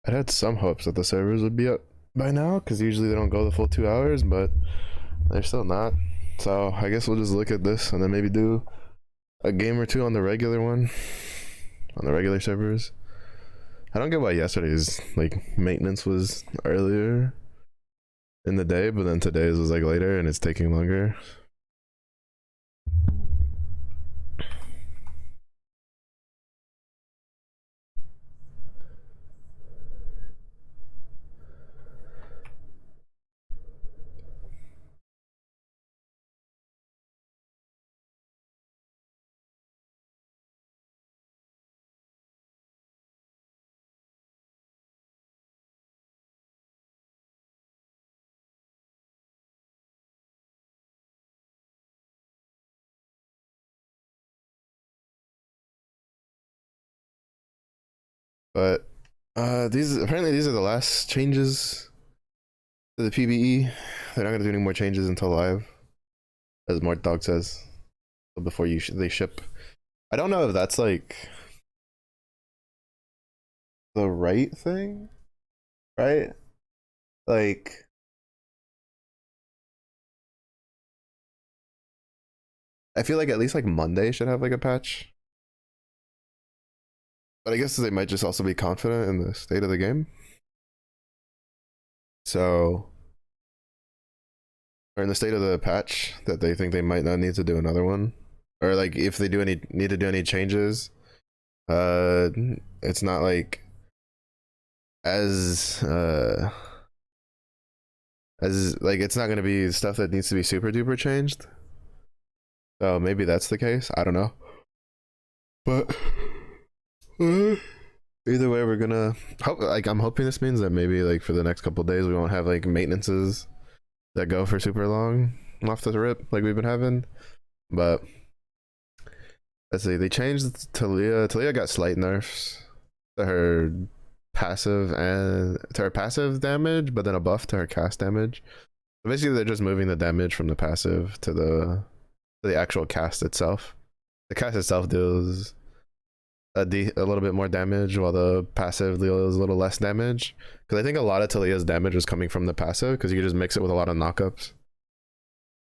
I'd had some hopes that the servers would be up by now because usually they don't go the full 2 hours, but they're still not. So I guess we'll just look at this and then maybe do a game or two on the regular one, on the regular servers. I don't get why yesterday's like maintenance was earlier in the day, but then today's was like later and it's taking longer. But these are the last changes to the PBE. They're not gonna do any more changes until live, as Mort Dog says. Before they ship. I don't know if that's like the right thing, right? Like, I feel like at least like Monday should have like a patch. But I guess they might just also be confident in the state of the game. So, or in the state of the patch that they think they might not need to do another one. Or like if they do any need to do any changes, uh it's not like as like it's not gonna be stuff that needs to be super duper changed. So maybe that's the case. I don't know. But either way, we're gonna hope. Like, I'm hoping this means that maybe like for the next couple days we won't have like maintenances that go for super long off the rip like we've been having. But let's see. They changed Talia. Talia got slight nerfs to her passive damage, but then a buff to her cast damage. So basically, they're just moving the damage from the passive to the actual cast itself. The cast itself deals a little bit more damage, while the passive deals a little less damage. Because I think a lot of Talia's damage was coming from the passive, because you could just mix it with a lot of knockups.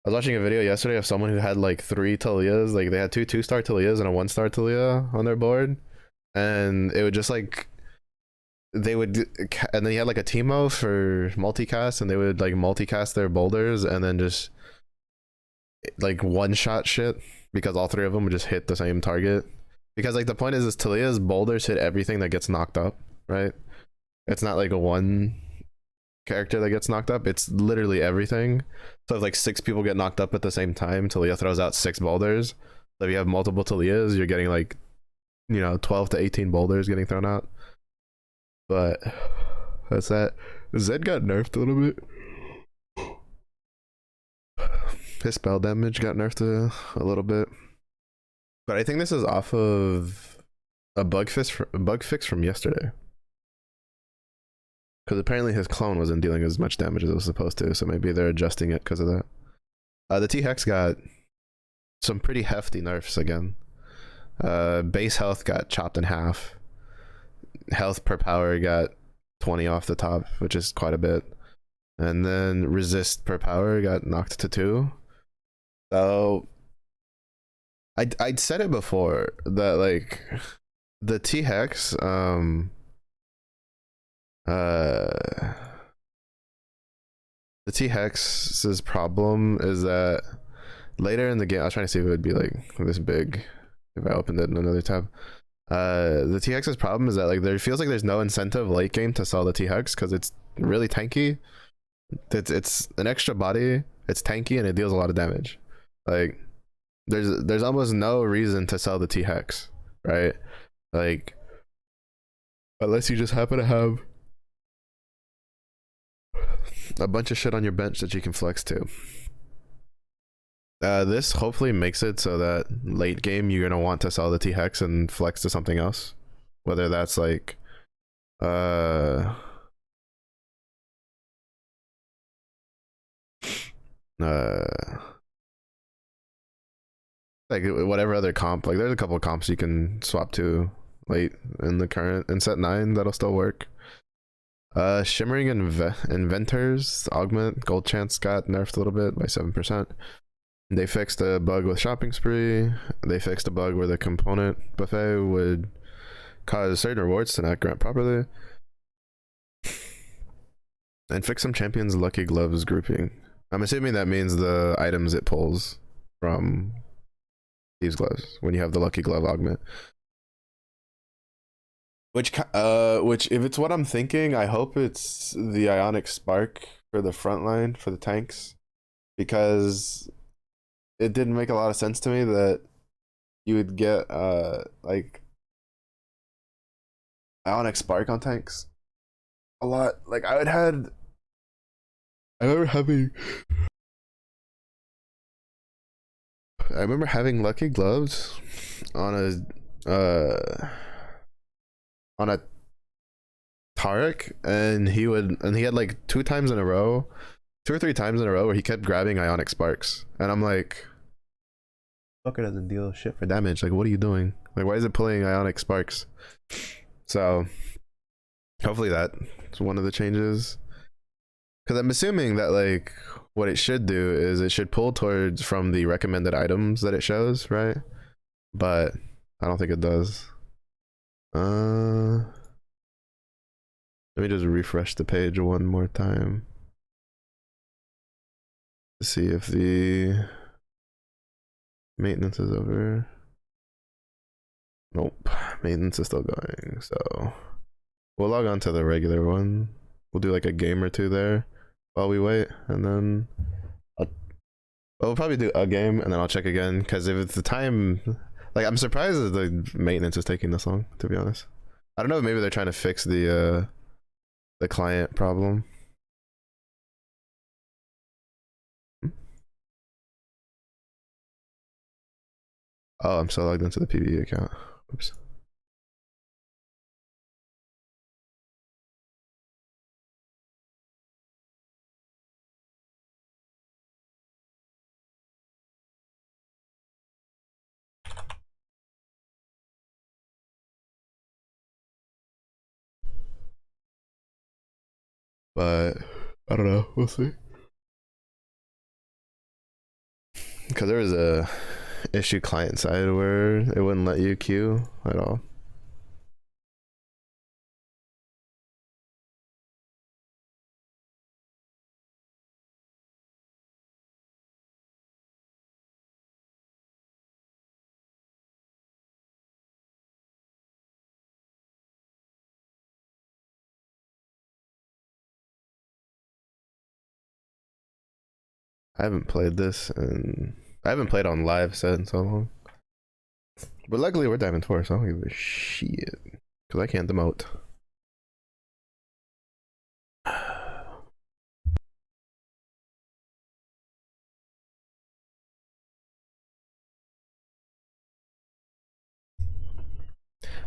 I was watching a video yesterday of someone who had like 3 Talias, like they had two 2-star Talias and a 1-star Talia on their board, and it would just like they would, and then you had like a Teemo for multicast, and they would like multicast their boulders and then just like one shot shit because all 3 of them would just hit the same target. Because like the point is Talia's boulders hit everything that gets knocked up, right? It's not like a one character that gets knocked up. It's literally everything. So if like 6 people get knocked up at the same time, Talia throws out 6 boulders. So if you have multiple Talias, you're getting like, 12 to 18 boulders getting thrown out. But that's that. Zed got nerfed a little bit. His spell damage got nerfed a little bit. But I think this is off of a bug fix from yesterday. Because apparently his clone wasn't dealing as much damage as it was supposed to, so maybe they're adjusting it because of that. The T-Hex got some pretty hefty nerfs again. Base health got chopped in half. Health per power got 20 off the top, which is quite a bit. And then resist per power got knocked to 2. So I'd said it before that like the T-Hex the T-Hex's problem is that later in the game, I was trying to see if it would be like this big if I opened it in another tab. The T-Hex's problem is that like there feels like there's no incentive late game to sell the T-Hex because it's really tanky. It's an extra body, it's tanky, and it deals a lot of damage. Like there's almost no reason to sell the T-Hex, right? Like unless you just happen to have a bunch of shit on your bench that you can flex to. This hopefully makes it so that late game you're gonna want to sell the T-Hex and flex to something else, whether that's like uh like whatever other comp. Like there's a couple of comps you can swap to late in the current in set 9 that'll still work. Shimmering Inventors Augment Gold Chance got nerfed a little bit by 7%. They fixed a bug with Shopping Spree. They fixed a bug where the component buffet would cause certain rewards to not grant properly. And fix some champions lucky gloves grouping. I'm assuming that means the items it pulls from these gloves when you have the lucky glove augment. Which if it's what I'm thinking, I hope it's the Ionic Spark for the front line for the tanks, because it didn't make a lot of sense to me that you would get like Ionic Spark on tanks a lot. Like I remember having lucky gloves on a Tarek, and he had like 2 times in a row, 2 or 3 times in a row where he kept grabbing Ionic Sparks, and I'm like, fucker doesn't deal shit for damage. Like, what are you doing? Like, why is it pulling Ionic Sparks? So hopefully that's one of the changes, because I'm assuming that like what it should do is it should pull towards from the recommended items that it shows, right? But I don't think it does. Let me just refresh the page one more time to see if the maintenance is over. Nope, maintenance is still going. So we'll log on to the regular one. We'll do like a game or two there while we wait, and then we'll probably do a game, and then I'll check again, because if it's the time, like I'm surprised that the maintenance is taking this long, to be honest. I don't know, maybe they're trying to fix the client problem. Oh, I'm still logged into the PvE account. Oops. But I don't know. We'll see. Because there was a issue client side where it wouldn't let you queue at all. I haven't played this, and I haven't played on live set in so long. But luckily we're Diamond 4, so I don't give a shit. Because I can't demote.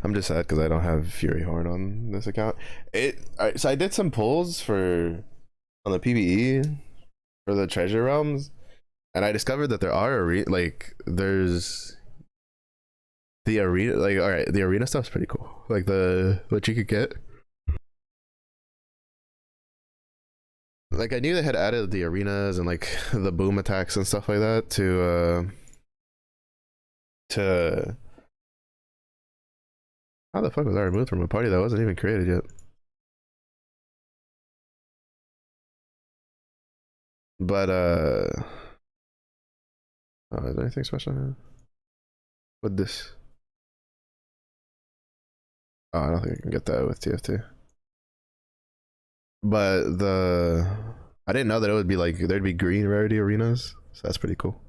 I'm just sad because I don't have Fury Horn on this account. So I did some pulls for on the PvE for the treasure realms, and I discovered that there are there's the arena, like, all right, the arena stuff's pretty cool, like the what you could get. Like I knew they had added the arenas and like the boom attacks and stuff like that to how the fuck was I removed from a party that wasn't even created yet? But oh, is there anything special here? What this? Oh, I don't think I can get that with TFT. But I didn't know that it would be like there'd be green rarity arenas, so that's pretty cool.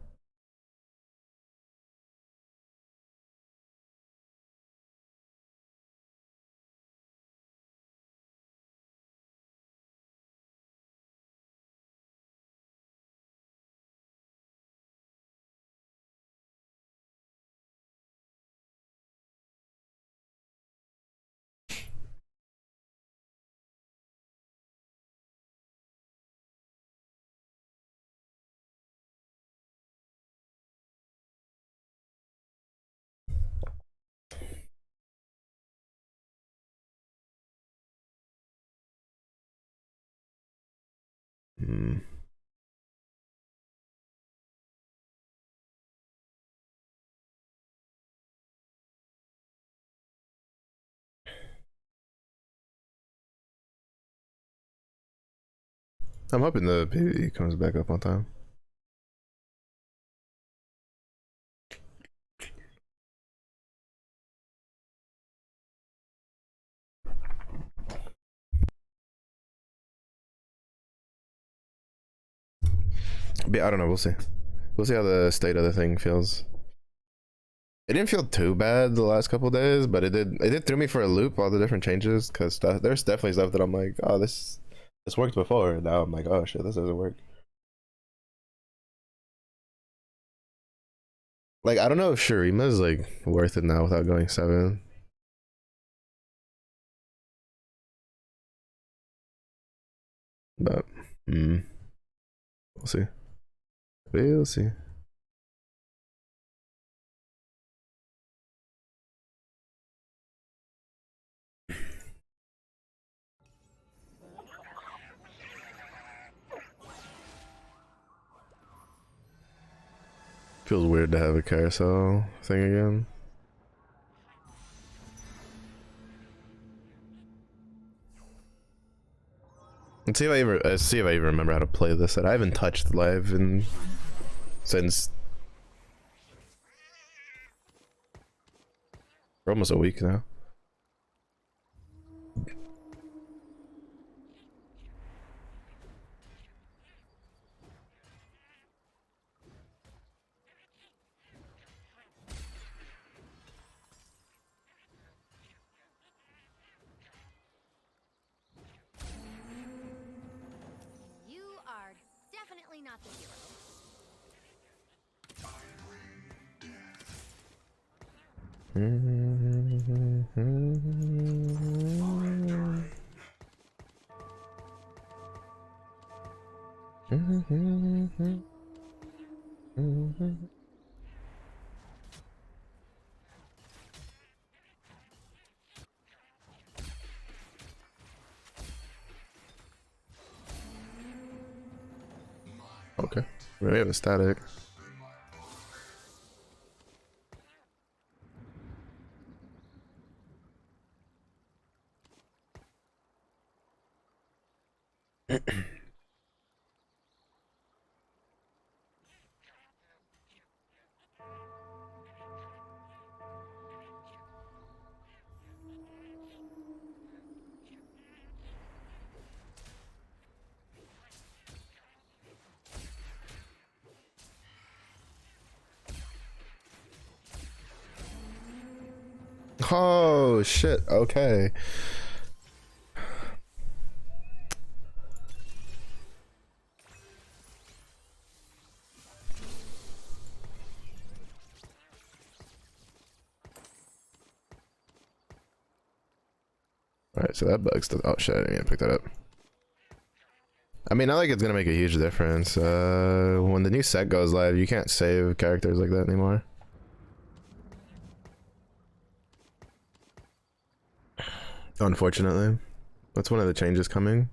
Hmm. I'm hoping the baby comes back up on time. But I don't know. We'll see. We'll see how the state of the thing feels. It didn't feel too bad the last couple days, but it did. It did throw me for a loop. All the different changes, because there's definitely stuff that I'm like, oh, this worked before. Now I'm like, oh shit, this doesn't work. Like I don't know if Shurima's like worth it now without going 7. But we'll see. We'll see. Feels weird to have a carousel thing again. Let's see if I even remember how to play this. I haven't touched live since for almost a week now. You are definitely not the hero. Okay, we have a static. Oh shit. Okay. All right, so that bug's still. Oh shit! I didn't even pick that up. I mean, not like it's gonna make a huge difference. When the new set goes live, you can't save characters like that anymore. Unfortunately, that's one of the changes coming.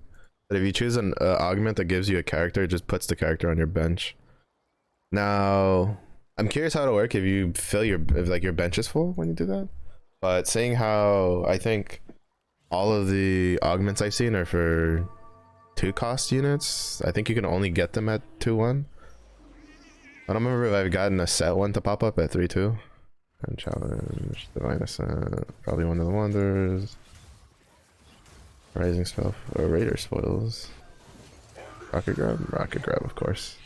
But if you choose an augment that gives you a character, it just puts the character on your bench. Now, I'm curious how it'll work if you fill if like your bench is full when you do that. But seeing how I think all of the augments I've seen are for 2 cost units, I think you can only get them at 2-1. I don't remember if I've gotten a set one to pop up at 3-2. And challenge, divine ascent, probably one of the wonders. Rising spell or raider spoils. Rocket grab, of course.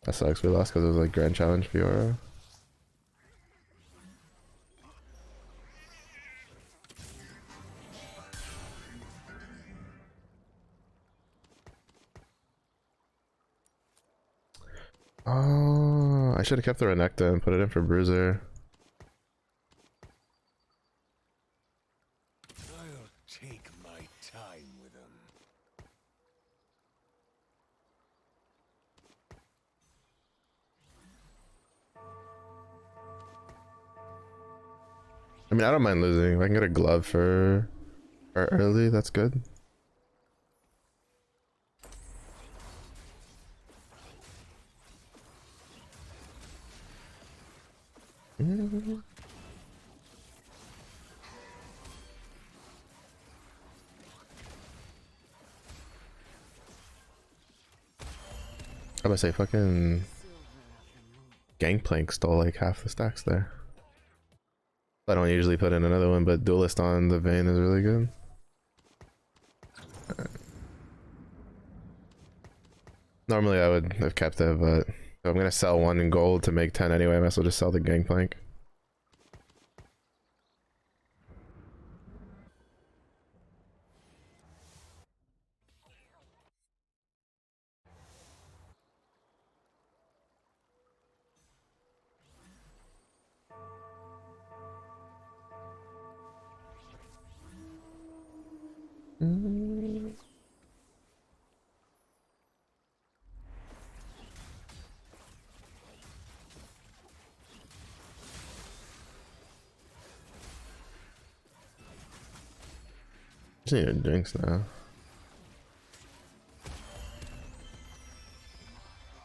That sucks. We lost because it was like Grand Challenge Fiora. Oh, I should have kept the Renekton and put it in for Bruiser. I'll take my time with them. I mean, I don't mind losing. If I can get a glove for early, that's good. I'm gonna say fucking Gangplank stole like half the stacks there. I don't usually put in another one, but Duelist on the Vayne is really good. Normally I would have kept it, but if I'm gonna sell one in gold to make 10 anyway, I might as well just sell the Gangplank. Just need a drinks now.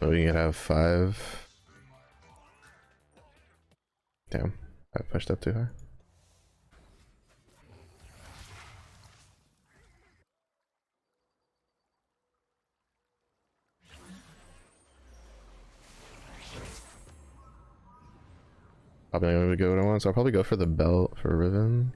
Oh, we can have 5. Damn, I pushed up too high. Probably not gonna go what I want, so I'll probably go for the belt for Riven.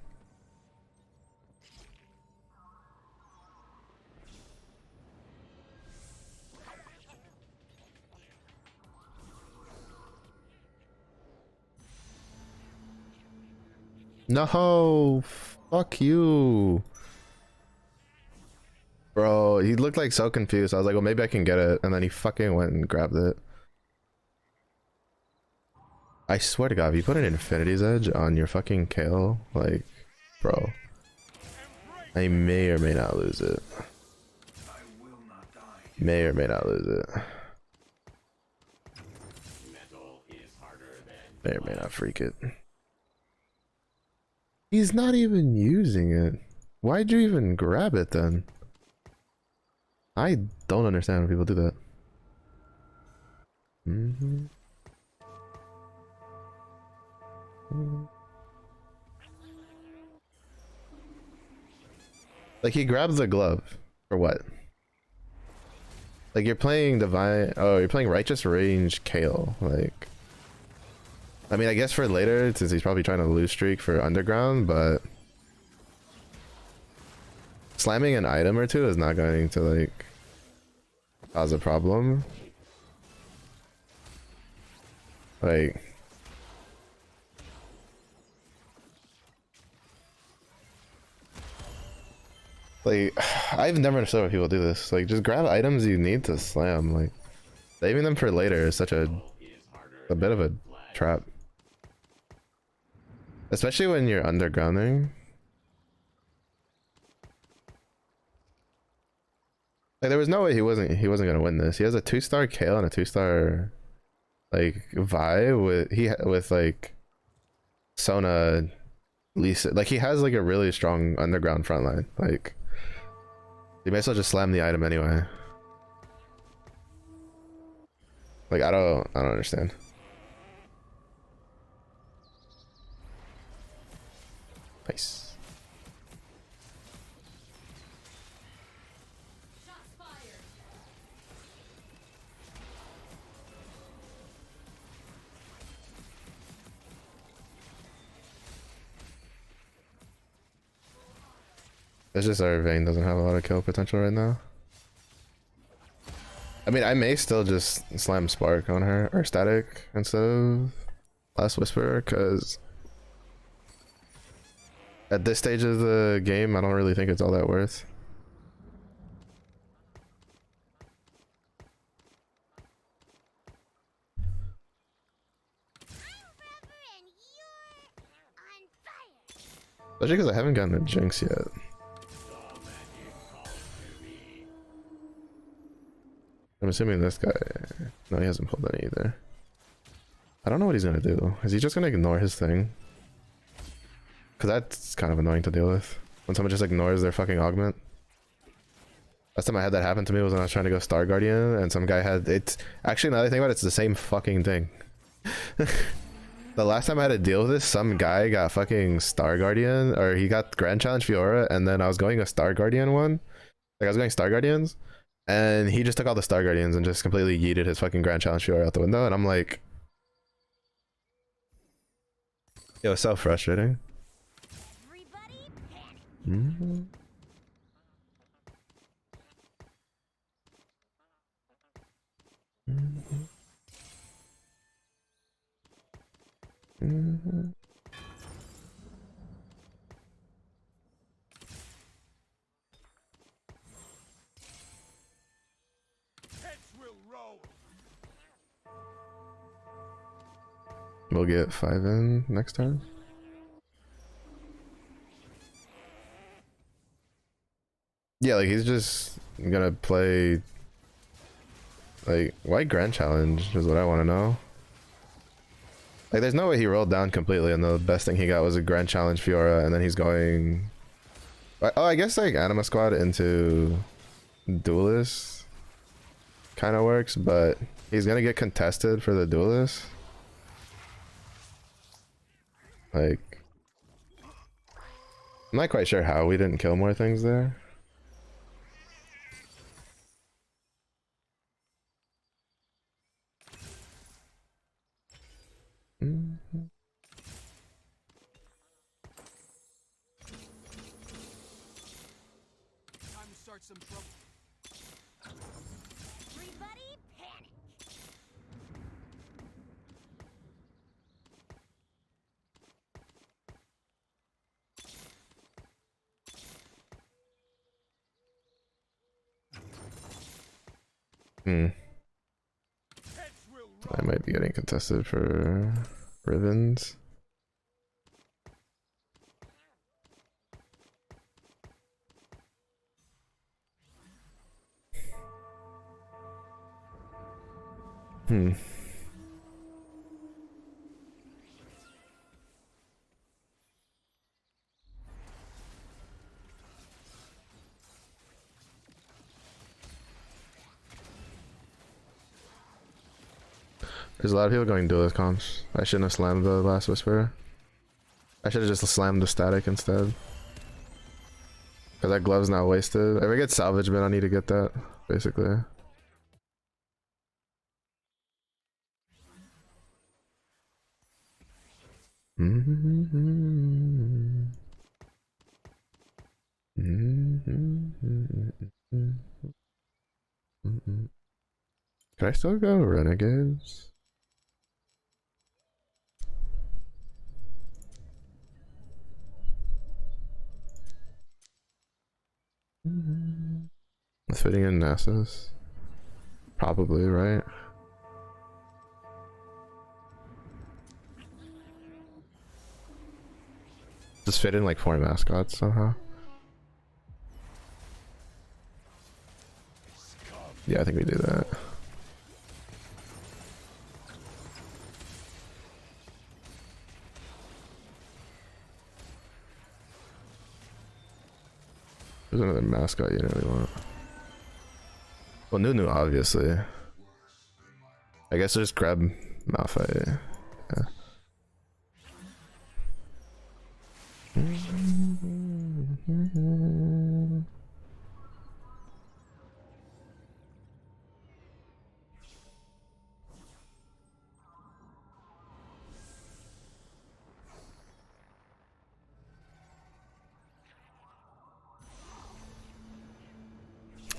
No, fuck you. Bro, he looked like so confused. I was like, well, maybe I can get it. And then he fucking went and grabbed it. I swear to God, if you put an Infinity's Edge on your fucking Kayle, like, bro, I may or may not lose it. May or may not lose it. May or may not freak it. He's not even using it. Why'd you even grab it then? I don't understand when people do that. Like, he grabs the glove for what? Like, you're playing divine. Oh, you're playing righteous range Kayle. Like, I mean, I guess for later, since he's probably trying to lose streak for underground, but slamming an item or two is not going to like cause a problem. Like, I've never understood why people do this. Like, just grab items you need to slam. Like, saving them for later is such a bit of a trap, especially when you're undergrounding. Like, there was no way he wasn't gonna win this. He has a 2-star Kayle and a 2-star like Vi with like Sona, Lisa. Like, he has like a really strong underground front line. Like, you may as well just slam the item anyway. Like, I don't understand. Nice. It's just our Vayne doesn't have a lot of kill potential right now. I mean, I may still just slam Spark on her, or Static, instead of Last Whisper, because at this stage of the game, I don't really think it's all that worth. Especially because I haven't gotten a Jinx yet. I'm assuming this guy... No, he hasn't pulled any either. I don't know what he's gonna do. Is he just gonna ignore his thing? Because that's kind of annoying to deal with. When someone just ignores their fucking augment. Last time I had that happen to me was when I was trying to go Star Guardian and some guy had... It's actually, now that I think about it, it's the same fucking thing. The last time I had to deal with this, some guy got fucking Star Guardian, or he got Grand Challenge Fiora, and then I was going a Star Guardian one. Like, I was going Star Guardians, and he just took all the Star Guardians and just completely yeeted his fucking Grand Challenge Fiora out the window, and I'm like... Yo, it's so frustrating. Everybody panic. Mm-hmm. Mm-hmm. Heads will roll. We'll get 5 in next turn. Yeah, like he's just gonna play like why Grand Challenge is what I want to know. Like there's no way he rolled down completely and the best thing he got was a Grand Challenge Fiora and then he's going oh I guess like Anima Squad into Duelist kind of works, but he's gonna get contested for the Duelist. Like I'm not quite sure how we didn't kill more things there. Mm-hmm. Time to start some trouble. Everybody panic. Heads will I roll. might be getting contested for ribbons. There's a lot of people going duelist comps. I shouldn't have slammed the last whisper. I should have just slammed the static instead. Cause that glove's now wasted. If I get salvage bin, I need to get that, basically. Can I still go Renegades? With fitting in Nasus? Probably, right? Just fit in like 4 mascots somehow. Yeah, I think we do that. There's another mascot you really want. Well, Nunu, obviously. I guess just grab Malphite. Yeah.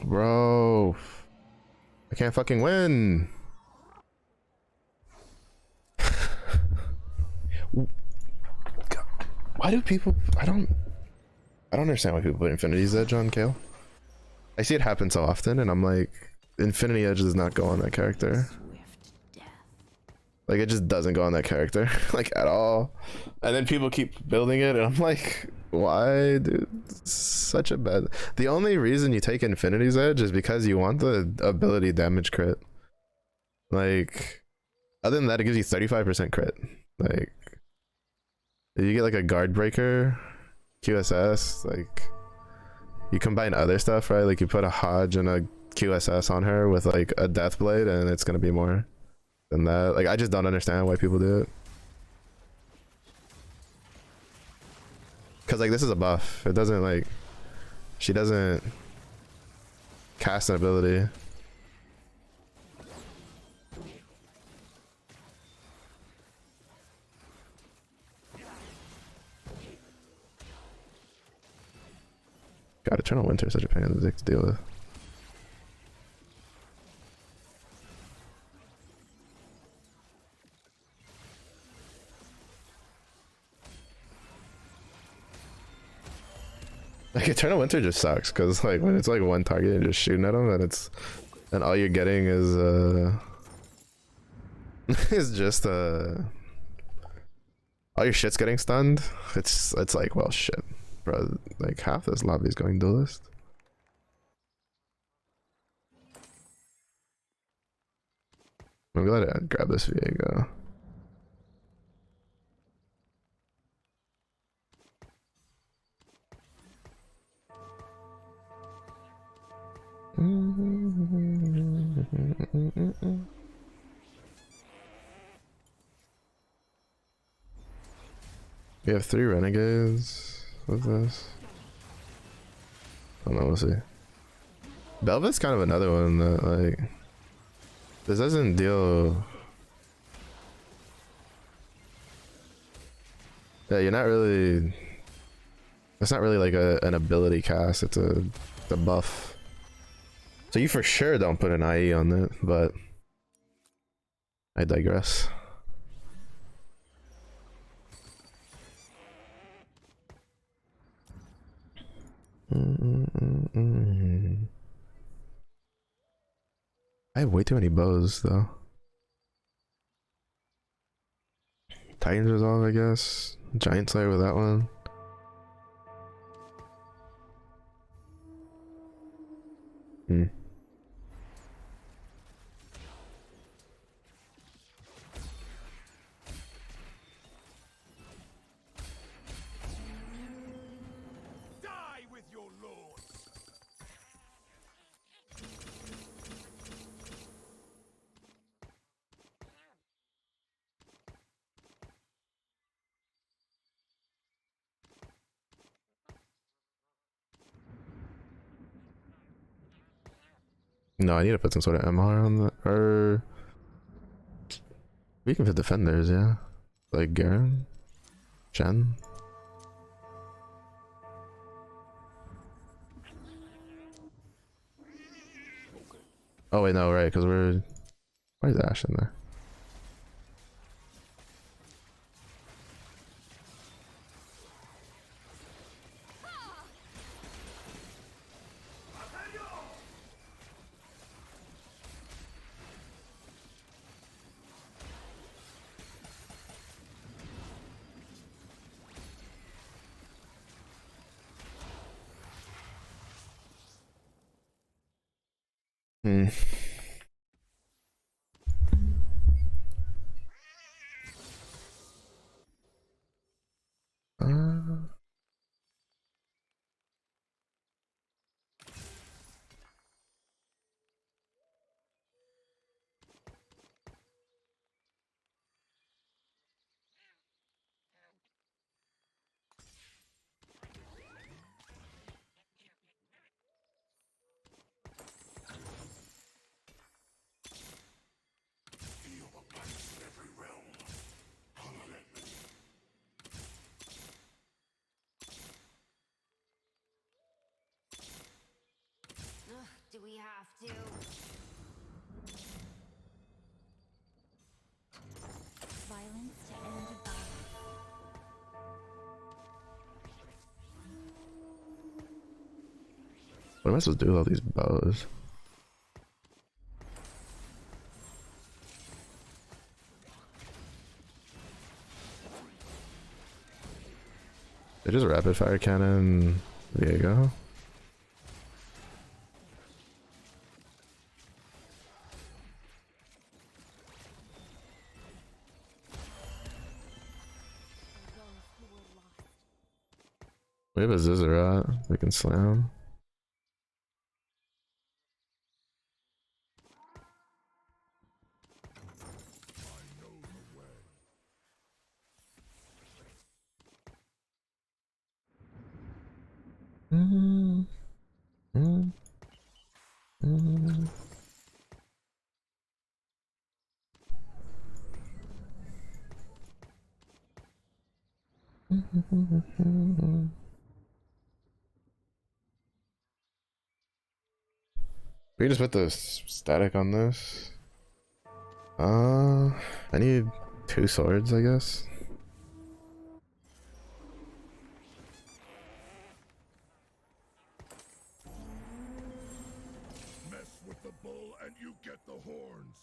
Bro, I can't fucking win. Why do people? I don't understand why people put Infinity's Edge on Kale. I see it happen so often, and I'm like, Infinity Edge does not go on that character. Like it just doesn't go on that character, like at all. And then people keep building it, and I'm like, why, dude? It's such a bad. The only reason you take Infinity's Edge is because you want the ability damage crit. Like, other than that, it gives you 35% crit. Like, If you get like a guard breaker, QSS, like you combine other stuff, right? Like you put a Hodge and a QSS on her with like a Death Blade, and it's gonna be more than that. Like I just don't understand why people do it. Cause like this is a buff. It doesn't like, she doesn't cast an ability. God, Eternal Winter is such a pain in the dick to deal with. Like Eternal Winter just sucks because like when it's like one target and just shooting at them, and all you're getting is is just all your shit's getting stunned. It's like, well shit, bro. Like half this lobby is going duelist. I'm glad I grab this Viego. We have 3 renegades with this. I don't know, we'll see. Belvet's kind of another one that like this doesn't deal. Yeah, you're not really. It's not really like an ability cast. It's a buff. So you for sure don't put an IE on it, but I digress. I have way too many bows though. Titan's Resolve, I guess. Giant Slayer with that one. Die with your lord. No, I need to put some sort of MR on the, or we can put defenders, yeah. Like Garen, Chen. Oh wait, no, right? Because why is Ashe in there? Hmm. Uh, Ugh, do we have to? Violence to end violence. what am I supposed to do with all these bows? They're just rapid fire cannon. Viego. For those who We have a Zizzarat we can slam. Mm, mm, mm. We just put the static on this. I need 2 swords, I guess. Mess with the bull and you get the horns.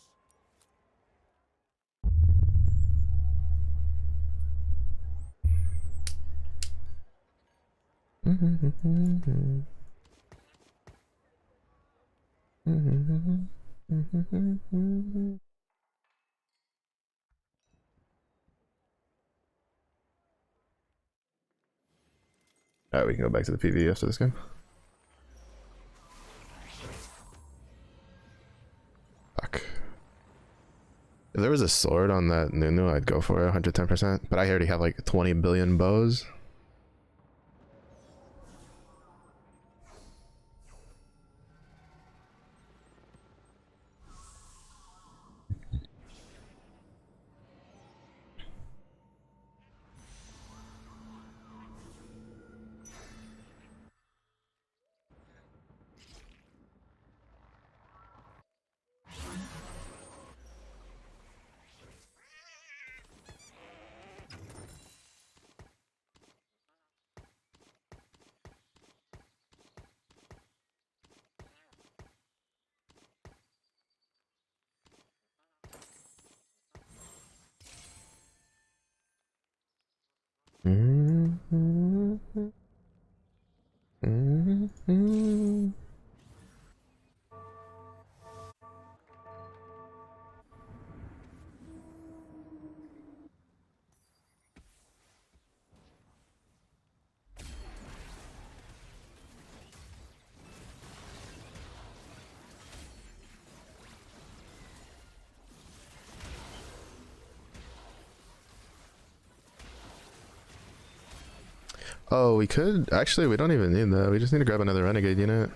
Alright, we can go back to the PvE after this game. Fuck. If there was a sword on that Nunu, I'd go for it 110%. But I already have like 20 billion bows. Oh, we could actually. We don't even need that. We just need to grab another renegade unit.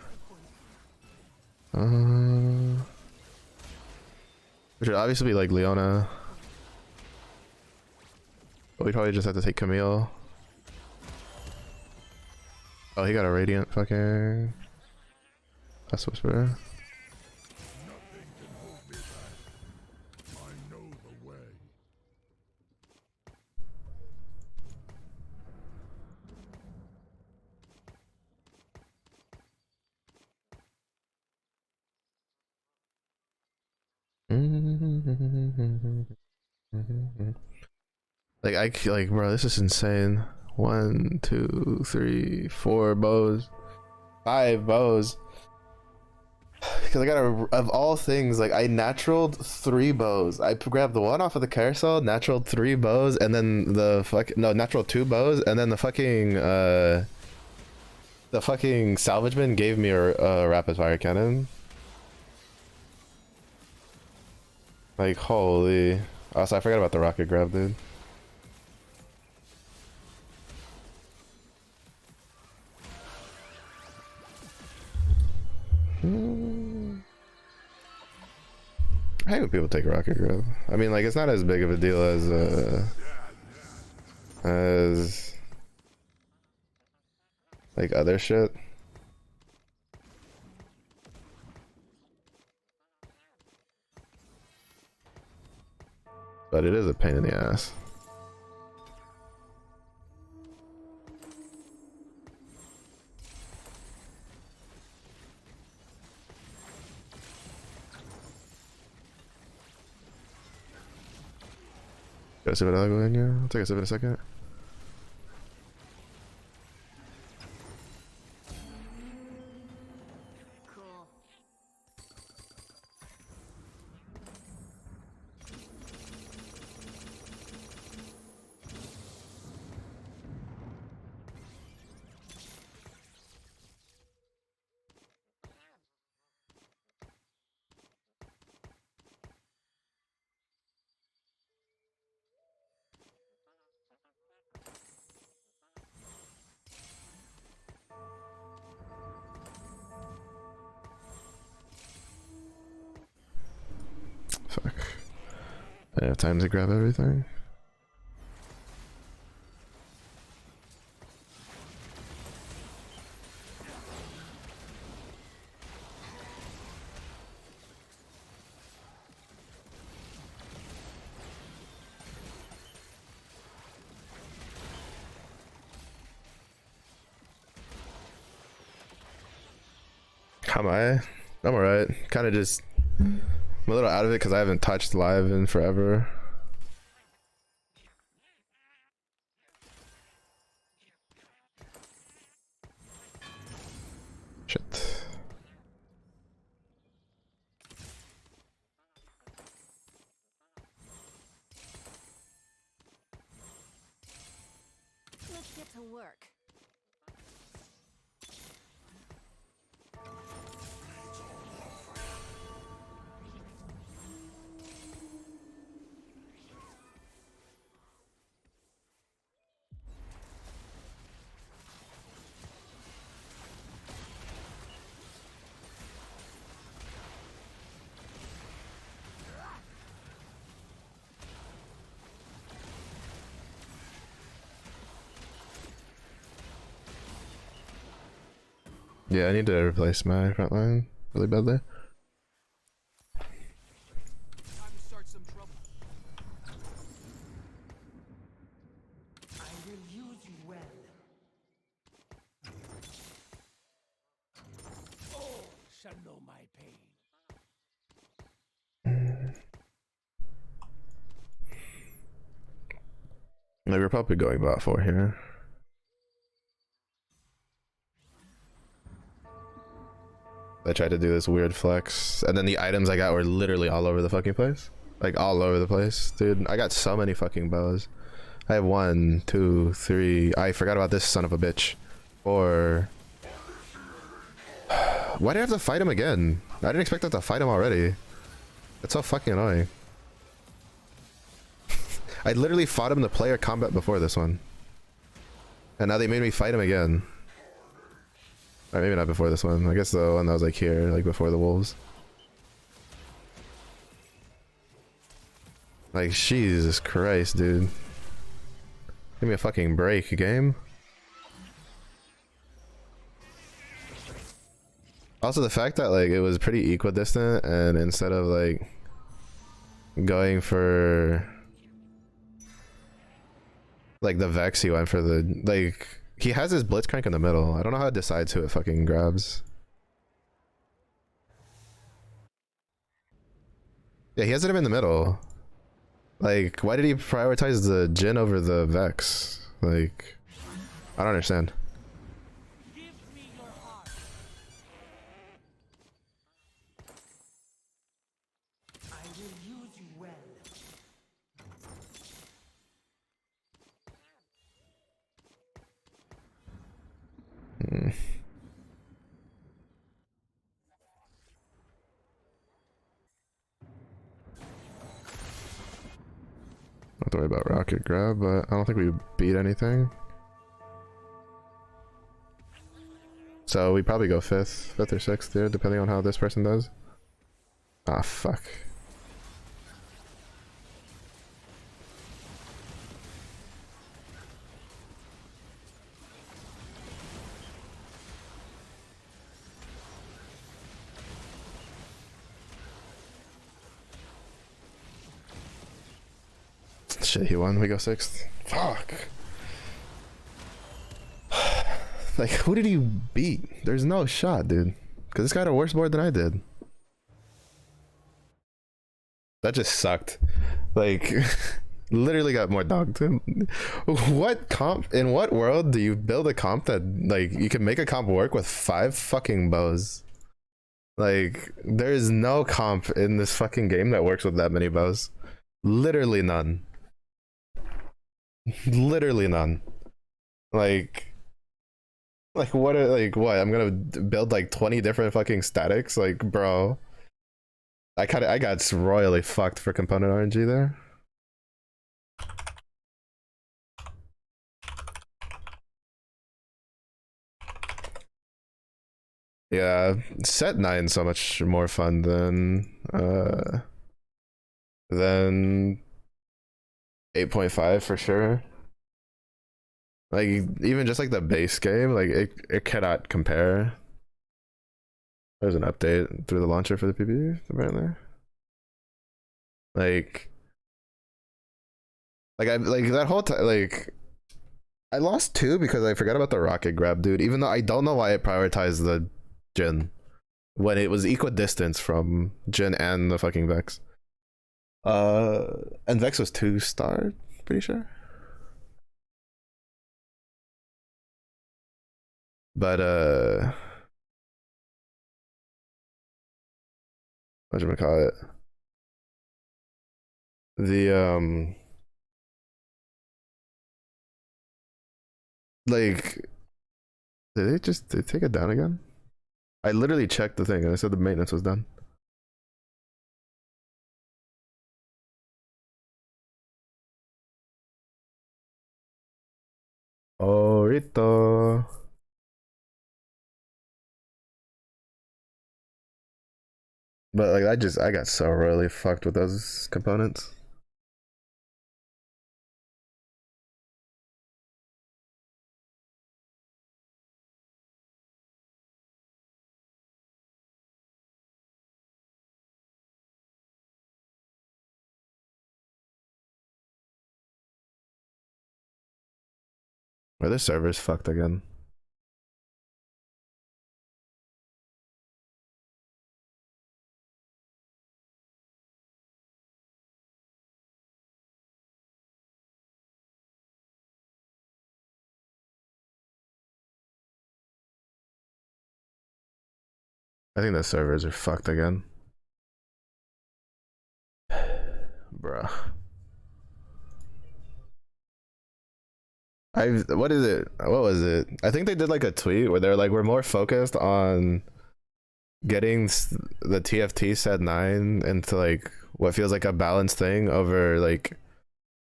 Which would obviously be like Leona. But we probably just have to take Camille. Oh, he got a radiant fucking. That's Whisper. Nothing can hold me back. I know the way. Like bro, this is insane. 1, 2, 3, 4 bows, 5 bows. Because I got of all things, like I naturaled 3 bows. I grabbed the one off of the carousel, naturaled 3 bows, and then natural 2 bows, and then the fucking salvageman gave me a rapid fire cannon. Like holy. Also, I forgot about the rocket grab, dude. I hate when people take rocket grab. I mean, like it's not as big of a deal as like other shit. But it is a pain in the ass. Got a sip of go in here? I'll take a sip in a second. Cool. I have time to grab everything. How am I? I'm alright. Kind of just, I'm a little out of it because I haven't touched live in forever. Shit. Let's get to work. Yeah, I need to replace my front line really badly. Time to start some trouble. I will use you well. All shall know my pain. Like, we're probably going bot 4 here. I tried to do this weird flex, and then the items I got were literally all over the fucking place. Like, all over the place. Dude, I got so many fucking bows. I have 1, 2, 3. I forgot about this son of a bitch. 4. Why did I have to fight him again? I didn't expect to have to fight him already. That's so fucking annoying. I literally fought him in the player combat before this one. And now they made me fight him again. Or maybe not before this one. I guess the one that was like here, like before the wolves. Like, Jesus Christ, dude. Give me a fucking break, game. Also, the fact that like it was pretty equidistant, and instead of like going for like the Vex, he went for the like. He has his Blitzcrank in the middle. I don't know how it decides who it fucking grabs. Yeah, he has him in the middle. Like, why did he prioritize the Jhin over the Vex? Like, I don't understand. Give me your heart. I will use you well. Not to worry about rocket grab, but I don't think we beat anything. So we probably go 5th or 6th here, depending on how this person does. Ah, fuck. Shit, he won. We go 6th. Fuck. Like, who did he beat? There's no shot, dude. Because this guy had a worse board than I did. That just sucked. Like, literally got more dogged. What comp? In what world do you build a comp that, like, you can make a comp work with 5 fucking bows? Like, there is no comp in this fucking game that works with that many bows. Literally none. Literally none. Like what are, like what? I'm gonna build like 20 different fucking statics? Like, bro. I got royally fucked for component RNG there. Yeah, set 9 so much more fun than 8.5 for sure. Like even just like the base game, like it cannot compare. There's an update through the launcher for the PvE apparently. Like I like that whole time like I lost 2 because I forgot about the rocket grab, dude. Even though I don't know why it prioritized the Jhin when it was equidistant from Jhin and the fucking Vex. And Vex was 2-star, pretty sure. But whatchamacallit? The like did they take it down again? I literally checked the thing and I said the maintenance was done. Orito. But like I got so really fucked with those components. Are the servers fucked again? I think the servers are fucked again. Bruh. What is it? What was it? I think they did like a tweet where they're like, we're more focused on getting the TFT set 9 into like what feels like a balanced thing over like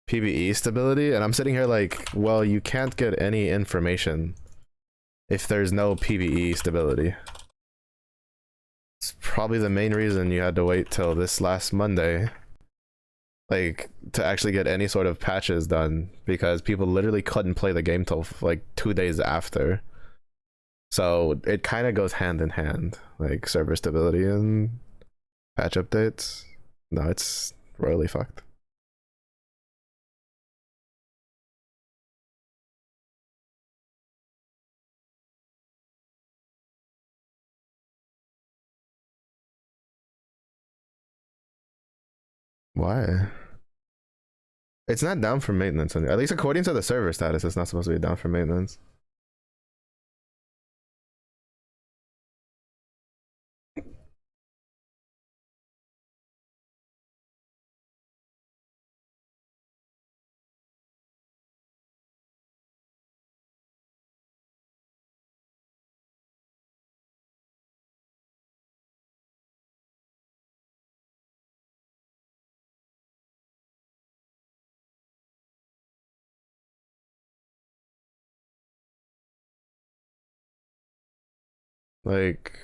PvE stability. And I'm sitting here like, well, you can't get any information if there's no PvE stability. It's probably the main reason you had to wait till this last Monday, like, to actually get any sort of patches done, because people literally couldn't play the game till like 2 days after. So it kind of goes hand in hand, like server stability and patch updates. No, it's royally fucked. Why? It's not down for maintenance. At least according to the server status, it's not supposed to be down for maintenance. Like,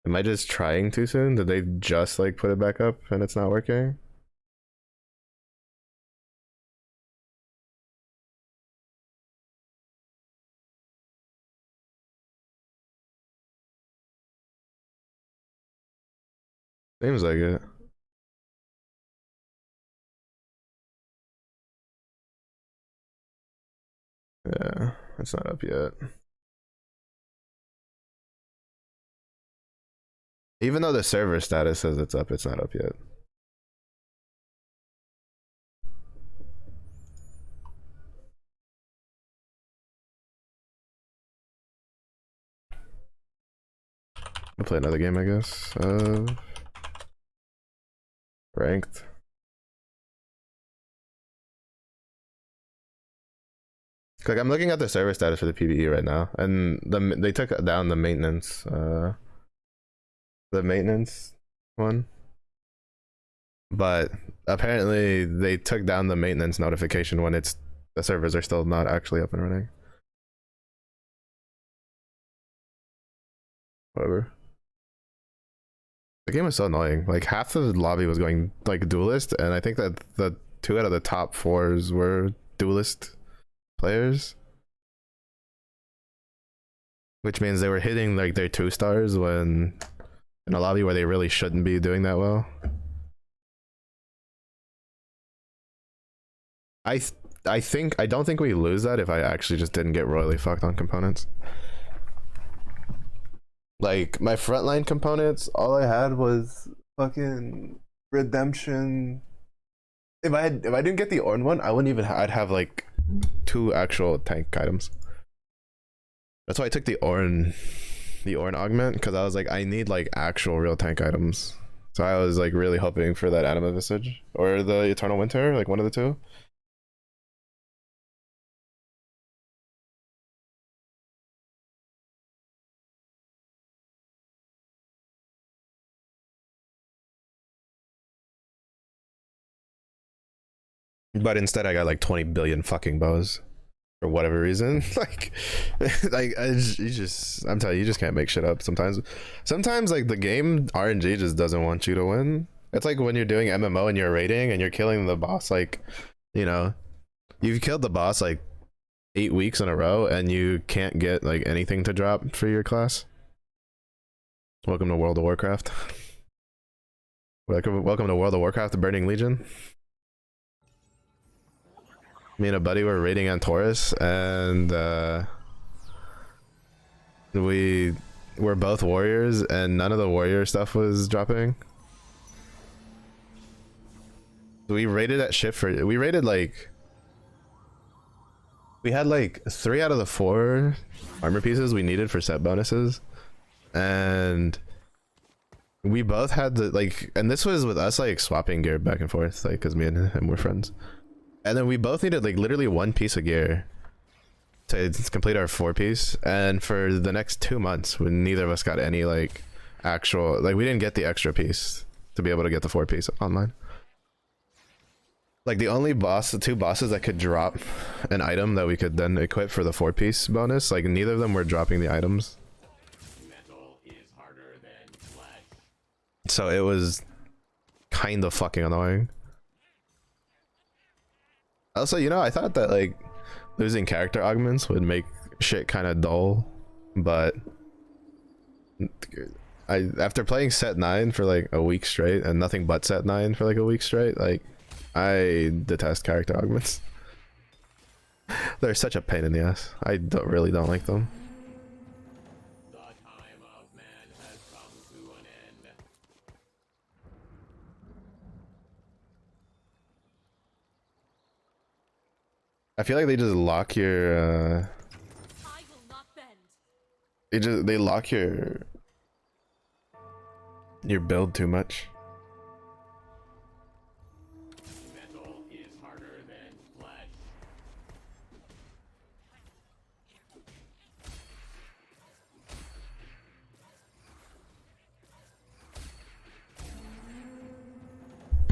am I just trying too soon? Did they just like put it back up and it's not working? Seems like it. Yeah, it's not up yet. Even though the server status says it's not up yet. I'll play another game, I guess. Ranked. Like, I'm looking at the server status for the PvE right now, and they took down the maintenance one, but apparently they took down the maintenance notification when the servers are still not actually up and running. Whatever. The game was so annoying. Like half the lobby was going like duelist, and I think that the 2 out of the top 4s were duelist players, which means they were hitting like their 2 stars when in a lobby where they really shouldn't be doing that well. I don't think we lose that if I actually just didn't get royally fucked on components. Like my frontline components, all I had was fucking redemption. If I didn't get the Ornn one, I wouldn't even I'd have like 2 actual tank items. That's why I took the Ornn augment, because I was like, I need like actual real tank items. So I was like really hoping for that Anima Visage or the Eternal Winter, like one of the 2. But instead I got like 20 billion fucking bows for whatever reason. like I'm telling you, you just can't make shit up sometimes. Sometimes like the game RNG just doesn't want you to win. It's like when you're doing MMO and you're raiding and you're killing the boss, like, you know, you've killed the boss like 8 weeks in a row and you can't get like anything to drop for your class. Welcome to World of Warcraft. Welcome to World of Warcraft, the Burning Legion. Me and a buddy were raiding on Taurus, and we were both warriors, and none of the warrior stuff was dropping. We raided at shift for we raided like we had like 3 out of the 4 armor pieces we needed for set bonuses, and we both had the like, and this was with us like swapping gear back and forth, like because me and him were friends. And then we both needed like literally 1 piece of gear to complete our 4-piece. And for the next 2 months, when neither of us got any like actual, like we didn't get the extra piece to be able to get the 4-piece online. Like the only boss, the 2 bosses that could drop an item that we could then equip for the 4-piece bonus, like neither of them were dropping the items. Metal is harder than flesh. So it was kind of fucking annoying. Also, you know, I thought that like losing character augments would make shit kind of dull, but after playing set 9 for like a week straight and nothing but set 9 for like a week straight, like I detest character augments. They're such a pain in the ass. I really don't like them. The time of man has come to an end. I feel like they just lock your I will not bend. they lock your build too much. Metal is harder than flesh.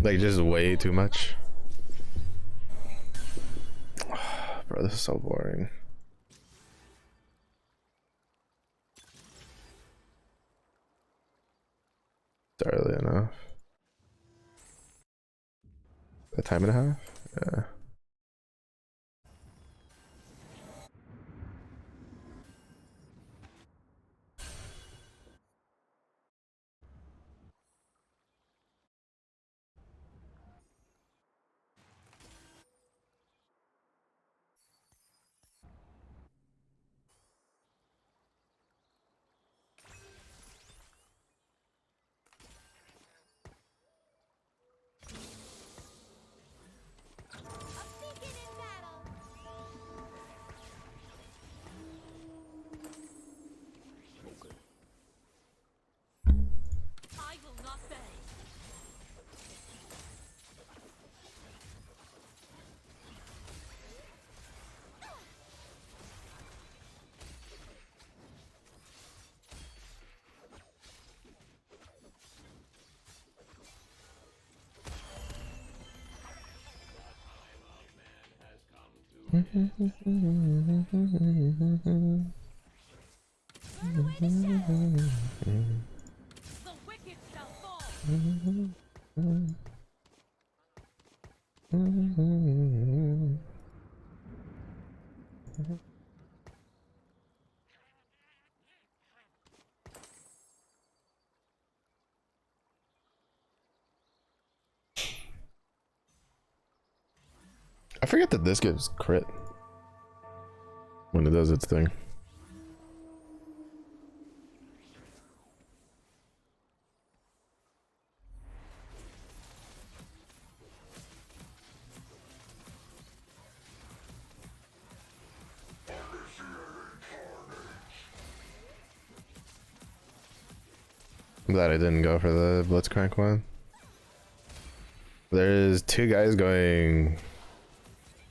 Like just way too much. Bro, this is so boring. It's early enough. A time and a half? Yeah. A beacon in battle. I will not bend. The time of man has come to an end. The wicked shall fall. I forget that this gives crit when it does its thing. I'm glad I didn't go for the Blitzcrank one. There's two guys going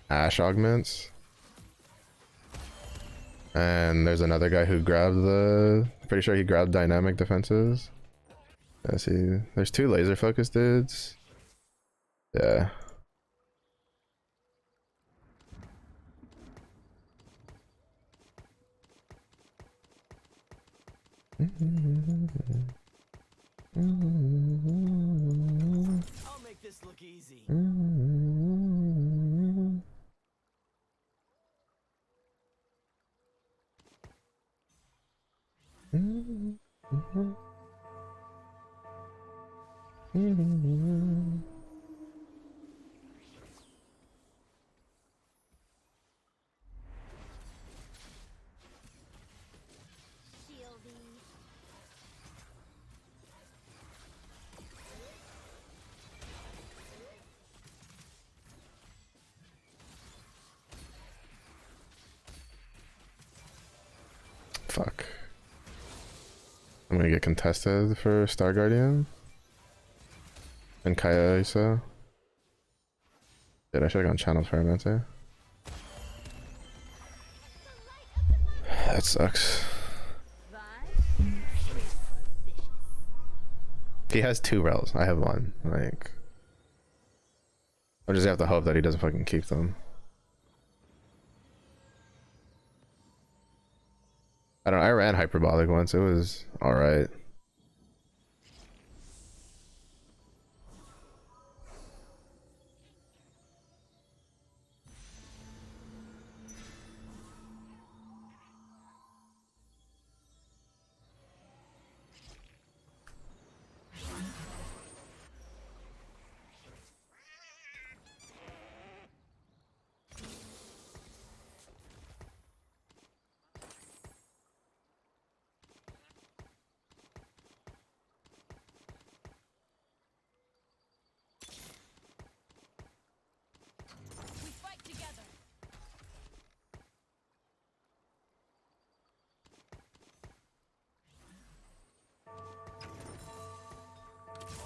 Ash augments. And there's another guy who grabbed the... Pretty sure he grabbed dynamic defenses. I see. There's two laser focus dudes. Yeah. I'll make this look easy. Shieldy. Fuck. I'm gonna get contested for Star Guardian. And Kaya Isa. Dude, I should've gone Channel Fermentor. That sucks. He has two rels. I have one. Like, I just have to hope that he doesn't fucking keep them. I don't know, I ran Hyperbolic once. It was alright. We fight together.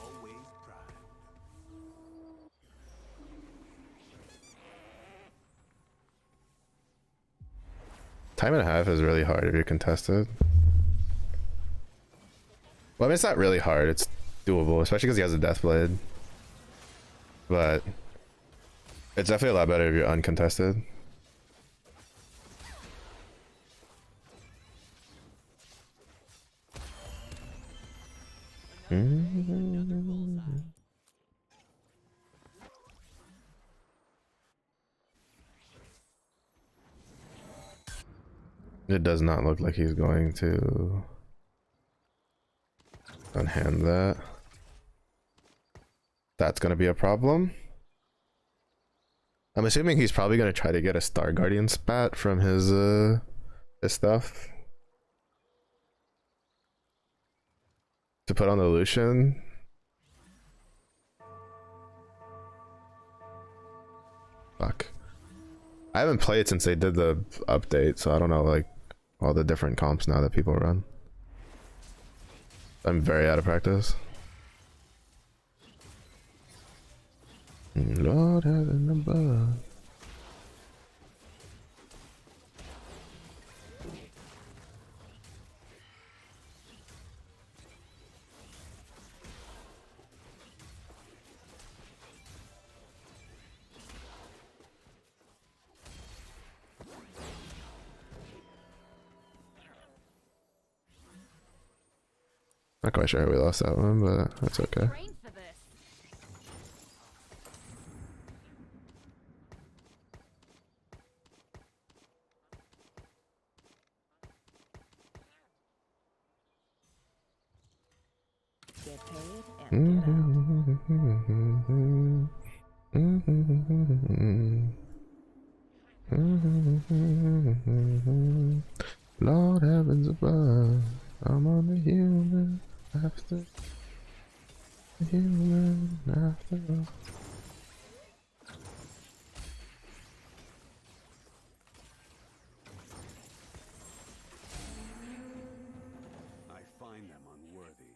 Always pride. Time and a half is really hard if you're contested. Well, I mean, it's not really hard. It's doable, especially because he has a Deathblade. But it's definitely a lot better if you're uncontested. Another bullseye. It does not look like he's going to unhand that. That's going to be a problem. I'm assuming he's probably going to try to get a Star Guardian spat from his stuff to put on the Lucian. Fuck. I haven't played since they did the update, so I don't know like all the different comps now that people run. I'm very out of practice. Lord heaven above. Not quite sure how we lost that one, but that's okay. Train for this. Get paid and get out. Lord heavens above, I'm on the human after the human after all. I find them unworthy.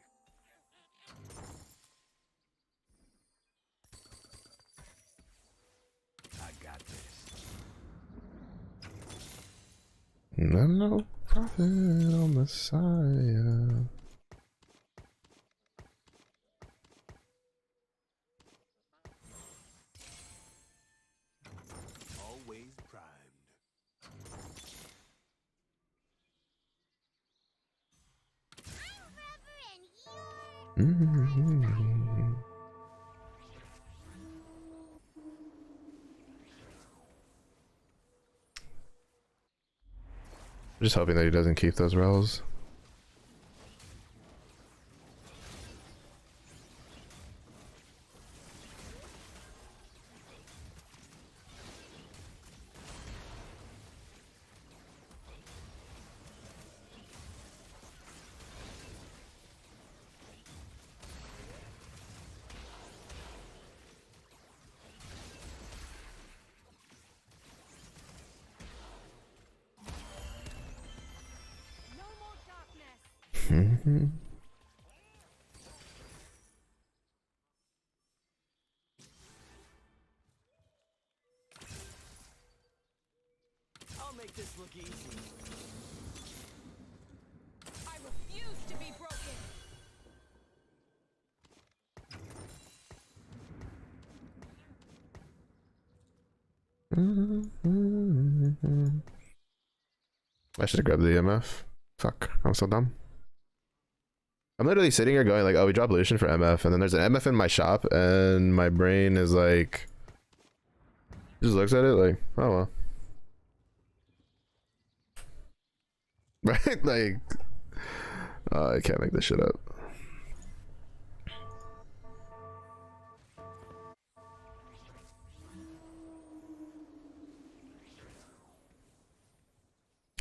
I got this. I'm no prophet or Messiah. Always primed. Just hoping that he doesn't keep those rolls. No more darkness. I'll make this look easy. I refuse to be broken. I should have grabbed the EMF. Fuck, I'm so dumb. I'm literally sitting here going like, oh, we dropped Lucian for MF, and then there's an MF in my shop, and my brain is like, just looks at it like, oh well. Right? Like, I can't make this shit up.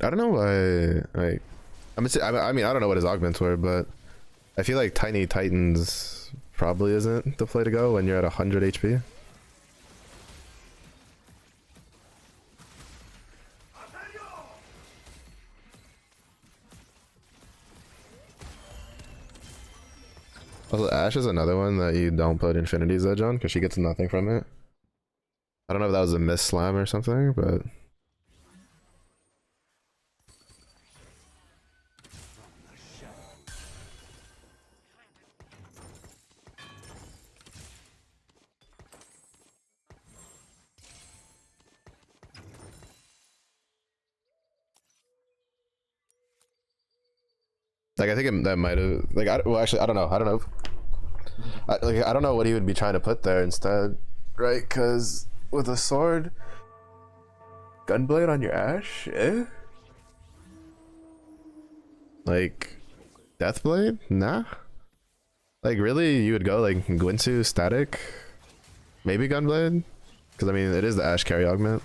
I don't know why, like, I mean, I don't know what his augments were, but I feel like Tiny Titans probably isn't the play to go when you're at 100 HP. Also, Ashe is another one that you don't put Infinity's Edge on because she gets nothing from it. I don't know if that was a miss slam or something, but... Like, I think that might have, like, well, actually, I don't know. I don't know. I don't know what he would be trying to put there instead, right? Because with a sword, Gunblade on your Ashe, eh? Like, Deathblade? Nah. Like, really? You would go, like, Gwinsu, Static? Maybe Gunblade? Because, I mean, it is the Ashe carry augment.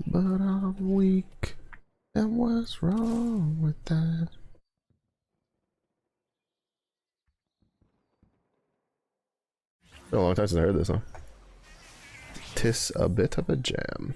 But I'm weak, and what's wrong with that? Been a long time since I heard this song. Tis a bit of a jam.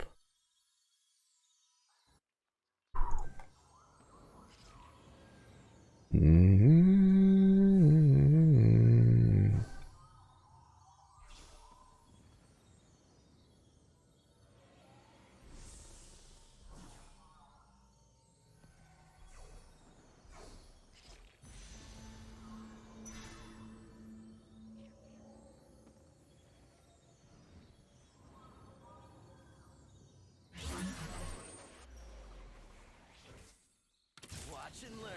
Watch and learn.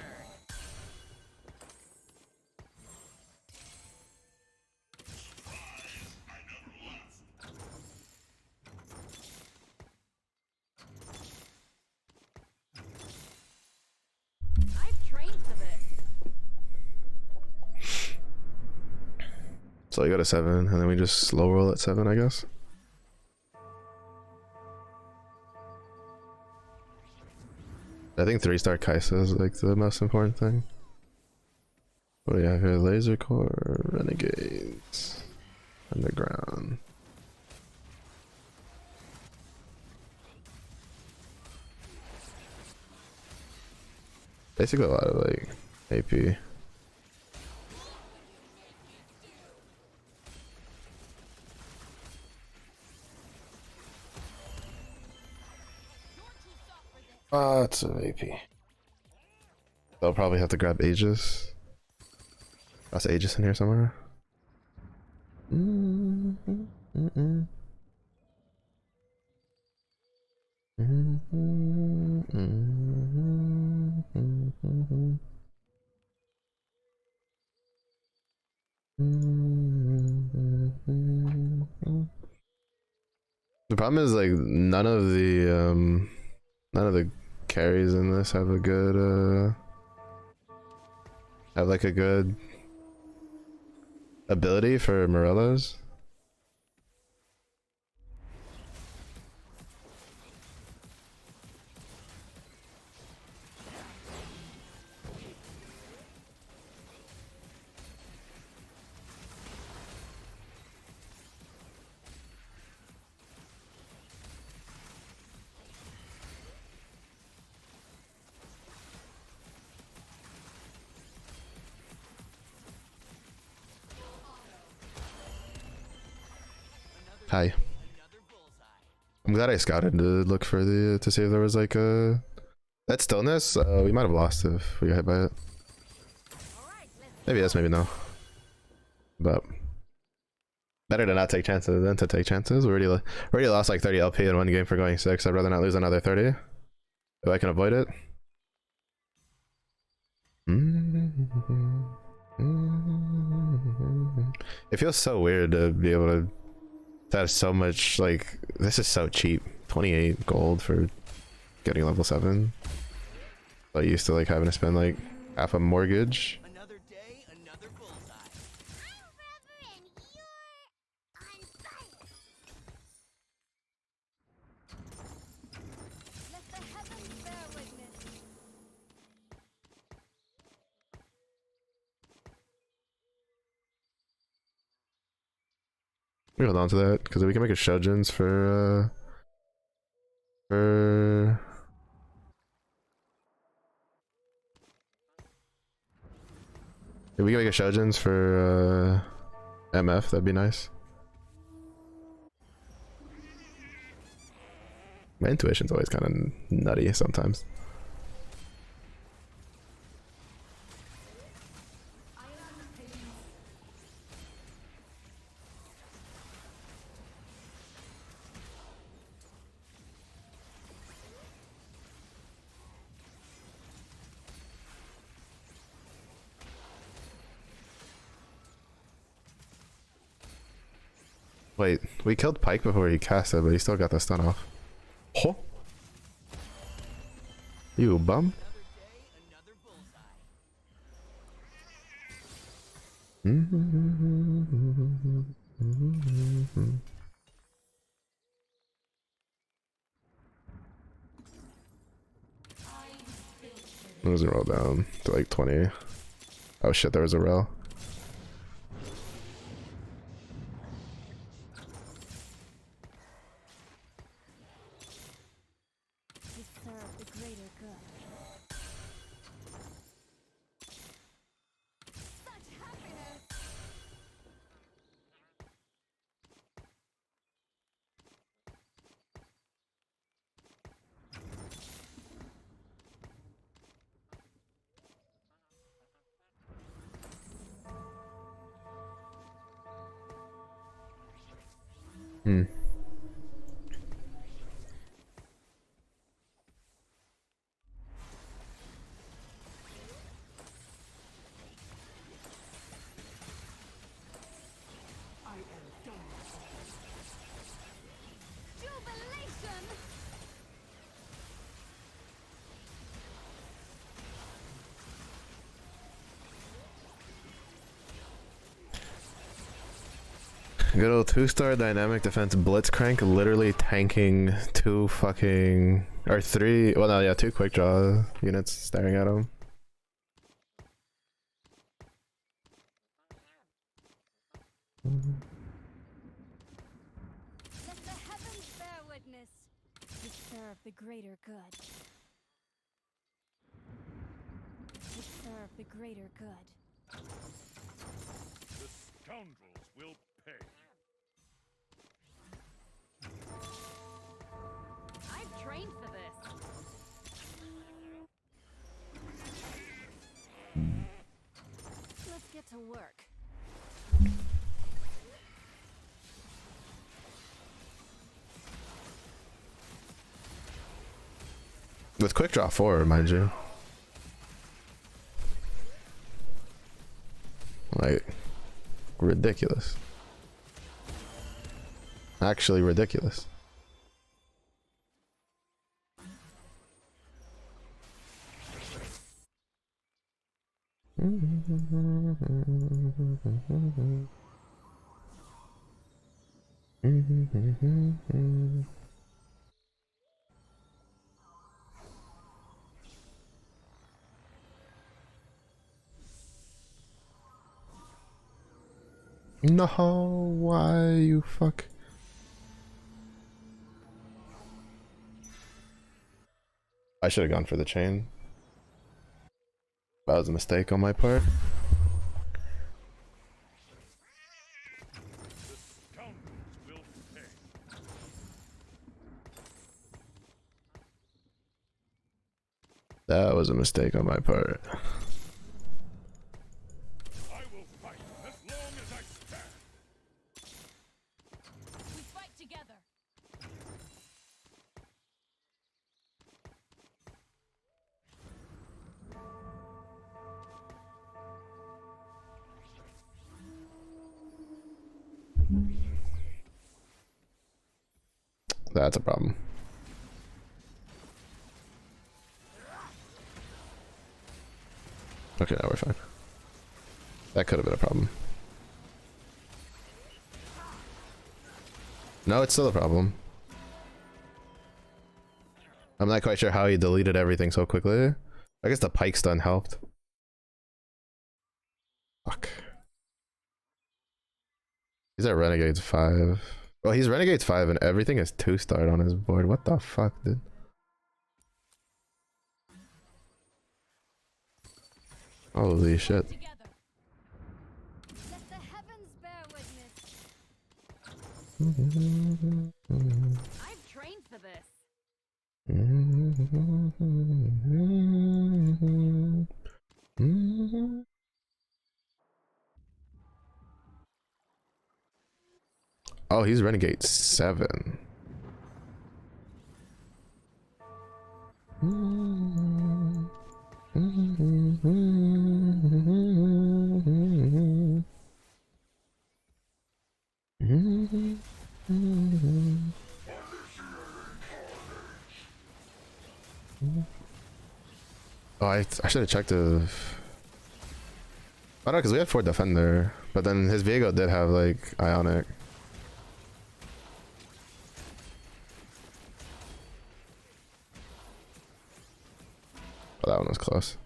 So we go to 7, and then we just slow roll at 7, I guess. I think 3-star Kaisa is like the most important thing. What do we have here? Laser Core, Renegades, Underground. Basically a lot of like AP. Lots of AP. They'll probably have to grab Aegis. That's Aegis in here somewhere. The problem is like none of the carries in this have a good have like a good ability for Morellos. Hi. I'm glad I scouted to look for the to see if there was like a that stillness. We might have lost if we got hit by it. Maybe yes, maybe no. But better to not take chances than to take chances. We already lost like 30 LP in one game for going 6. I'd rather not lose another 30 if I can avoid it. It feels so weird to be able to have so much, like, this is so cheap. 28 gold for getting level 7. I used to like having to spend like half a mortgage. Another day, another bullseye. I'm rubber and you're on fire. Let the heavens bear witness. We hold on to that because we can make a Shojins for if we can make a Shojins for MF, that'd be nice. My intuition's always kind of nutty sometimes. Wait, we killed Pyke before he cast it, but he still got the stun off. Oh. You bum. It doesn't roll down to like 20. Oh shit, there was a rel. To serve the greater good. Such happiness. Hmm. Jubilation. Good old 2-star dynamic defense Blitzcrank, literally tanking 2 fucking or 3. Well, no, yeah, 2 quick draw units staring at him. Let the heavens bear witness. To serve the greater good. To serve the greater good. The scoundrels will pay. I've trained for this. Let's get to work. With quick draw 4, mind you. Like, ridiculous. Actually ridiculous. No, why you fuck? I should have gone for the chain. That was a mistake on my part. The scoundrels will pay. That was a mistake on my part. I will fight as long as I stand. We fight together. That's a problem. Okay, now we're fine. That could have been a problem. No, it's still a problem. I'm not quite sure how he deleted everything so quickly. I guess the pike stun helped. Fuck. He's at Renegades 5. Well, he's Renegades 5 and everything is 2-starred on his board. What the fuck, dude? Holy shit. Together. Let the heavens bear witness. I've trained for this. Oh, he's Renegade 7. Oh, I should have checked if... I don't know, because we had 4 Defender, but then his Viego did have, like, Ionic. Oh, that one was close.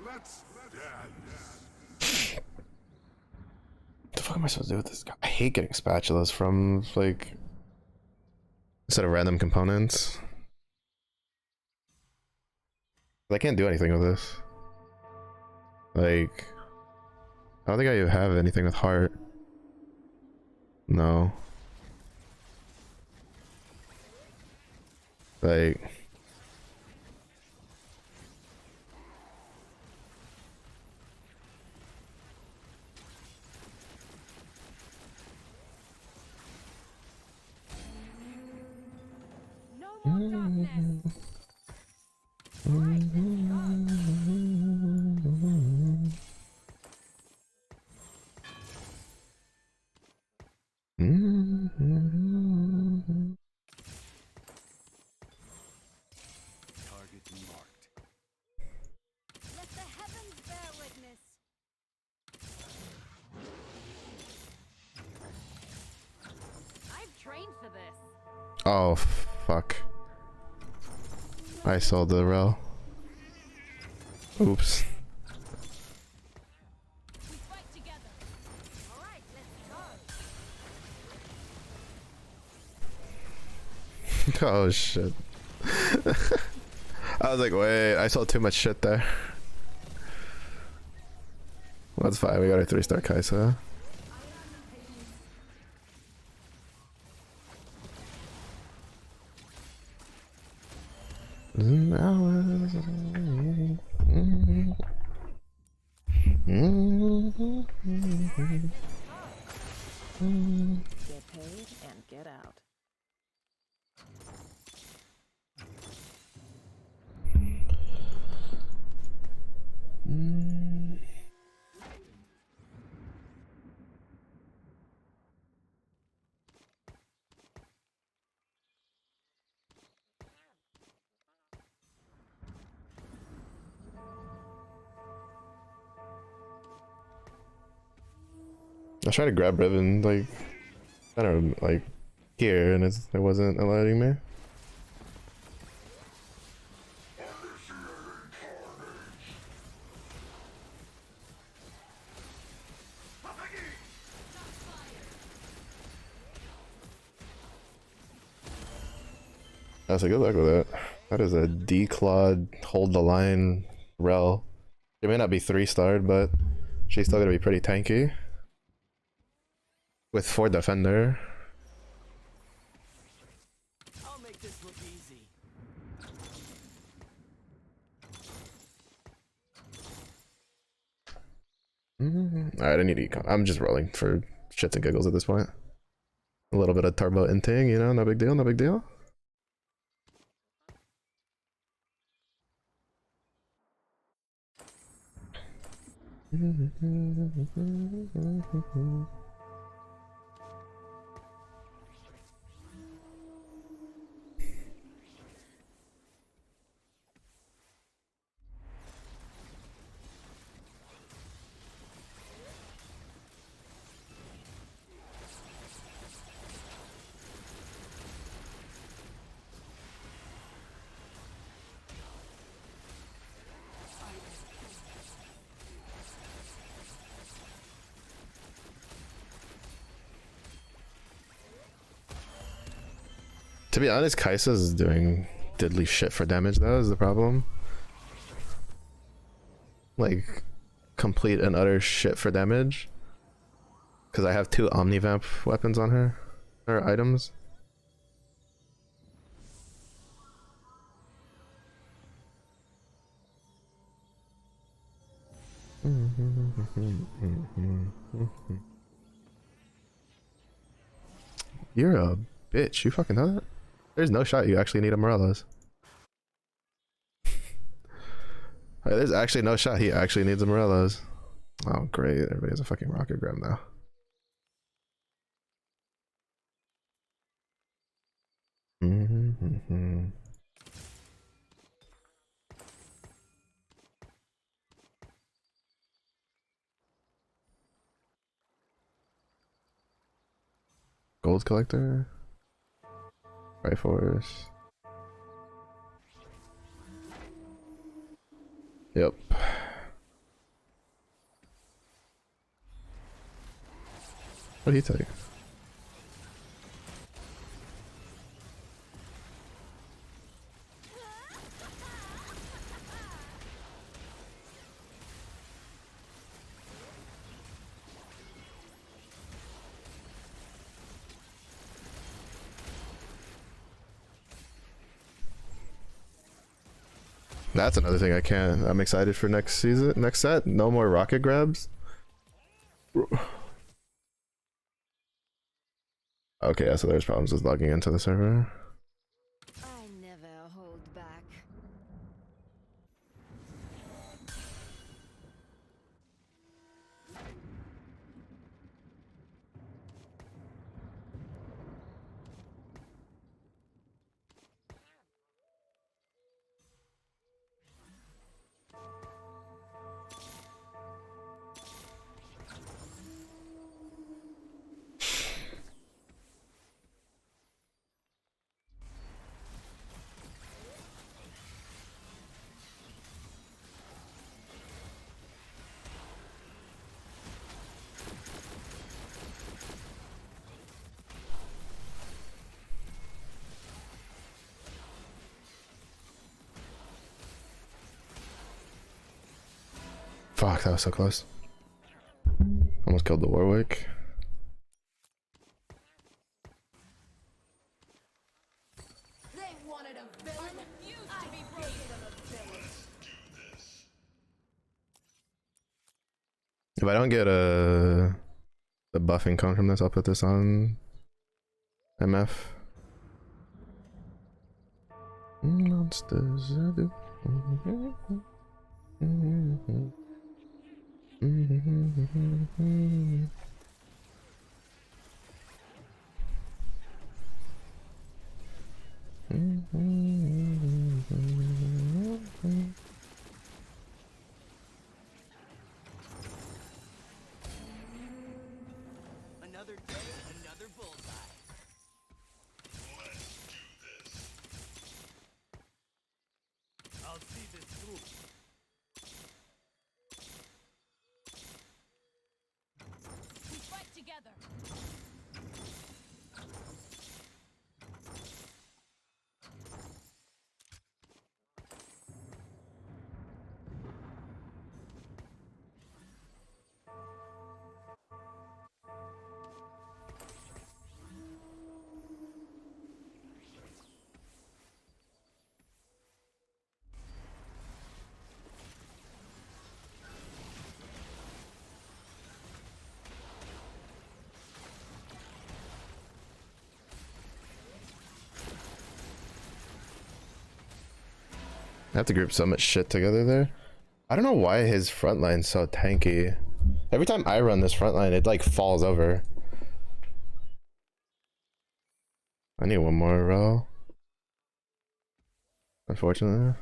Let's dance. What the fuck am I supposed to do with this guy? I hate getting spatulas from, like, instead of random components. I can't do anything with this. Like, I don't think I have anything with heart. No. Like... No more darkness. Target marked. Let the heavens Oh, fuck. I sold the rel. Oops. We fight together. All right, let's go. Oh shit. I was like, wait, I saw too much shit there. Well, that's fine, we got a 3-star Kaisa. Get paid and get out. I was trying to grab Riven, like, I don't know, like, here, and it wasn't allowing me. I was like, good luck with it. That is a declawed, hold the line rel. It may not be 3-starred, but she's still gonna be pretty tanky. With 4 defender. I'll make this look easy. Alright, I need econ. I'm just rolling for shits and giggles at this point. A little bit of turbo inting, you know, no big deal, no big deal. To be honest, Kaisa is doing diddly shit for damage, though, is the problem. Like, complete and utter shit for damage. Because I have 2 Omnivamp weapons on her. Or items. You're a bitch, you fucking know that? There's no shot you actually need a Morello's. There's actually no shot he actually needs a Morello's. Oh great, everybody has a fucking rocket grab now. Gold collector. Right force. Yep. What did he tell you? That's another thing I can't. I'm excited for next season, next set. No more rocket grabs. Okay, yeah, so there's problems with logging into the server. I never hold back. Fuck, that was so close. Almost killed the Warwick. They wanted a villain. I to be broken. If I don't get the buffing cone from this, I'll put this on MF. Monsters. Another day, another bullseye. I'll see this through. We fight together. I have to group so much shit together there. I don't know why his front line's so tanky. Every time I run this front line, it like falls over. I need one more row. Unfortunately.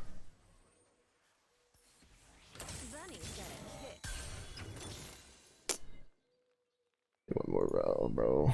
Bunny's got a kick. One more row, bro.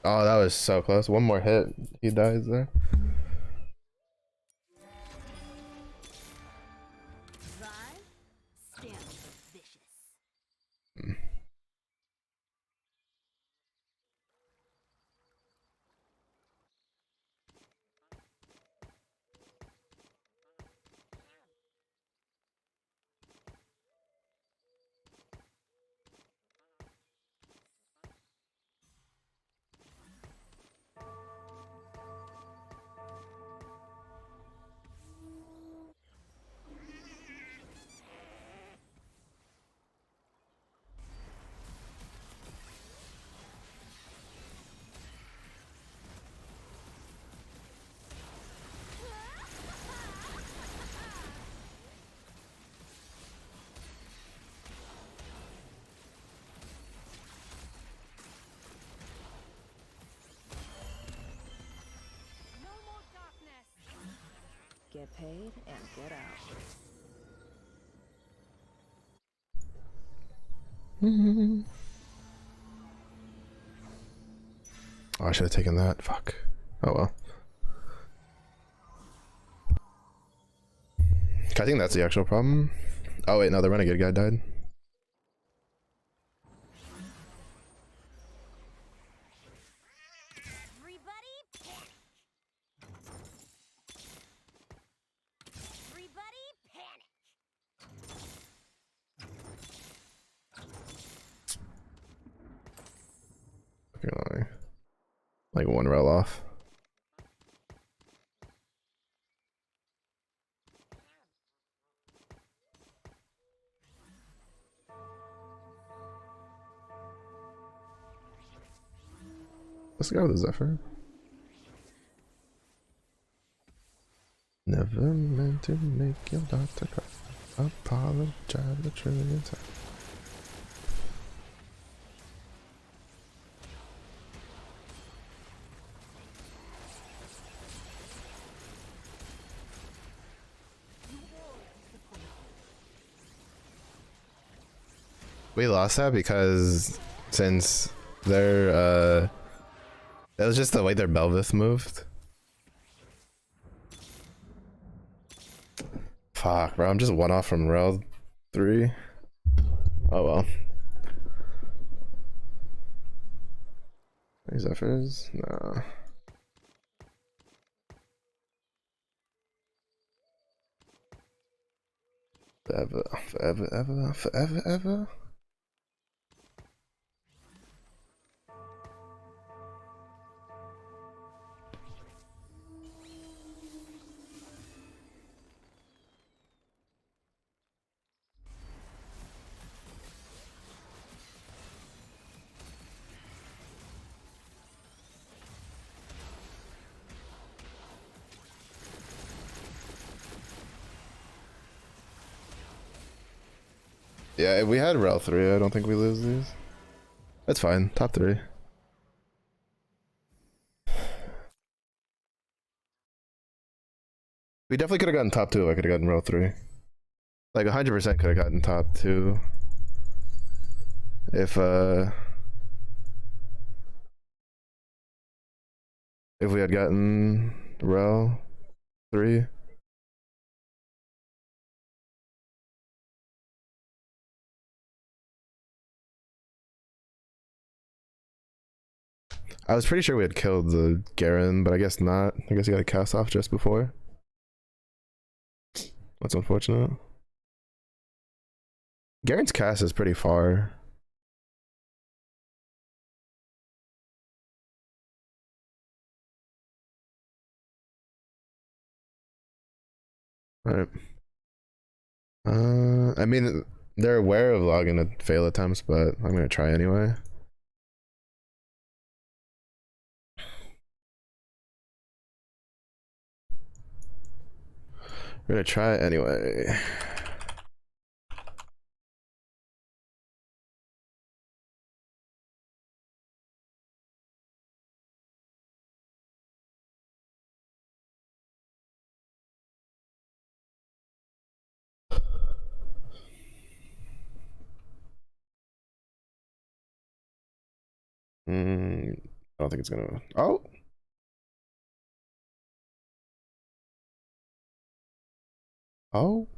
Oh, that was so close. One more hit, he dies there. Vibe stands for vicious. No more darkness. Get paid and get out. Oh, I should have taken that. Fuck. Oh well. I think that's the actual problem. Oh wait, no, the renegade guy died. Everybody panic. Everybody panic. Okay, like one row off. Let's go with the Zephyr. to make your daughter cry. Apologize a trillion times. We lost that because since their that was just the way their Belvith moved. Fuck, bro, I'm just one off from Rel 3. Oh well. Any Zephyrs? No. Forever. Yeah, if we had Rel 3, I don't think we lose these. That's fine. Top 3. We definitely could have gotten top 2 if I could have gotten Rel 3. Like 100% could have gotten top 2. If we had gotten Rel 3. I was pretty sure we had killed the Garen, but I guess not. I guess he got a cast off just before. That's unfortunate. Garen's cast is pretty far. Alright. I mean, they're aware of logging the fail attempts, but I'm gonna try anyway. We're gonna try it anyway. I don't think it's gonna. Oh. Oh.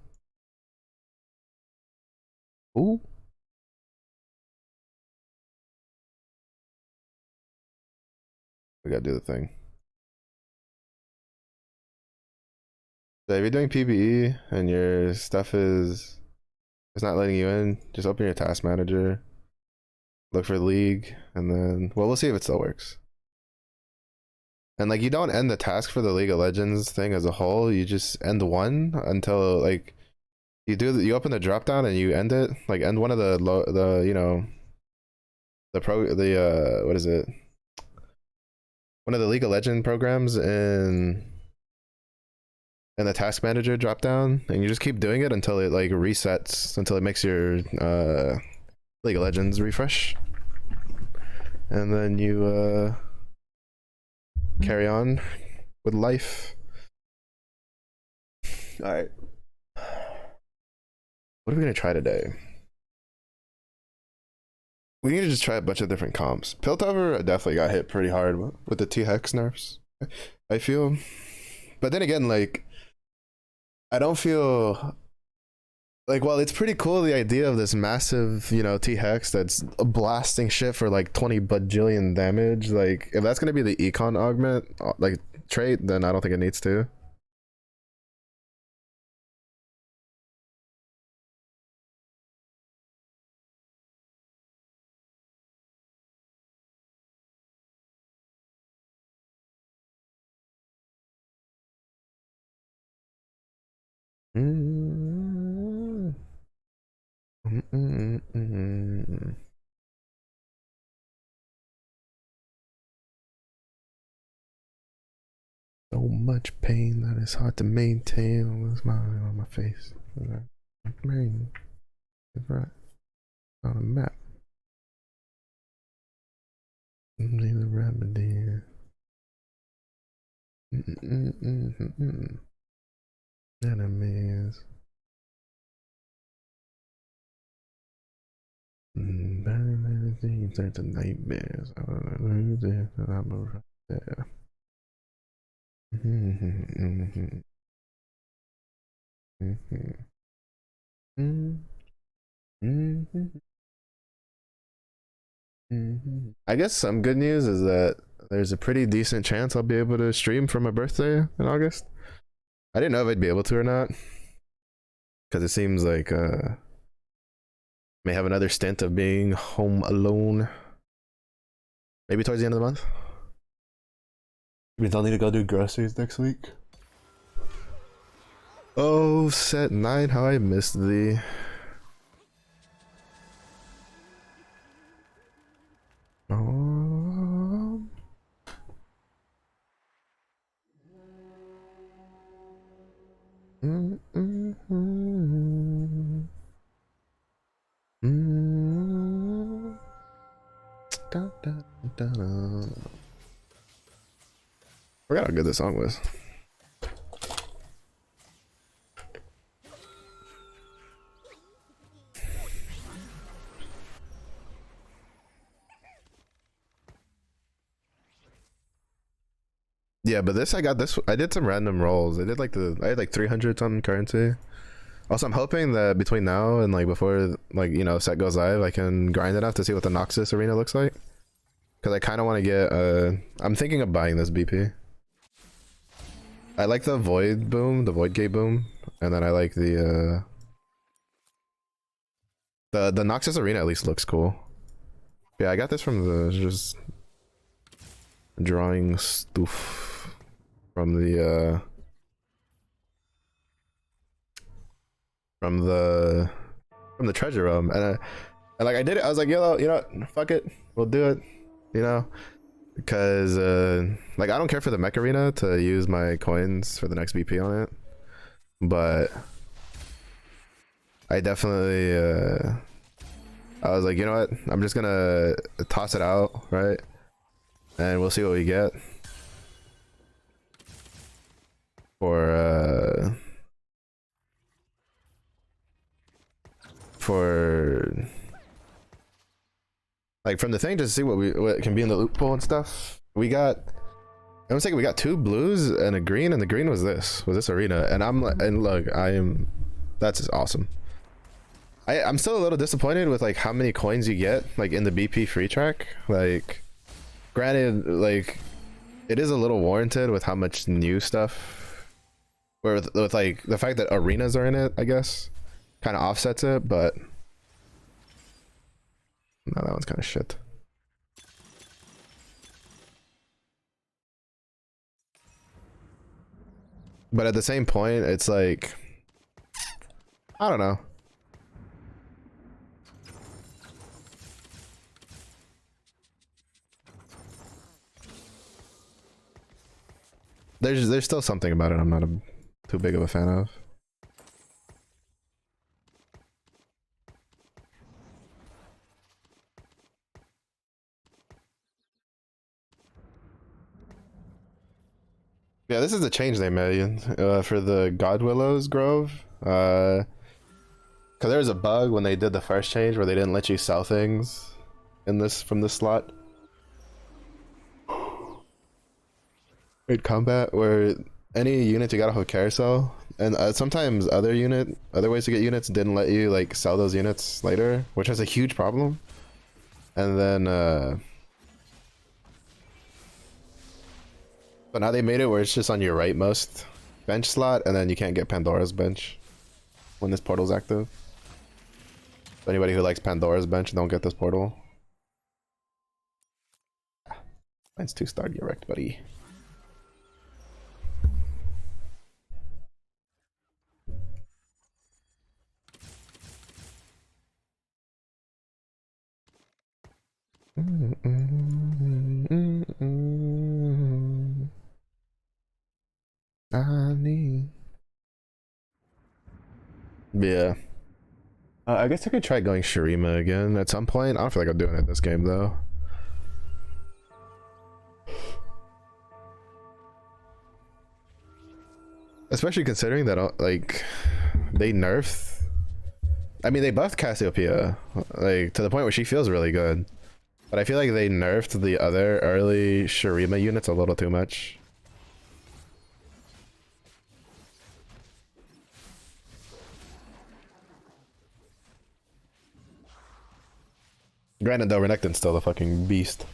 Ooh. We gotta do the thing. So if you're doing PvE and your stuff is it's not letting you in, just open your task manager, look for League, and then well, we'll see if it still works. And like you don't end the task for the League of Legends thing as a whole, you just end one until like you open the drop down and you end it, like end one of the you know what is it? One of the League of Legends programs in the task manager drop down, and you just keep doing it until it like resets, until it makes your League of Legends refresh, and then you carry on with life. All right, what are we gonna try today? We need to just try a bunch of different comps. Piltover definitely got hit pretty hard with the T-Hex nerfs, I feel. But then again, like, I don't feel like, well, it's pretty cool the idea of this massive, you know, T-Hex that's blasting shit for like 20 bajillion damage. Like, if that's gonna be the econ augment, like, trait, then I don't think it needs to. So much pain that it's hard to maintain with a smile on my face. Rain is right on a map. Need a remedy. Enemies. Very many things turn to nightmares. I'm right there. I guess some good news is that there's a pretty decent chance I'll be able to stream for my birthday in August. I didn't know if I'd be able to or not, because it seems like may have another stint of being home alone. Maybe towards the end of the month. Means I'll need to go do groceries next week. Oh, set 9, how I missed thee. Oh. Da, da, da, da. Forgot how good this song was. Yeah, but this I got this. I did some random rolls. I had like 300 something currency. Also, I'm hoping that between now and like before like set goes live, I can grind enough to see what the Noxus arena looks like. Because I kind of want to get. I'm thinking of buying this BP. I like the Void boom, the Void Gate boom, and then I like the Noxus arena at least looks cool. Yeah, I got this from the just drawing stuff from the treasure room, and like I did it. I was like, you know what, fuck it, we'll do it, because like I don't care for the mech arena to use my coins for the next BP on it, but I definitely I was like, you know what, I'm just gonna toss it out, right, and we'll see what we get for like from the thing, just to see what can be in the loot pool and stuff. We got, I was thinking we got 2 blues and a green, and the green was this arena, and look, that's awesome. I'm still a little disappointed with like how many coins you get like in the BP free track. Like, granted, like it is a little warranted with how much new stuff, where with like the fact that arenas are in it, I guess kind of offsets it, but no, that one's kind of shit. But at the same point, it's like, I don't know. There's still something about it I'm not too big of a fan of. Yeah, this is the change they made for the Godwillows Grove. Cause there was a bug when they did the first change where they didn't let you sell things in this from this slot. In combat, where any unit you got off of carousel, and sometimes other ways to get units didn't let you like sell those units later, which was a huge problem. And then but now they made it where it's just on your rightmost bench slot, and then you can't get Pandora's bench when this portal's active. So anybody who likes Pandora's bench, don't get this portal. Mine's 2-star, get wrecked, buddy. I Yeah. I guess I could try going Shurima again at some point. I don't feel like I'm doing it this game though. Especially considering that like they nerfed. I mean, they buffed Cassiopeia like to the point where she feels really good, but I feel like they nerfed the other early Shurima units a little too much. Granted, though, Renekton's still the fucking beast.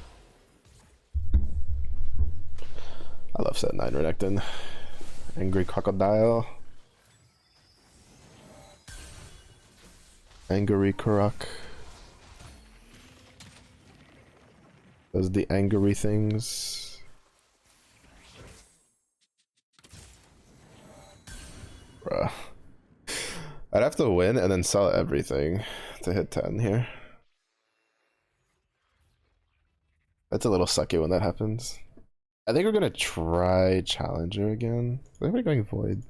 I love set 9 Renekton. Angry Crocodile. Angry Kurok. Does the angry things. Bruh. I'd have to win and then sell everything to hit 10 here. That's a little sucky when that happens. I think we're gonna try Challenger again. I think we're going Void.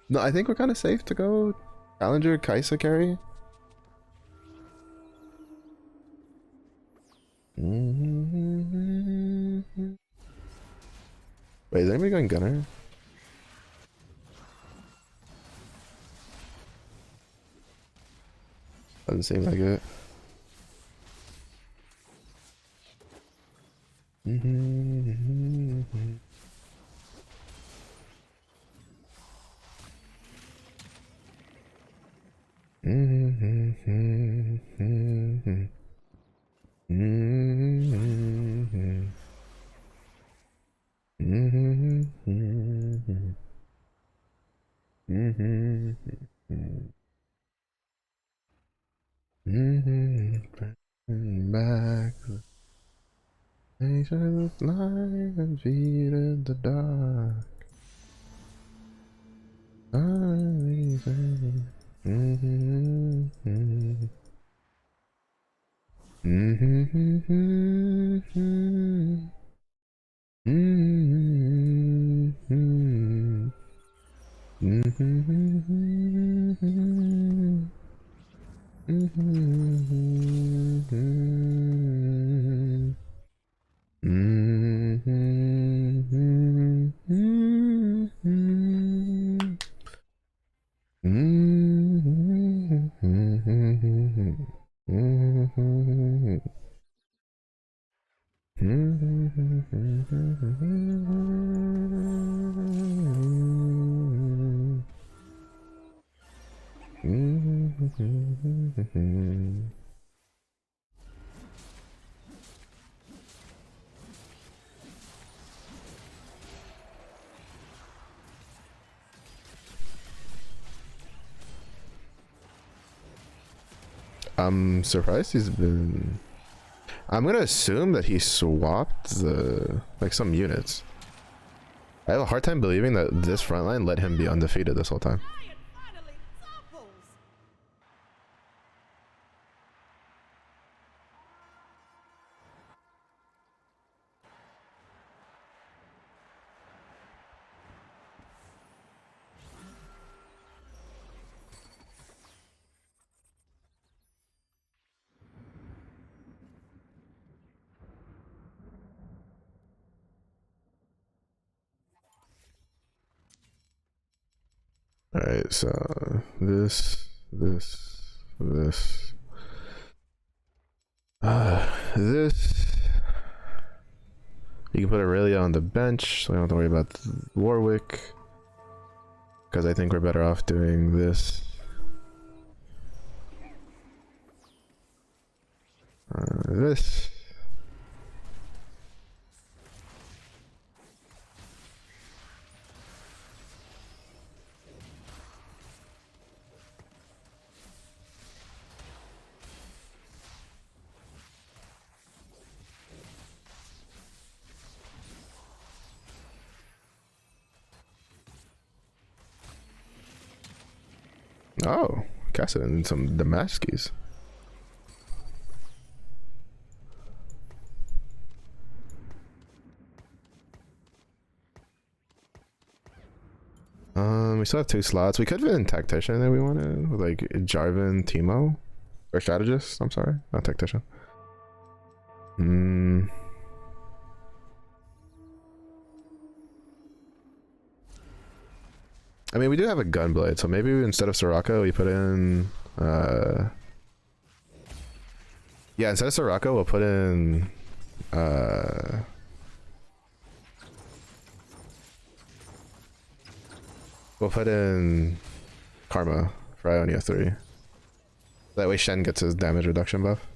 No, I think we're kind of safe to go Challenger Kaisa carry. Wait, is anybody going Gunner? Doesn't seem like it. Back. Nation of light and feet in the dark. I'm surprised he's been. I'm gonna assume that he swapped the like some units. I have a hard time believing that this front line let him be undefeated this whole time. Alright, so this. This. You can put Aurelia on the bench, so we don't have to worry about Warwick. Because I think we're better off doing this. This. Oh, Cassid and some Damascus. We still have 2 slots. We could have been tactician if we wanted, with like Jarvan, Teemo, or strategist. I'm sorry, not tactician. I mean, we do have a Gunblade, so maybe instead of Soraka, we put in. Yeah, instead of Soraka, we'll put in. We'll put in Karma for Ionia 3. That way Shen gets his damage reduction buff.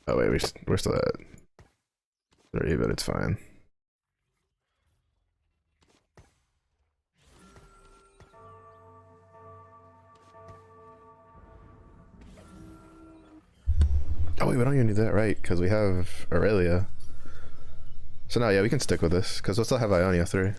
Oh wait, we're still at 3, but it's fine. Oh wait, we don't even need that, right? Because we have Aurelia. So now, yeah, we can stick with this because we'll still have Ionia 3.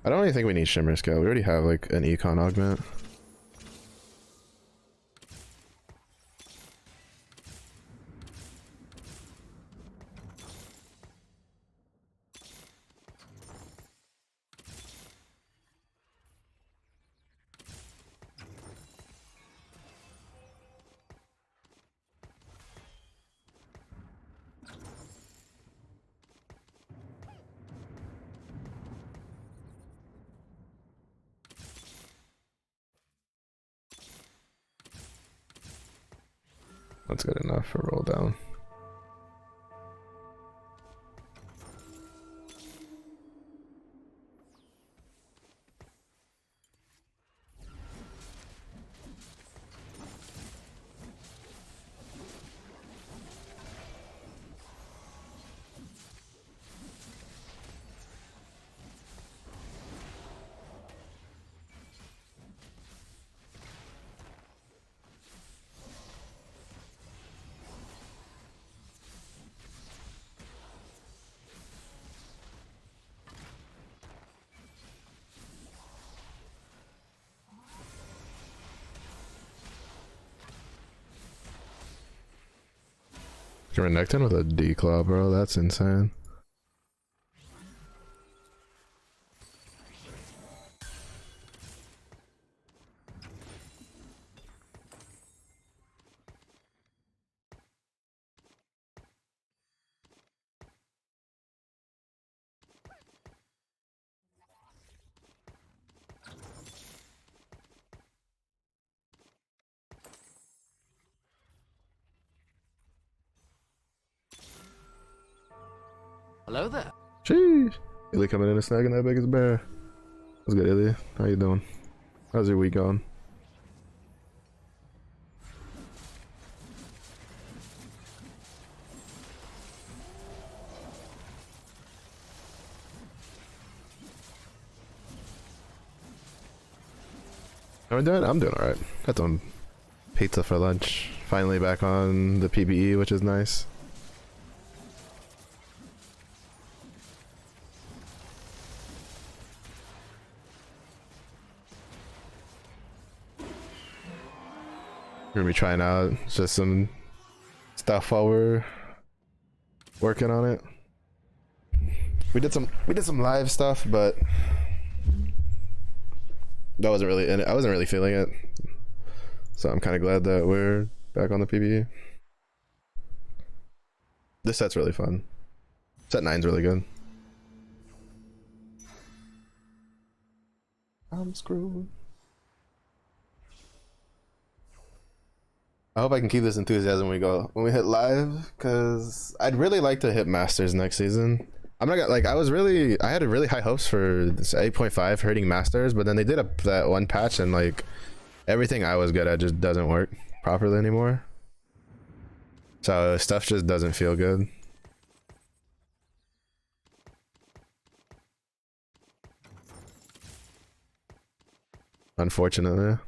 I don't really think we need Shimmer Scale. We already have like an Econ augment. That's good enough for roll down. Renekton with a D-Claw, bro. That's insane. Hello there. Sheesh. Illy coming in and snagging that biggest bear. What's good, Illy? How you doing? How's your week going? How are we doing? I'm doing alright. Got some pizza for lunch. Finally back on the PBE, which is nice. We're gonna be trying out just some stuff while we're working on it. We did some live stuff, but that wasn't really in it. I wasn't really feeling it, so I'm kind of glad that we're back on the PBE. This set's really fun. Set 9's really good. I'm screwed. I hope I can keep this enthusiasm when we hit live, because I'd really like to hit Masters next season. I'm not gonna like I had really high hopes for this 8.5 hitting Masters, but then they did that one patch and like everything I was good at just doesn't work properly anymore. So stuff just doesn't feel good. Unfortunately.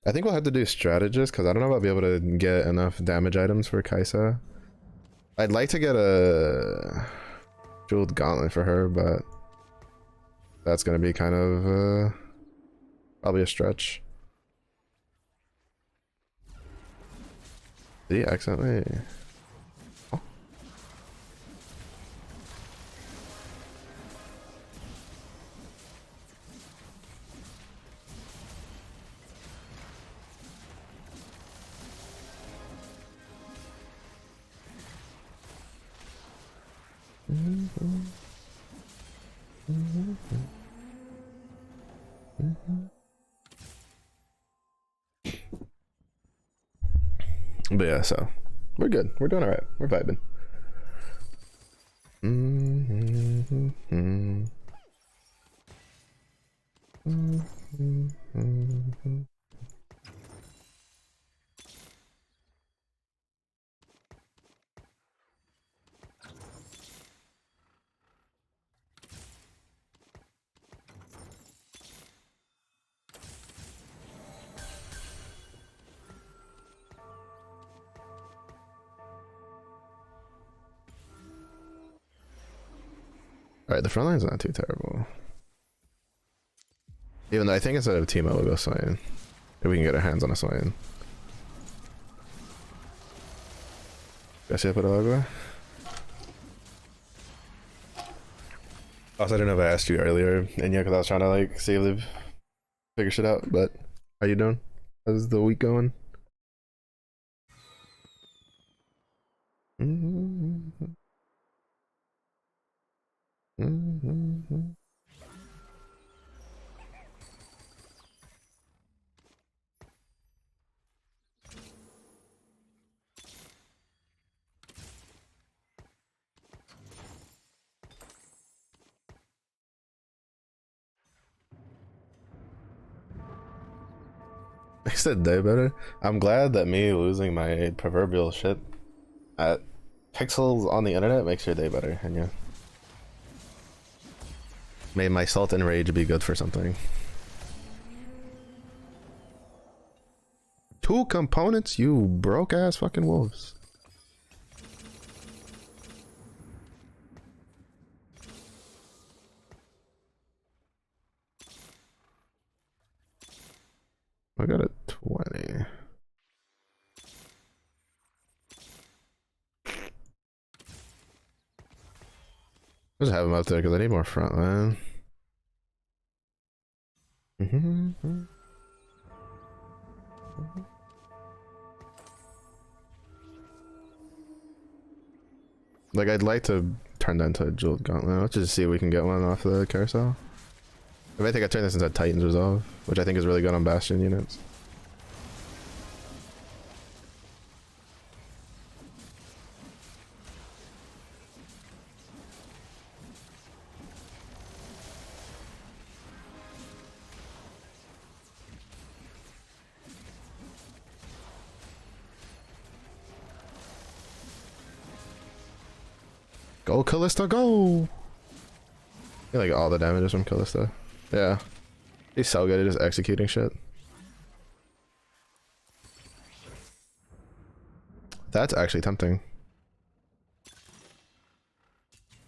I think we'll have to do strategist because I don't know if I'll be able to get enough damage items for Kaisa. I'd like to get a jeweled gauntlet for her, but that's gonna be kind of probably a stretch. Did he accidentally? Oh. But yeah, so we're good. We're doing all right. We're vibing. All right, the front line's not too terrible. Even though I think instead of Teemo, we'll go Swain. If we can get our hands on a Swain. Guess I put a logo. Also, I don't know if I asked you earlier, and yeah, because I was trying to like see if they've figured shit out. But how you doing? How's the week going? Makes the day better. I'm glad that me losing my proverbial shit at pixels on the internet makes your day better, and yeah. May my salt and rage be good for something. 2 components, you broke ass fucking wolves. I got a 20. Just have him up there because I need more front line. Like, I'd like to turn that into a jeweled gauntlet. Let's just see if we can get one off the carousel. I think I turn this into Titan's Resolve, which I think is really good on Bastion units. Go Kalista, go! I feel like all the damage is from Kalista. Yeah. He's so good at just executing shit. That's actually tempting.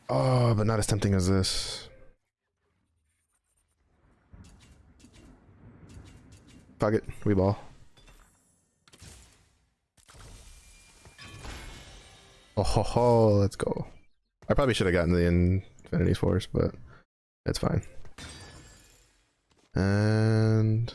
Oh, but not as tempting as this. Fuck it, we ball. Oh ho ho, let's go. I probably should have gotten the Infinity Force, but it's fine. And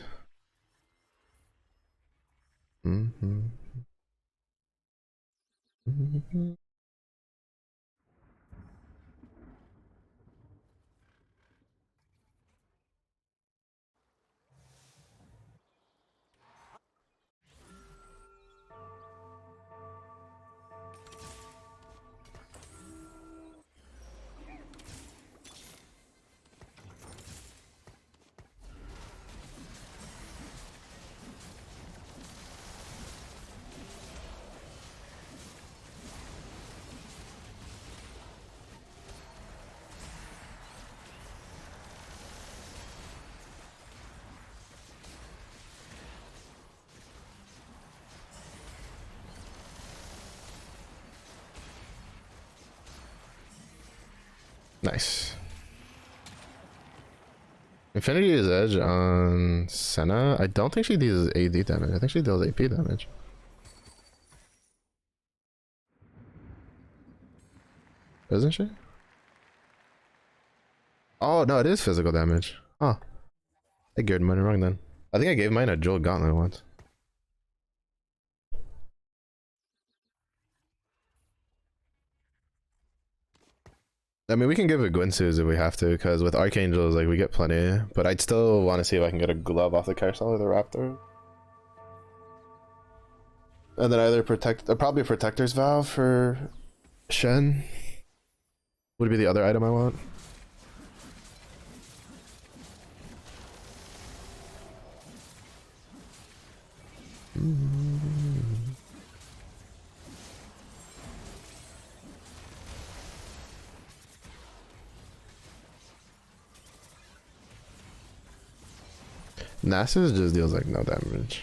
Nice. Infinity is edge on Senna. I don't think she deals AD damage. I think she deals AP damage. Isn't she? Oh no, it is physical damage. Oh, I geared mine wrong then. I think I gave mine a Jewel Gauntlet once. I mean, we can give it Gwynsu's if we have to, because with Archangels, like, we get plenty. But I'd still want to see if I can get a glove off the carousel or the Raptor. And then either probably a Protector's Vow for Shen. Would be the other item I want. Nasus just deals like no damage.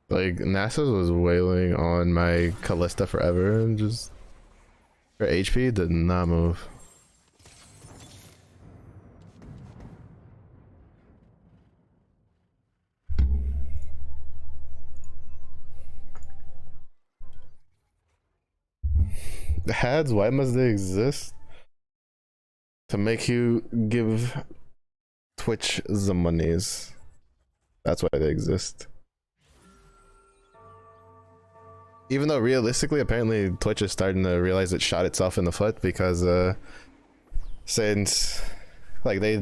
Like, Nasus was wailing on my Callista forever and just... her HP did not move. The HADs, why must they exist? To make you give Twitch the monies. That's why they exist. Even though realistically, apparently Twitch is starting to realize it shot itself in the foot because since like they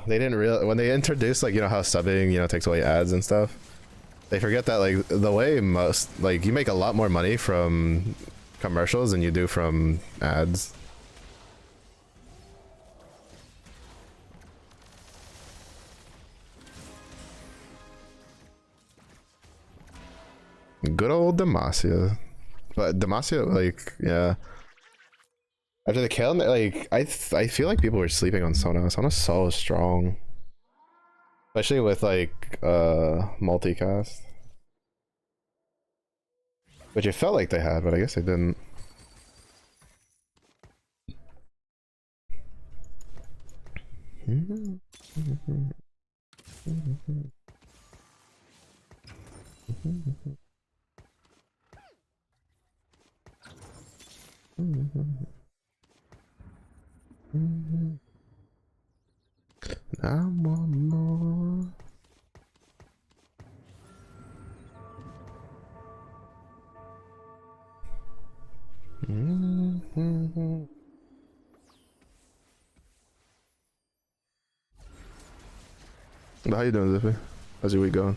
didn't real when they introduced, like, you know how subbing, you know, takes away ads and stuff, they forget that, like, the way most, like, you make a lot more money from commercials than you do from ads. Good old Demacia. But Demacia, like, yeah. After the kill, like, I feel like people were sleeping on Sona. Sona's so strong. Especially with, like, multicast. Which it felt like they had, but I guess they didn't. I want more. But how you doing, Zippy? How's your week going?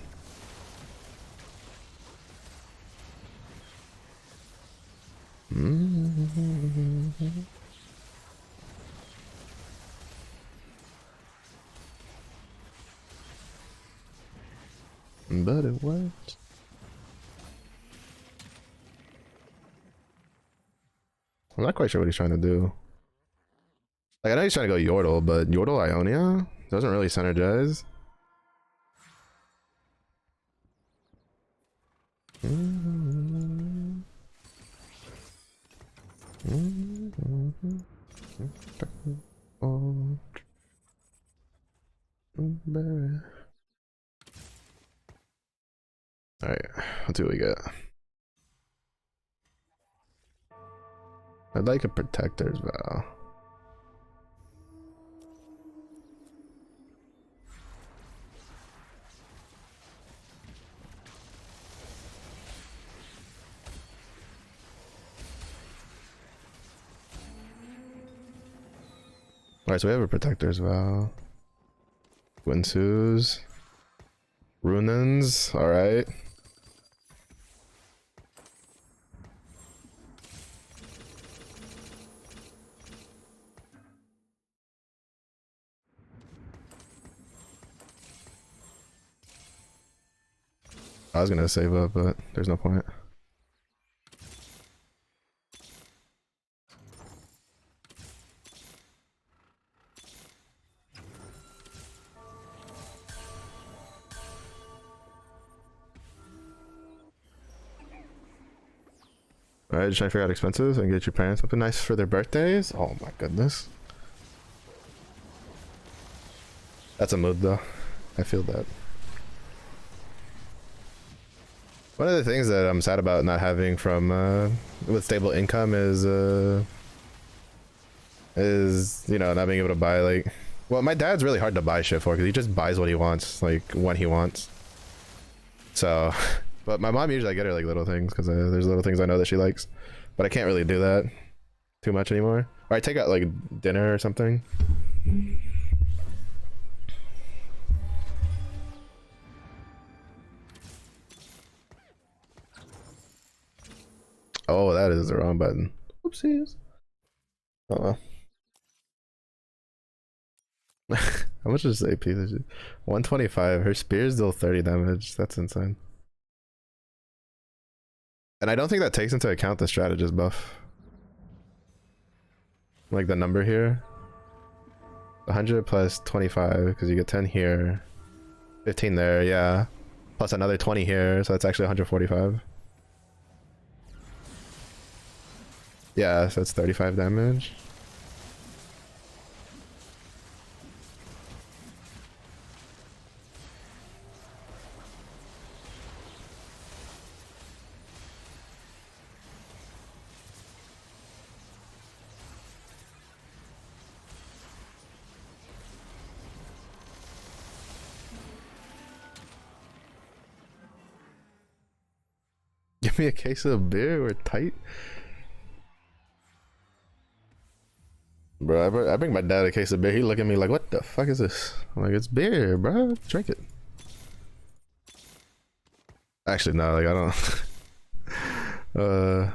But it worked. I'm not quite sure what he's trying to do. Like, I know he's trying to go Yordle, but Yordle Ionia doesn't really synergize. Alright, let's see what we get. I'd like a Protector's Vow. Alright, so we have a protector as well. Winsus. Runans, alright. I was gonna save up, but there's no point. Alright, just trying to figure out expenses and get your parents something nice for their birthdays. Oh my goodness. That's a mood though. I feel that. One of the things that I'm sad about not having from with stable income is you know, not being able to buy like, well, my dad's really hard to buy shit for because he just buys what he wants like when he wants. So, but my mom usually I get her like little things because there's little things I know that she likes, but I can't really do that too much anymore. Or I take out like dinner or something. Oh, that is the wrong button. Oopsies. Oh well. How much is AP? 125. Her spears deal 30 damage. That's insane. And I don't think that takes into account the strategist buff. Like the number here. 100 plus 25, because you get 10 here. 15 there, yeah. Plus another 20 here, so that's actually 145. Yeah, so it's 35 damage. Give me a case of beer, we're tight. Bro, I bring my dad a case of beer. He look at me like, what the fuck is this? I'm like, it's beer, bro. Drink it. Actually, no, like I don't.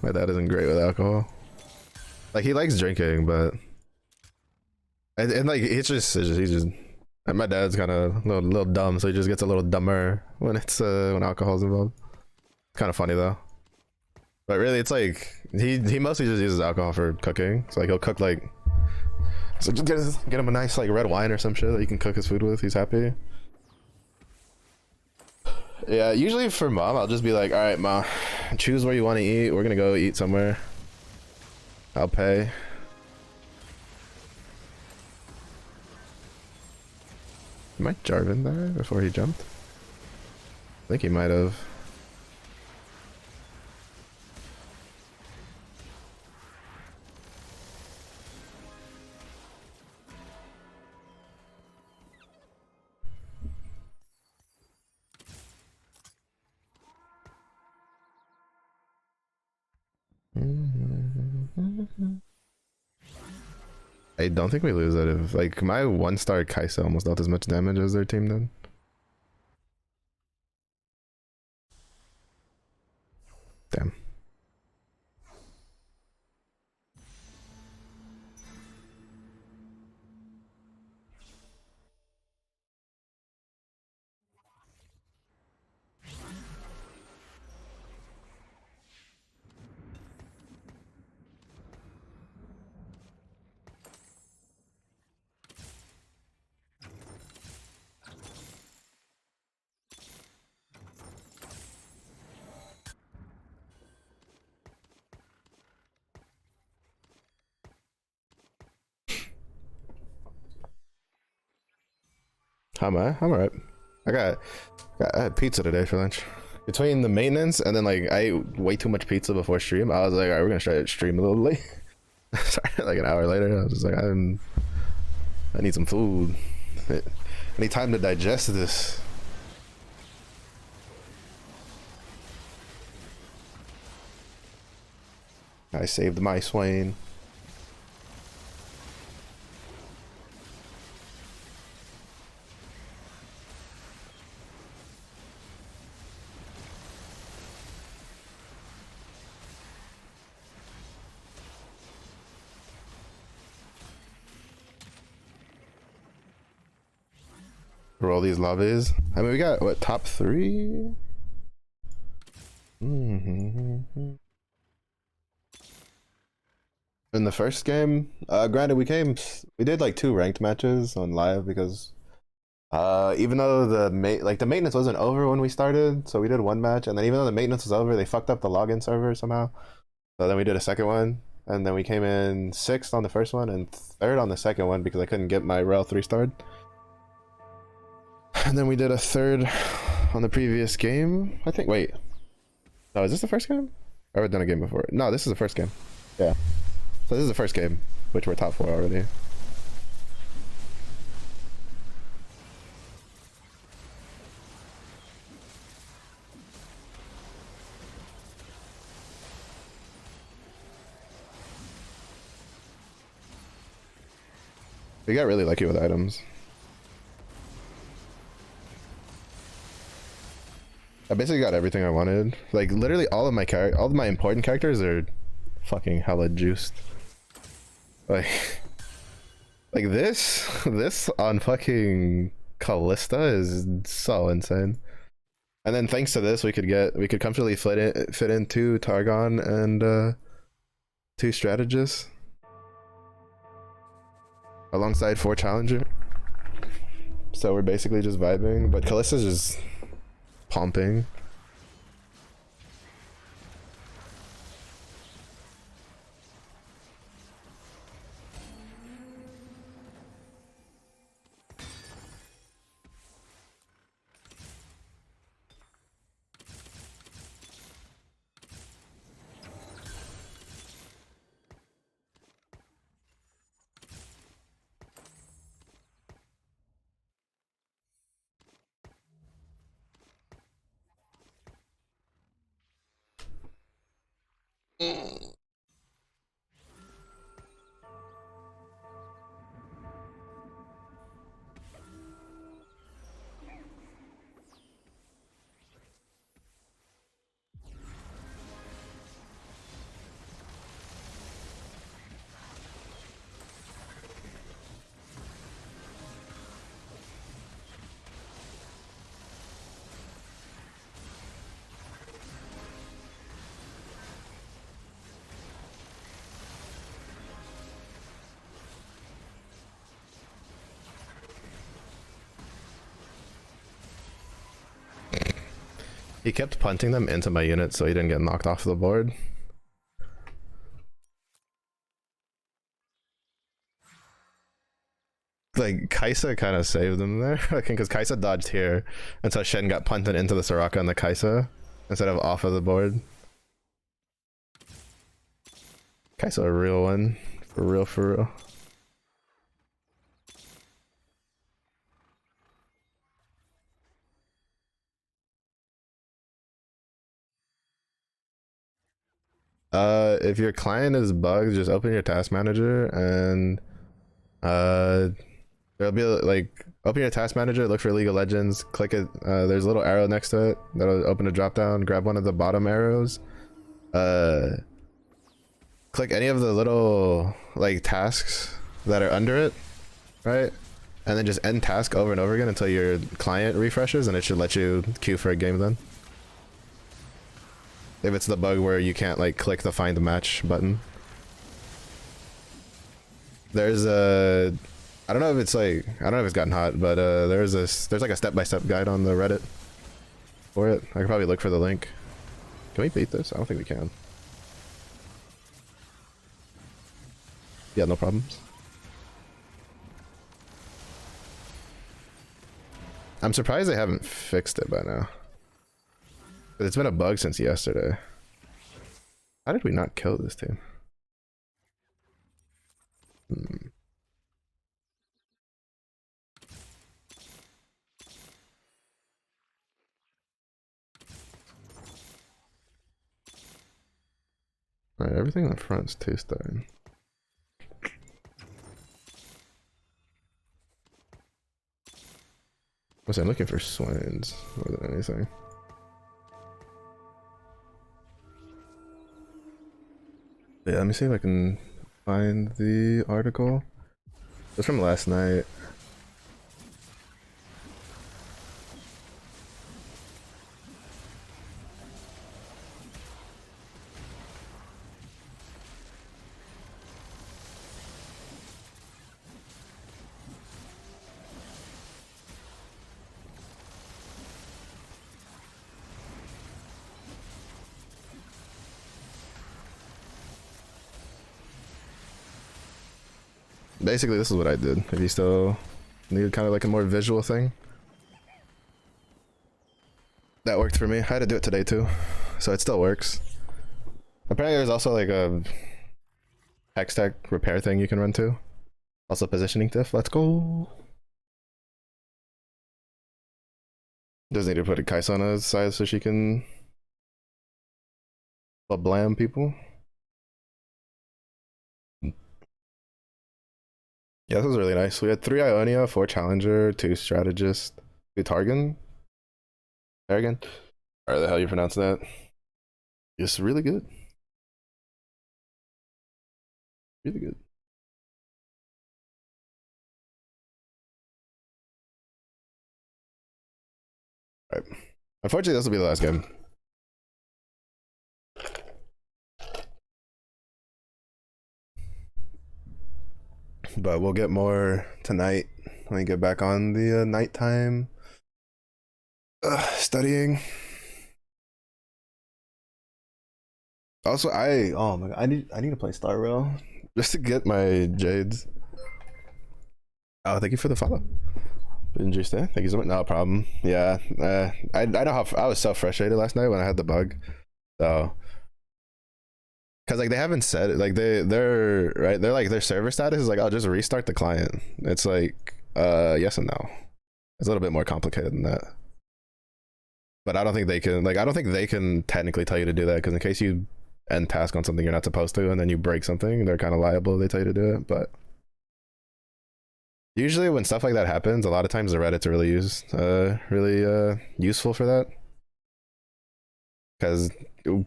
My dad isn't great with alcohol. Like he likes drinking, but and like he's just and my dad's kind of a little dumb, so he just gets a little dumber when it's when alcohol's involved. Kind of funny though. But really, it's like he mostly just uses alcohol for cooking. So like he'll cook like, so just get him a nice like red wine or some shit that he can cook his food with. He's happy. Yeah, usually for mom, I'll just be like, all right, ma, choose where you want to eat. We're gonna go eat somewhere. I'll pay. Might Jarvan die before he jumped? I think he might have. I don't think we lose that if like my 1-star Kai'Sa almost dealt as much damage as their team did. Damn. How am I? I'm alright. I had pizza today for lunch. Between the maintenance and then like I ate way too much pizza before stream, I was like, alright, we're gonna try to stream a little late. Sorry, like an hour later, I was just like, I need some food. I need time to digest this. I saved my Swain. roll these lobbies. I mean, we got what, top 3? In the first game, granted we did like 2 ranked matches on live because even though the maintenance wasn't over when we started, so we did 1 match, and then even though the maintenance was over, they fucked up the login server somehow. So then we did a second one, and then we came in 6th on the first one and 3rd on the second one because I couldn't get my rel 3-starred. And then we did a 3rd on the previous game, I think. Wait, no, is this the first game? Or have I done a game before? No, this is the first game. Yeah. So this is the first game, which we're top 4 already. We got really lucky with items. I basically got everything I wanted. Like literally all of my important characters are fucking hella juiced. Like this on fucking Callista is so insane. And then thanks to this we could comfortably fit in 2 Targon and 2 strategists alongside 4 challenger. So we're basically just vibing, but Callista's just pumping. He kept punting them into my unit so he didn't get knocked off the board. Like Kaisa kind of saved him there, I think, because Kaisa dodged here, and so Shen got punted into the Soraka and the Kaisa instead of off of the board. Kaisa a real one, for real, for real. If your client is bugged, just open your task manager and there'll be like, open your task manager, look for League of Legends, click it, there's a little arrow next to it that'll open a drop down, grab one of the bottom arrows, click any of the little like tasks that are under it, right? And then just end task over and over again until your client refreshes, and it should let you queue for a game then. If it's the bug where you can't like click the find match button. There's a, I don't know if it's like, I don't know if it's gotten hot, but there's like a step-by-step guide on the Reddit for it. I could probably look for the link. Can we beat this? I don't think we can. Yeah, no problems. I'm surprised they haven't fixed it by now. It's been a bug since yesterday. How did we not kill this team? Alright, everything in the front's 2-star. I'm looking for swines more than anything. Yeah, let me see if I can find the article. It's from last night. basically this is what I did. If you still need kind of like a more visual thing, that worked for me. I had to do it today too, so it still works. Apparently there's also like a Hextech repair thing you can run too. Also positioning diff. Let's go. Does need to put a Kai'Sa on his side so she can blam people. Yeah, this was really nice. We had 3 Ionia, 4 Challenger, 2 Strategist, 2 Targon. Targon? Or the hell you pronounce that? It's really good. Really good. Alright. Unfortunately, this will be the last game. But we'll get more tonight when we get back on the nighttime studying. Also, oh my god, I need to play Star Rail just to get my Jades. Oh, thank you for the follow. Interesting. Thank you so much. No problem. Yeah, I know how I was so frustrated last night when I had the bug. So, because like they haven't said it, like they're right. They're like their server status is like, oh, just restart the client. It's like yes and no. It's a little bit more complicated than that. But I don't think they can technically tell you to do that, because in case you end task on something you're not supposed to and then you break something, they're kind of liable if they tell you to do it. But usually when stuff like that happens, a lot of times the Reddit's really useful for that, because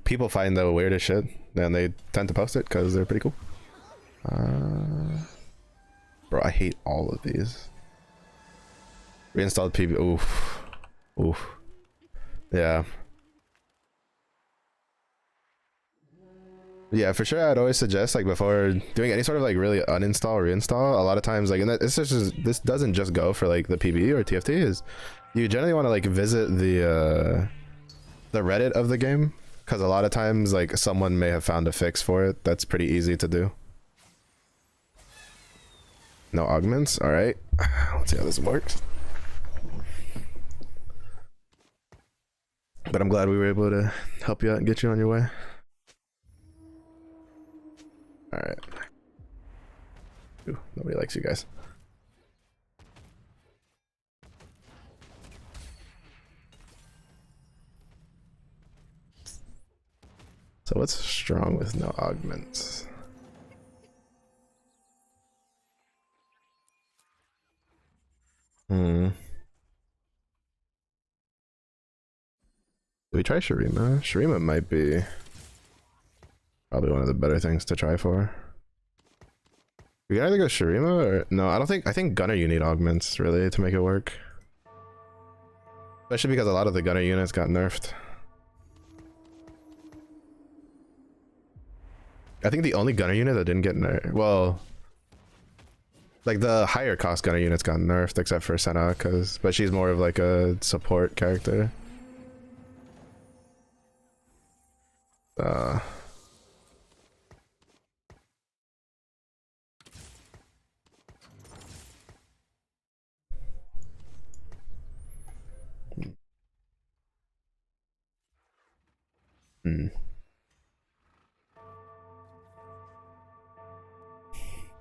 people find the weirdest shit and they tend to post it because they're pretty cool. Bro, I hate all of these. Reinstalled PB. Oof. Yeah. Yeah, for sure. I'd always suggest, like, before doing any sort of like really uninstall or reinstall, a lot of times, like, and this doesn't just go for like the PB or TFT, is you generally want to like visit the Reddit of the game, because a lot of times like someone may have found a fix for it that's pretty easy to do. No augments. All right, let's see how this works. But I'm glad we were able to help you out and get you on your way. All right. Ooh, nobody likes you guys. So what's strong with no augments? Do we try Shurima? Shurima might be probably one of the better things to try for. We can either go Shurima or no, I think Gunner you need augments really to make it work. Especially because a lot of the Gunner units got nerfed. I think the only Gunner unit that didn't get nerfed, well, like the higher cost Gunner units got nerfed except for Senna, but she's more of like a support character.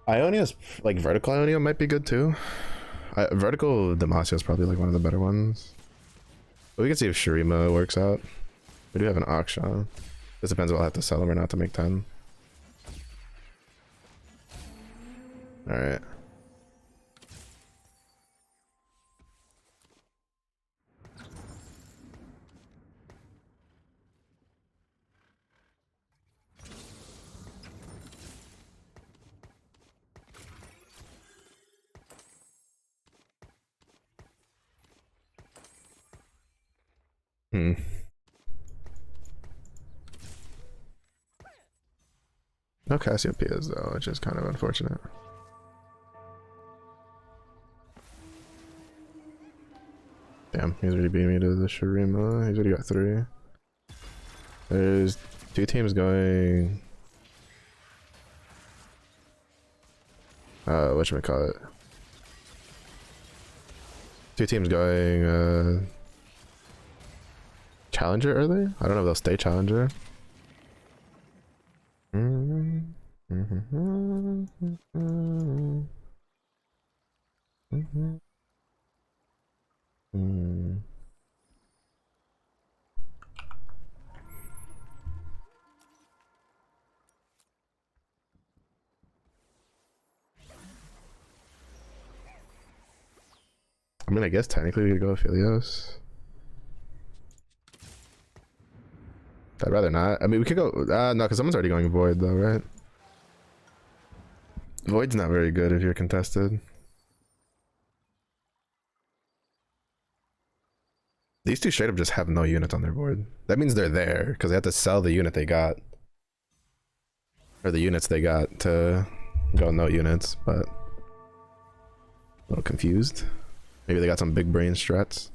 Ionia's like vertical Ionia might be good too. Vertical Demacia is probably like one of the better ones. But we can see if Shurima works out. We do have an auction. This depends if I'll have to sell him or not to make 10. Alright. No Cassiopeias though, which is kind of unfortunate. Damn, he's already beat me to the Shurima. He's already got 3. There's 2 teams going. whatchamacallit. Two teams going challenger early? I don't know if they'll stay challenger. I mean, I guess technically we could go Aphelios. I'd rather not. I mean, we could go. No, because someone's already going Void, though, right? Void's not very good if you're contested. These two straight up just have no units on their board. That means they're there because they have to sell the unit they got. Or the units they got to go no units, but a little confused. Maybe they got some big brain strats.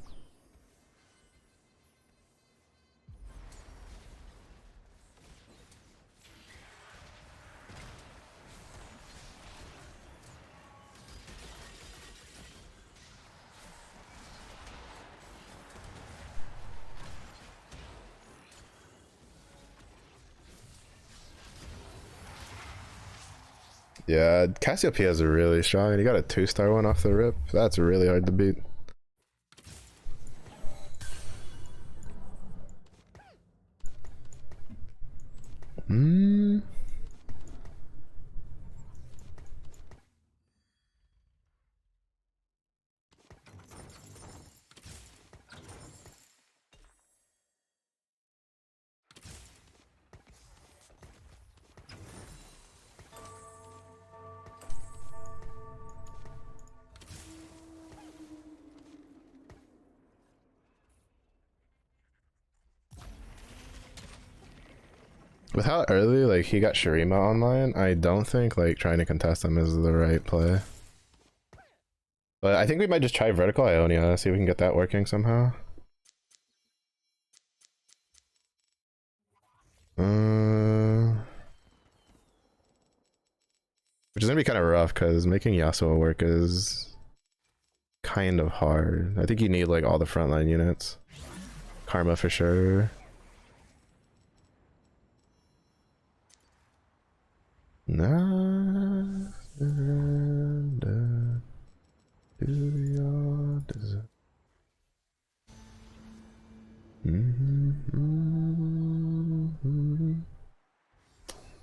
Yeah, Cassiopeia is really strong, and he got a 2-star one off the rip. That's really hard to beat. With how early like he got Shurima online, I don't think like trying to contest him is the right play. But I think we might just try vertical Ionia, see if we can get that working somehow. Which is gonna be kind of rough because making Yasuo work is kind of hard. I think you need like all the frontline units. Karma for sure. Nah,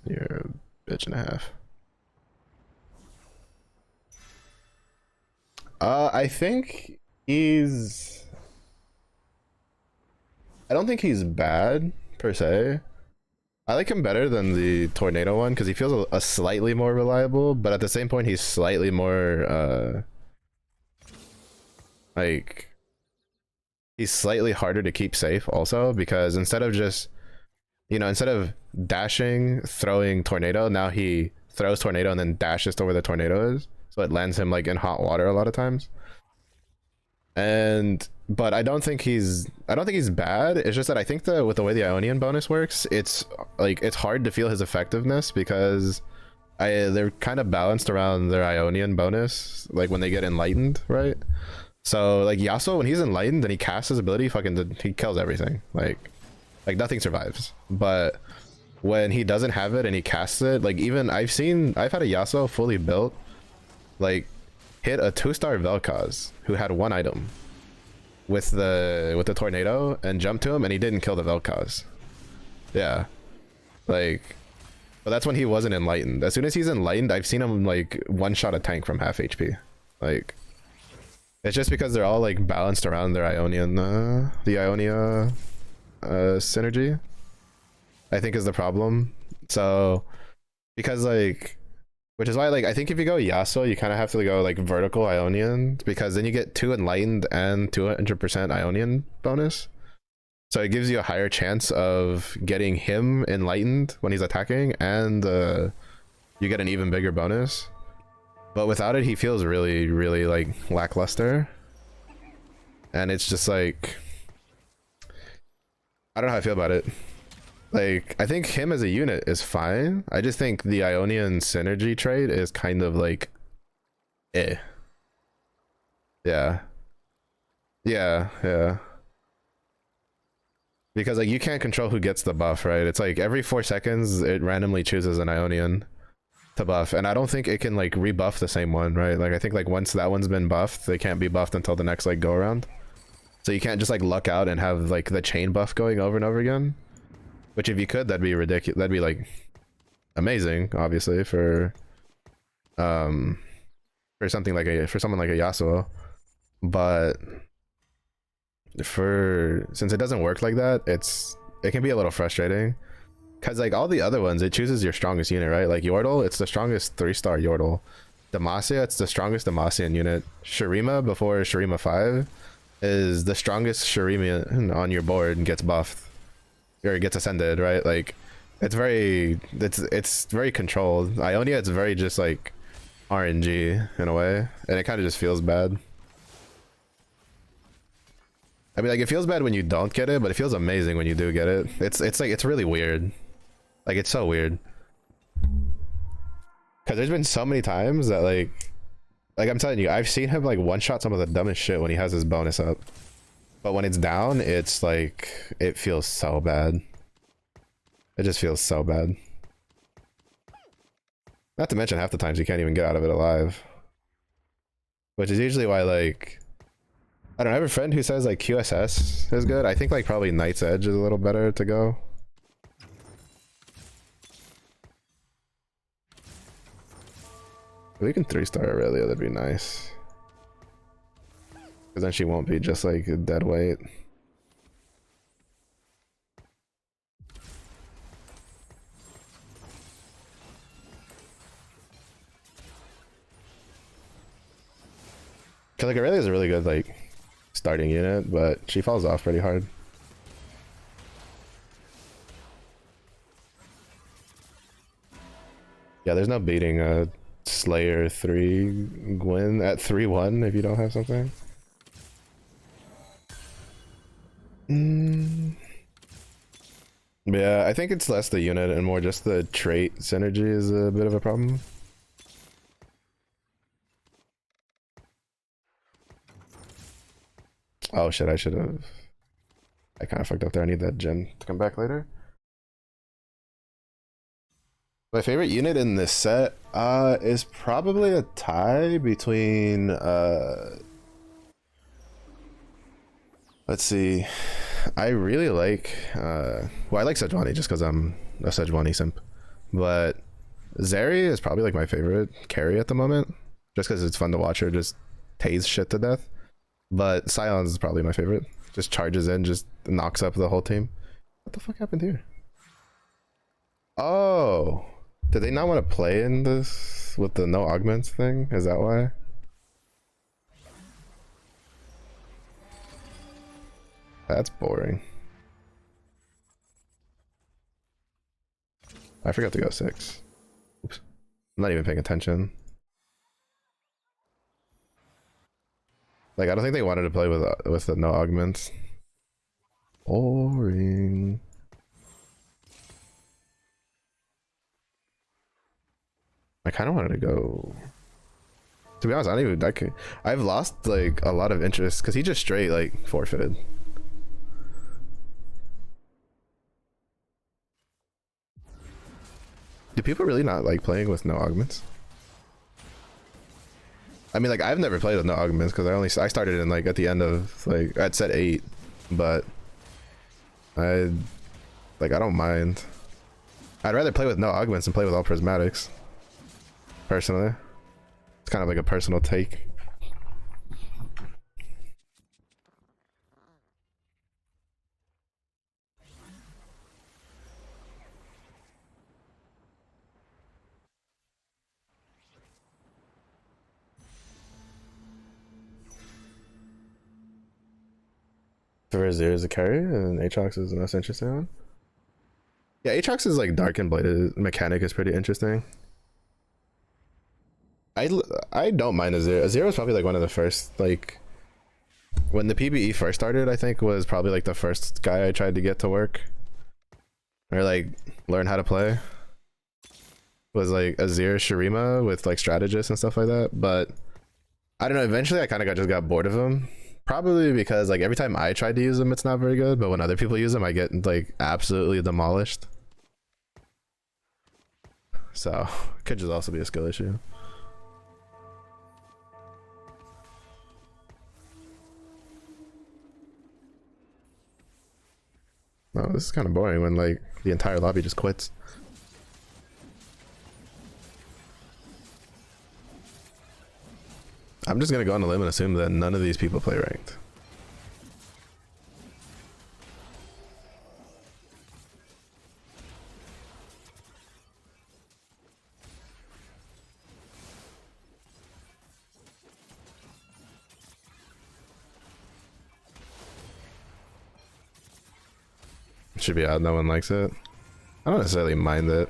You're a bitch and a half. I think he's... I don't think he's bad, per se. I like him better than the Tornado one, because he feels a slightly more reliable, but at the same point, he's slightly more, like... He's slightly harder to keep safe, also, because instead of just... You know, instead of dashing, throwing Tornado, now he throws Tornado and then dashes to where the Tornado is. So it lands him like in hot water a lot of times. But I don't think he's bad. It's just that I think with the way the Ionian bonus works, it's hard to feel his effectiveness because they're kind of balanced around their Ionian bonus, like when they get enlightened, right? So like Yasuo, when he's enlightened and he casts his ability, he kills everything. Like nothing survives. But when he doesn't have it and he casts it, like even I've had a Yasuo fully built, like hit a 2-star Vel'Koz who had 1 item with the Tornado and jumped to him and he didn't kill the Vel'Koz. Yeah. Like, but that's when he wasn't enlightened. As soon as he's enlightened, I've seen him like one-shot a tank from half HP. Like, it's just because they're all like balanced around their Ionian, the Ionia synergy, I think is the problem. So, because like, which is why like I think if you go Yasuo, you kind of have to go like vertical Ionian, because then you get 2 enlightened and 200% Ionian bonus. So it gives you a higher chance of getting him enlightened when he's attacking, and you get an even bigger bonus. But without it, he feels really, really like lackluster. And it's just like, I don't know how I feel about it. Like, I think him as a unit is fine. I just think the Ionian synergy trait is kind of like Eh. Yeah. Yeah, yeah. Because like you can't control who gets the buff, right? It's like every 4 seconds it randomly chooses an Ionian to buff, and I don't think it can like rebuff the same one, right? Like I think like once that one's been buffed, they can't be buffed until the next like go around. So you can't just like luck out and have like the chain buff going over and over again. Which if you could, that'd be ridiculous. That'd be like amazing, obviously, for something like for someone like a Yasuo. But since it doesn't work like that, it can be a little frustrating. Cause like all the other ones, it chooses your strongest unit, right? Like Yordle, it's the strongest 3-star Yordle. Demacia, it's the strongest Demacian unit. Shurima before Shurima 5 is the strongest Shurima on your board and gets buffed. Or gets ascended, right? Like it's very controlled. Ionia, it's very just like RNG in a way. And it kind of just feels bad. I mean, like it feels bad when you don't get it, but it feels amazing when you do get it. It's like it's really weird. Like it's so weird. Cause there's been so many times that like I'm telling you, I've seen him like one-shot some of the dumbest shit when he has his bonus up. But when it's down, it's like it feels so bad. It just feels so bad. Not to mention half the times you can't even get out of it alive. Which is usually why like I don't know, I have a friend who says like QSS is good. I think like probably Knight's Edge is a little better to go. If we can 3-star Aurelia, that'd be nice. Because then she won't be just like a dead weight. Because like Aurelia is a really good like starting unit, but she falls off pretty hard. Yeah, there's no beating a Slayer 3 Gwen at 3-1 if you don't have something. Yeah, I think it's less the unit and more just the trait synergy is a bit of a problem. Oh shit, I kind of fucked up there. I need that gen to come back later. My favorite unit in this set is probably a tie between let's see. I really like well, I like Sejuani just because I'm a Sejuani simp. But Zeri is probably like my favorite carry at the moment. Just because it's fun to watch her just tase shit to death. But Scions is probably my favorite. Just charges in, just knocks up the whole team. What the fuck happened here? Oh, did they not want to play in this with the no augments thing? Is that why? That's boring. I forgot to go 6. Oops. I'm not even paying attention. Like, I don't think they wanted to play with the no augments. Boring. I kind of wanted to go. To be honest, I don't even. I've lost like a lot of interest because he just straight like forfeited. Do people really not like playing with no augments? I mean, like I've never played with no augments because I started in like at the end of like at set 8, but I don't mind. I'd rather play with no augments than play with all prismatics. Personally, it's kind of like a personal take. Vizier is a carry and Aatrox is the most interesting one. Yeah, Aatrox is like dark and bladed mechanic is pretty interesting. I don't mind Azir. Azir was probably like one of the first, like when the PBE first started, I think was probably like the first guy I tried to get to work or like learn how to play. Was like Azir Shurima with like strategists and stuff like that, but I don't know. Eventually, I kind of just got bored of them. Probably because like every time I tried to use them, it's not very good. But when other people use them, I get like absolutely demolished. So it could just also be a skill issue. No, this is kind of boring when like the entire lobby just quits. I'm just gonna go on a limb and assume that none of these people play ranked. Should be out. No one likes it. I don't necessarily mind it.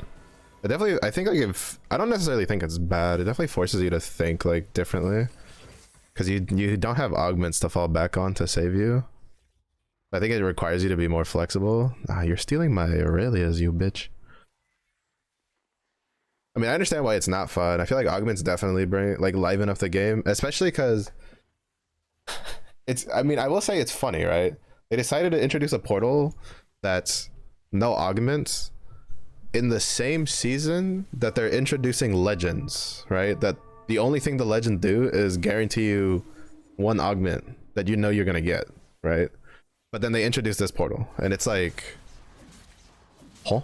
It definitely, I think like if I don't necessarily think it's bad. It definitely forces you to think like differently, because you don't have augments to fall back on to save you. I think it requires you to be more flexible. Ah, you're stealing my Aurelias, you bitch. I mean, I understand why it's not fun. I feel like augments definitely bring like liven up the game, especially because it's. I mean, I will say it's funny, right? They decided to introduce a portal that's no augments in the same season that they're introducing legends, right? That the only thing the legend do is guarantee you one augment that you know you're gonna get, right? But then they introduce this portal and it's like, huh?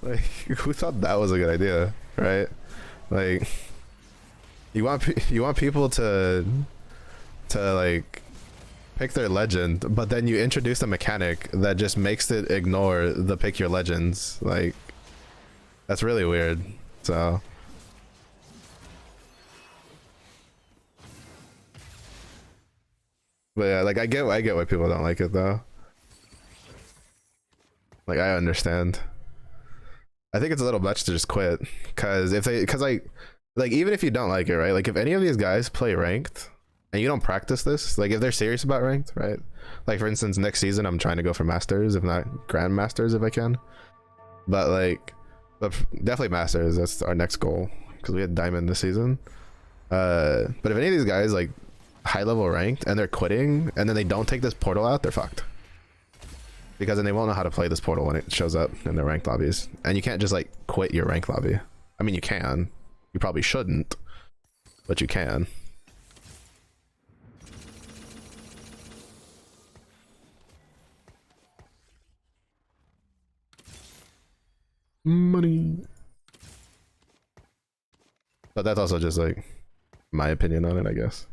like who thought that was a good idea, right? Like you want people to like pick their legend, but then you introduce a mechanic that just makes it ignore the pick your legends. Like that's really weird. So but yeah, like I get why people don't like it though. Like I understand. I think it's a little much to just quit, because like even if you don't like it, right? Like if any of these guys play ranked and you don't practice this, like if they're serious about ranked, right? Like for instance, next season I'm trying to go for masters, if not grandmasters if I can. But definitely masters, that's our next goal, because we had diamond this season. But if any of these guys like high level ranked and they're quitting and then they don't take this portal out, they're fucked. Because then they won't know how to play this portal when it shows up in their ranked lobbies. And you can't just like quit your ranked lobby. I mean, you can. You probably shouldn't, but you can. Money. But that's also just like my opinion on it, I guess.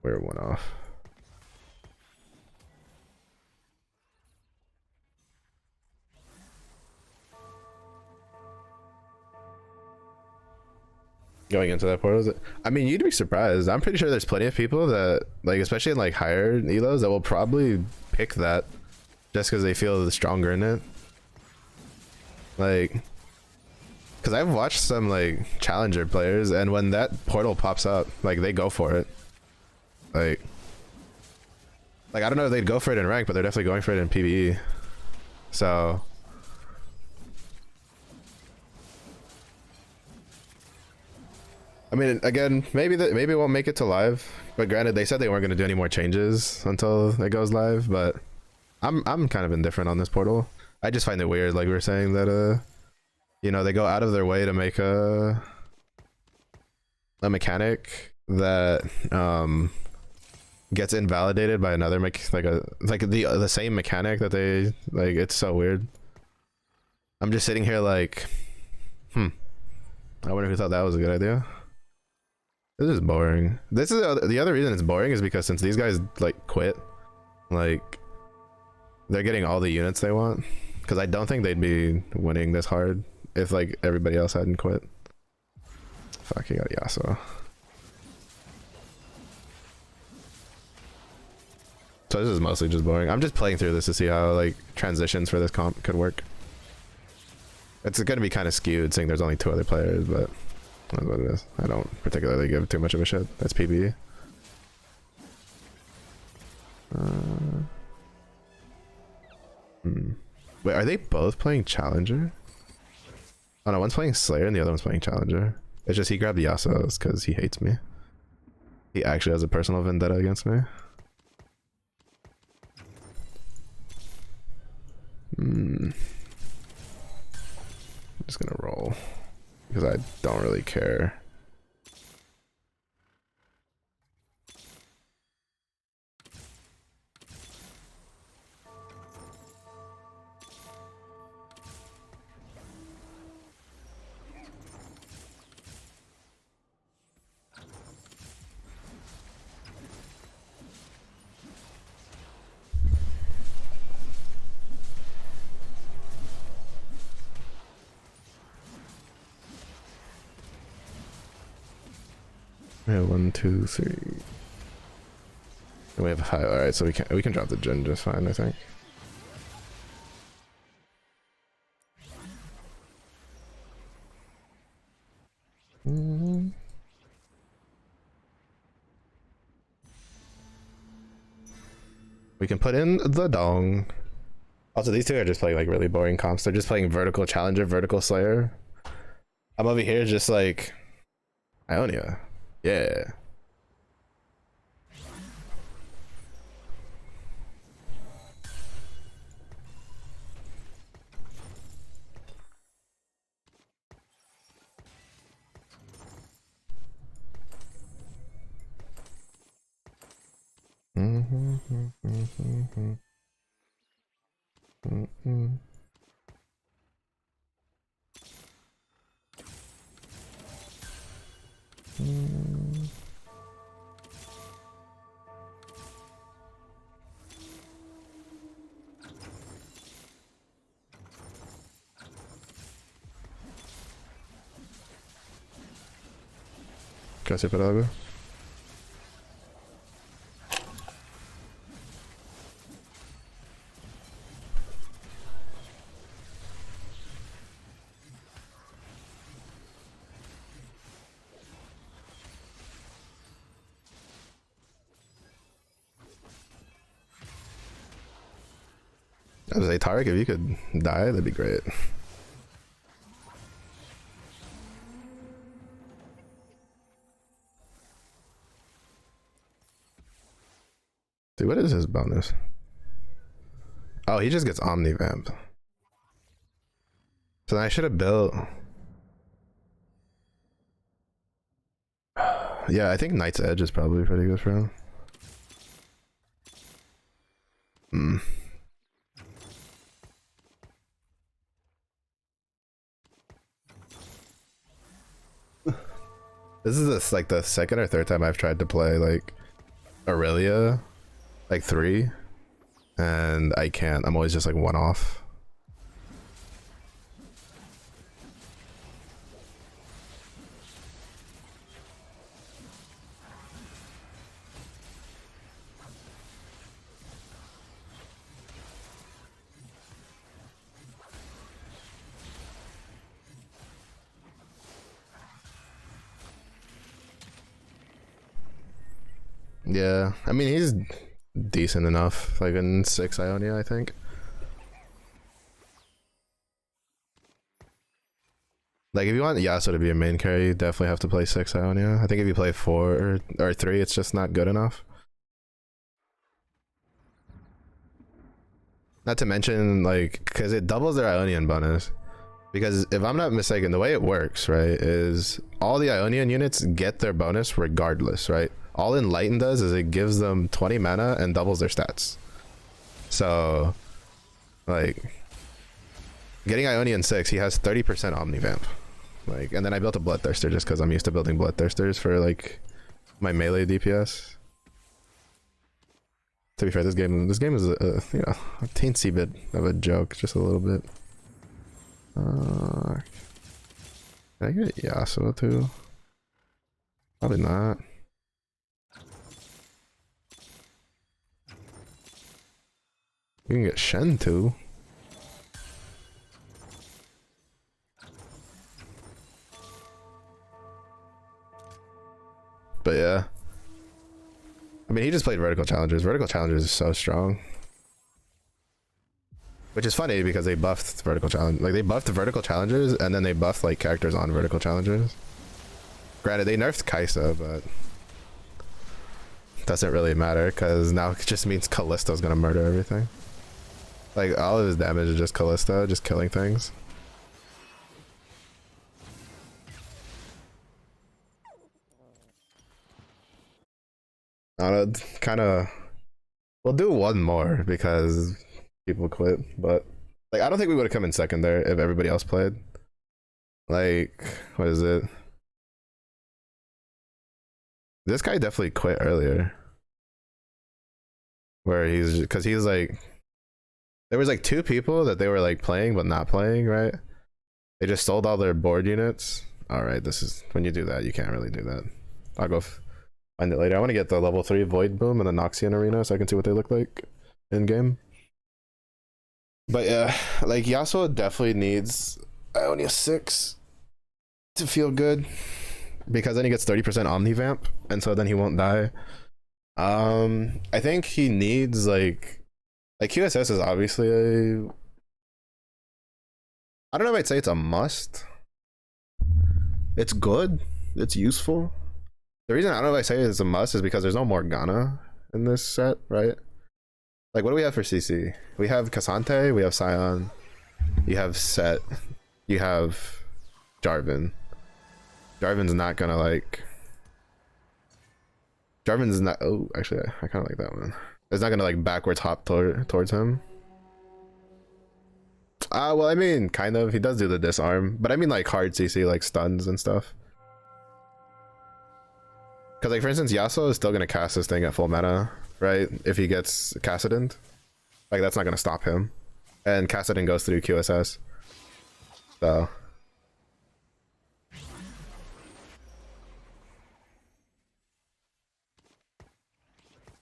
Where it went off. Going into that portal, I mean, you'd be surprised. I'm pretty sure there's plenty of people that like, especially in like higher elos, that will probably pick that just because they feel stronger in it. Like, because I've watched some like challenger players, and when that portal pops up, like they go for it. Like I don't know if they'd go for it in rank, but they're definitely going for it in PvE. So I mean, again, maybe it won't make it to live, but granted, they said they weren't going to do any more changes until it goes live. But I'm kind of indifferent on this portal. I just find it weird, like we were saying, that you know, they go out of their way to make a mechanic that gets invalidated by another the same mechanic that they like. It's so weird. I'm just sitting here like, I wonder who thought that was a good idea. This is boring. This is the other reason it's boring is because since these guys like quit, like they're getting all the units they want. Because I don't think they'd be winning this hard if like everybody else hadn't quit. Fuck, he got Yasuo. So this is mostly just boring. I'm just playing through this to see how like transitions for this comp could work. It's gonna be kind of skewed seeing there's only 2 other players, but that's what it is. I don't particularly give too much of a shit. That's PvE. Wait, are they both playing Challenger? Oh no, one's playing Slayer and the other one's playing Challenger. It's just he grabbed Yasuo's because he hates me. He actually has a personal vendetta against me. I'm just gonna roll because I don't really care. Yeah, 1, 2, 3. And we have a high. All right, so we can drop the gen just fine, I think. We can put in the dong. Also, these two are just playing like really boring comps. They're just playing vertical challenger, vertical slayer. I'm over here just like Ionia. Yeah. Gracias por algo. I was like, Tarek, if you could die, that'd be great. Dude, what is his bonus? Oh, he just gets Omnivamp. So then I should have built... Yeah, I think Knight's Edge is probably pretty good for him. This is like the second or third time I've tried to play like Aurelia, like 3, and I can't. I'm always just like 1 off. Yeah, I mean, he's decent enough, like in 6 Ionia, I think. Like, if you want Yasuo to be a main carry, you definitely have to play 6 Ionia. I think if you play 4 or 3, it's just not good enough. Not to mention, like, because it doubles their Ionian bonus. Because if I'm not mistaken, the way it works, right, is all the Ionian units get their bonus regardless, right? All Enlighten does is it gives them 20 mana and doubles their stats. So, like, getting Ionian 6, he has 30% Omnivamp. Like, and then I built a Bloodthirster just because I'm used to building Bloodthirsters for, like, my melee DPS. To be fair, this game is a you know, a teensy bit of a joke, just a little bit. Can I get Yasuo too? Probably not. You can get Shen too. But yeah. I mean, he just played Vertical Challengers. Vertical Challengers is so strong. Which is funny because they buffed Vertical Challenge. Like, they buffed the Vertical Challengers and then they buffed, like, characters on Vertical Challengers. Granted, they nerfed Kaisa, but doesn't really matter because now it just means Callisto's gonna murder everything. Like all of his damage is just Callisto, just killing things. Kind of. We'll do one more because people quit, but like I don't think we would have come in second there if everybody else played. Like, what is it? This guy definitely quit earlier. Where he's, because he's like, there was like 2 people that they were like playing but not playing, right? They just sold all their board units. All right, this is, when you do that, you can't really do that. I'll go find it later. I want to get the level 3 Void Boom and the Noxian Arena so I can see what they look like in game. But yeah, like Yasuo definitely needs Ionia 6 to feel good because then he gets 30% Omnivamp and so then he won't die. I think he needs like QSS is obviously a, I don't know if I'd say it's a must. It's good, it's useful. The reason I don't know if I say it's a must is because there's no Morgana in this set, right? Like what do we have for CC? We have Cassante, we have Sion, you have Set, you have Jarvan. Jarvan's not gonna like, Jarvan's not, oh actually I kind of like that one. It's not gonna like backwards hop towards him. Well I mean kind of, he does do the disarm, but I mean like hard CC like stuns and stuff. Because like for instance Yasuo is still gonna cast this thing at full mana, right? If he gets Kassadin, like that's not gonna stop him. And Kassadin goes through QSS. So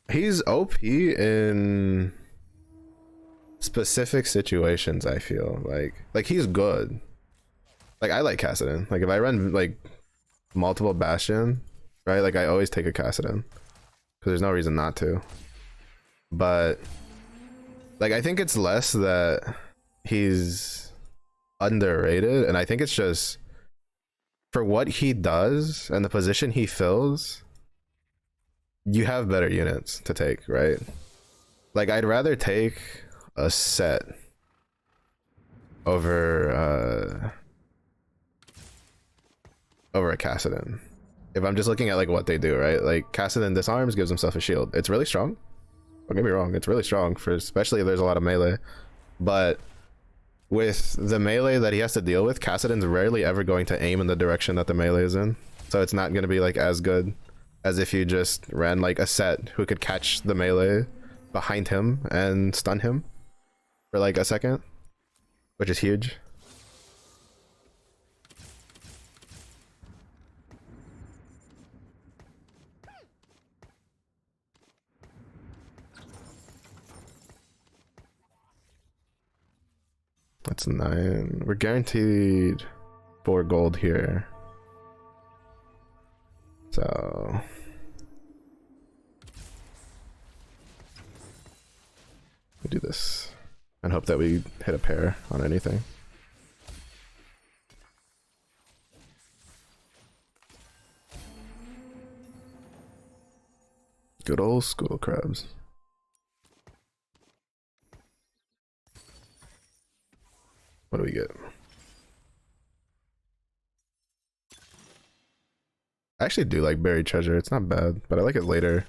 he's OP in specific situations, I feel like he's good. Like I like Kassadin. Like if I run like multiple Bastion, right? Like I always take a Kassadin because there's no reason not to. But like I think it's less that he's underrated, and I think it's just for what he does and the position he fills, you have better units to take, right? Like I'd rather take a Set over a Kassadin. If I'm just looking at like what they do, right? Like Kassadin disarms, gives himself a shield. It's really strong. Don't get me wrong, it's really strong for especially if there's a lot of melee. But with the melee that he has to deal with, Kassadin's rarely ever going to aim in the direction that the melee is in. So it's not gonna be like as good as if you just ran like a Set who could catch the melee behind him and stun him for like a second, which is huge. That's 9. We're guaranteed 4 gold here. So we do this and hope that we hit a pair on anything. Good old school crabs. What do we get? I actually do like buried treasure. It's not bad, but I like it later.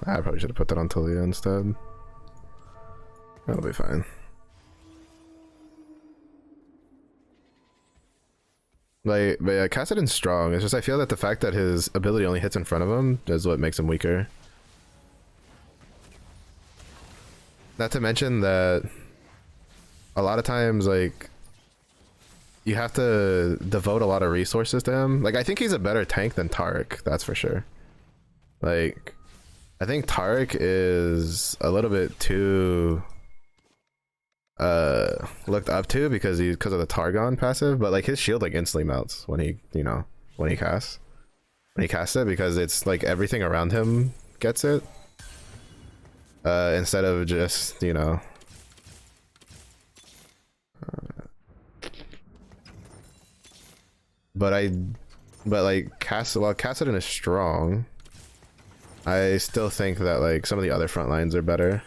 I probably should have put that on Talia instead. That'll be fine. Like, but yeah, Kassadin's strong. It's just I feel that the fact that his ability only hits in front of him is what makes him weaker. Not to mention that a lot of times, like, you have to devote a lot of resources to him. Like I think he's a better tank than Taric, that's for sure. Like I think Taric is a little bit too looked up to because of the Targon passive, but like his shield like instantly melts when he, you know, when he casts it, because it's like everything around him gets it, instead of just, you know, but like while Kassadin is strong, I still think that like some of the other front lines are better.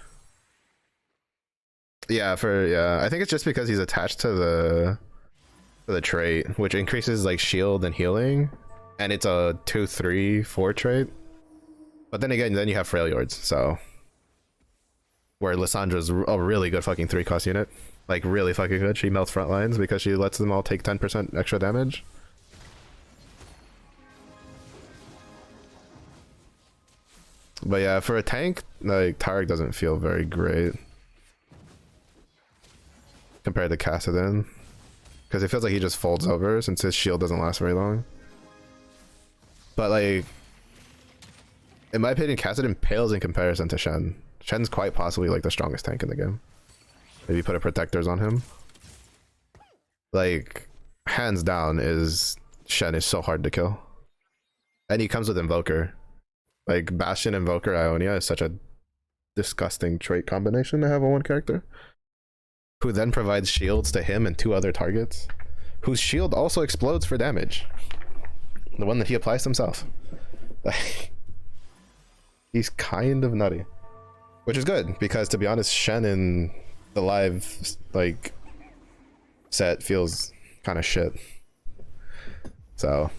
Yeah, I think it's just because he's attached to the trait, which increases like shield and healing, and it's a 2, 3, 4 trait. But then again, then you have Freljords, so where Lyssandra's a really good fucking 3-cost unit, like really fucking good. She melts front lines because she lets them all take 10% extra damage. But yeah, for a tank, like Taric doesn't feel very great compared to Kassadin, because it feels like he just folds over since his shield doesn't last very long. But like, in my opinion, Kassadin pales in comparison to Shen. Shen's quite possibly like the strongest tank in the game if you put a protectors on him. Like, hands down, Shen is so hard to kill, and he comes with Invoker. Like Bastion, Invoker, Ionia is such a disgusting trait combination to have on one character, who then provides shields to him and 2 other targets, whose shield also explodes for damage, the one that he applies to himself. He's kind of nutty, which is good, because to be honest, Shen in the live like set feels kind of shit. So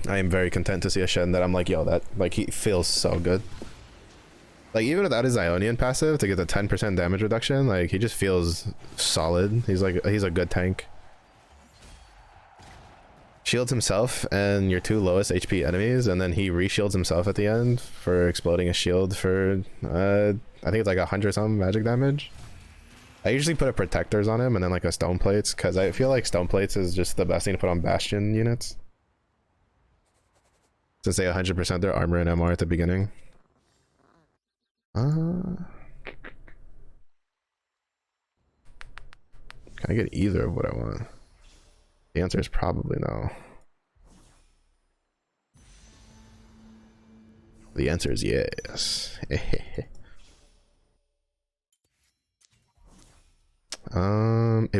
I am very content to see a Shen that I'm like, yo, that like he feels so good. Like even without his Ionian passive to get the 10% damage reduction, like he just feels solid. He's a good tank. Shields himself and your 2 lowest HP enemies, and then he reshields himself at the end for exploding a shield for I think it's like 100 something magic damage. I usually put a protectors on him and then like a stone plates, because I feel like stone plates is just the best thing to put on Bastion units, since they 100% their armor and MR at the beginning. Can I get either of what I want? The answer is probably no. The answer is yes. If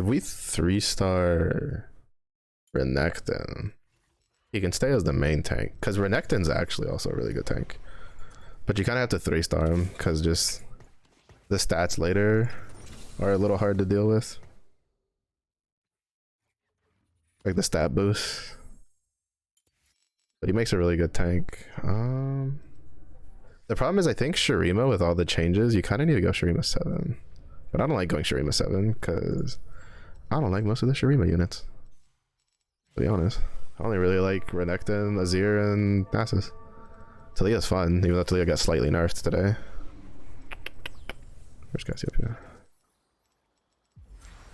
we 3-star Renekton, he can stay as the main tank, because Renekton's actually also a really good tank. But you kind of have to 3-star him, because just the stats later are a little hard to deal with. Like the stat boost. But he makes a really good tank. The problem is, I think Shurima, with all the changes, you kind of need to go Shurima 7. But I don't like going Shurima 7, because I don't like most of the Shurima units, to be honest. I only really like Renekton, Azir, and Nasus. Talia's fun, even though Talia got slightly nerfed today. Where's Cassiopeia?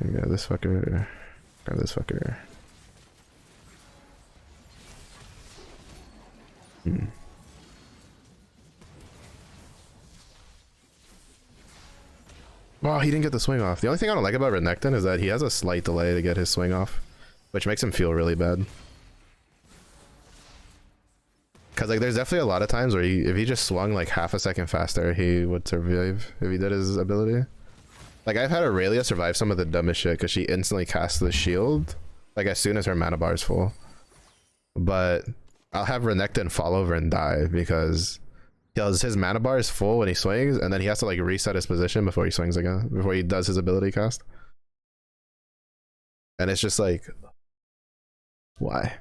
Yeah, this fucker. Grab this fucker. Wow, he didn't get the swing off. The only thing I don't like about Renekton is that he has a slight delay to get his swing off, which makes him feel really bad. Because like there's definitely a lot of times where if he just swung like half a second faster, he would survive if he did his ability. Like I've had Aurelia survive some of the dumbest shit because she instantly casts the shield like as soon as her mana bar is full. But I'll have Renekton fall over and die because his mana bar is full when he swings, and then he has to like reset his position before he swings again, before he does his ability cast. And it's just like, why?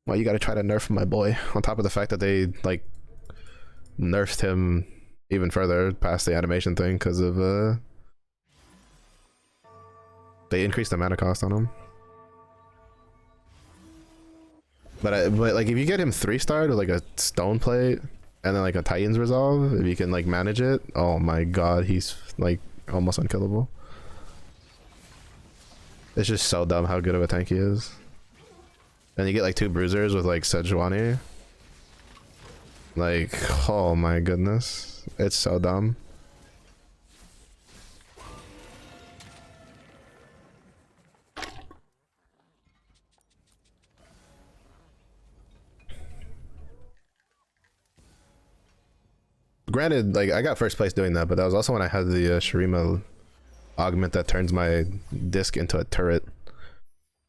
Why you gotta try to nerf my boy? On top of the fact that they like nerfed him even further past the animation thing because of they increased the mana cost on him. But like if you get him 3-starred with like a stone plate and then like a Titan's resolve, if you can like manage it, oh my god, he's like almost unkillable. It's just so dumb how good of a tank he is. And you get like 2 bruisers with like Sejuani. Like, oh my goodness. It's so dumb. Granted, like I got first place doing that, but that was also when I had the Shurima augment that turns my disc into a turret.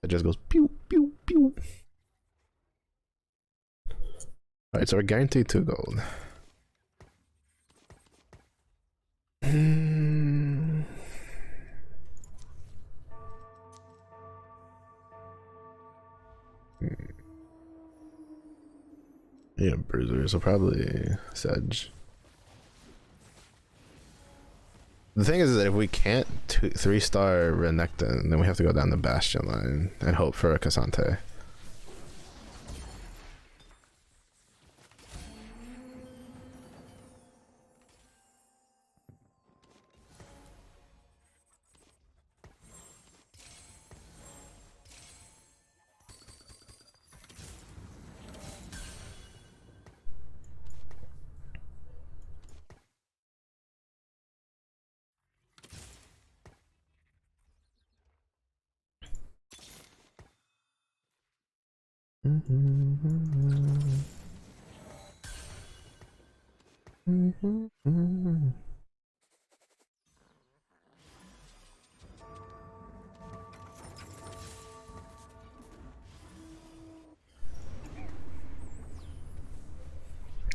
It just goes pew pew pew. Alright, so we're guaranteed 2 gold. Yeah, bruiser, so probably Sedge. The thing is that if we can't 3-star Renekton, then we have to go down the Bastion line and hope for a Cassante.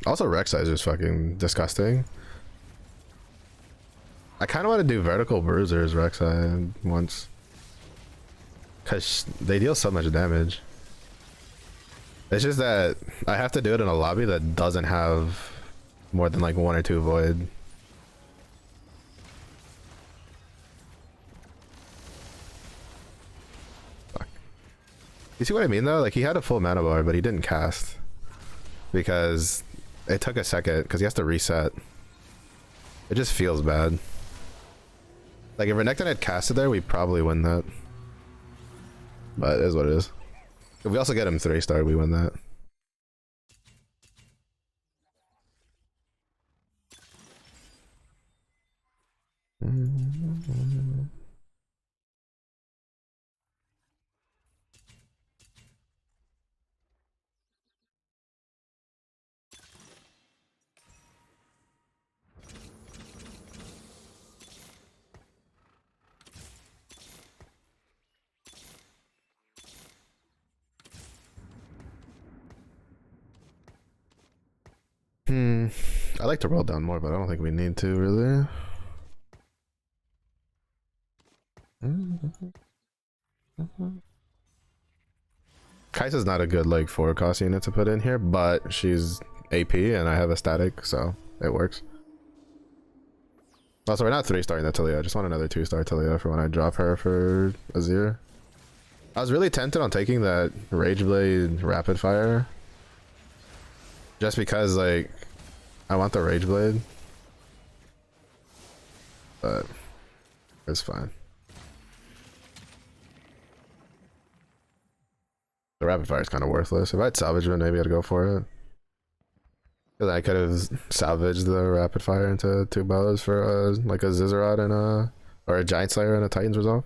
Also, Rek'Sai is fucking disgusting. I kind of want to do vertical bruisers Rek'Sai once, because they deal so much damage. It's just that I have to do it in a lobby that doesn't have more than like 1 or 2 void. Fuck. You see what I mean though? Like he had a full mana bar, but he didn't cast because it took a second because he has to reset. It just feels bad. Like if Renekton had casted there, we probably win that. But it is what it is. If we also get him 3-star, we win that. I like to roll down more, but I don't think we need to really. Kai'Sa's not a good like 4 cost unit to put in here, but she's AP and I have a static, so it works. Also, we're not 3-starring the Talia. I just want another 2-star Talia for when I drop her for Azir. I was really tempted on taking that Rageblade Rapid Fire, just because like I want the Rageblade, but it's fine. The Rapid Fire is kind of worthless. If I had Salvagement, maybe I'd go for it. Because I could have salvaged the Rapid Fire into 2 bows for like a Zizarod and or a Giant Slayer and a Titan's Resolve.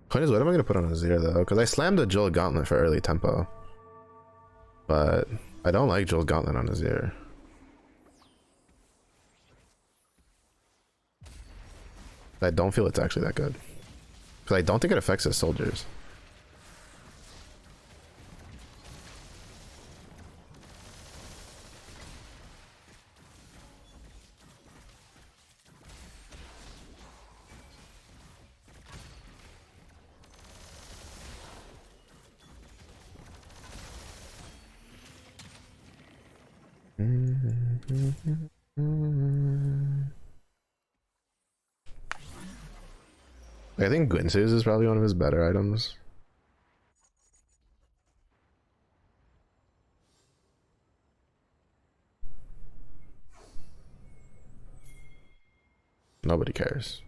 Point is, what am I going to put on Azir though? Because I slammed the Jewel Gauntlet for early tempo. But I don't like Jewel Gauntlet on Azir. I don't feel it's actually that good. Because I don't think it affects his soldiers. I think Guinsoo's is probably one of his better items. Nobody cares.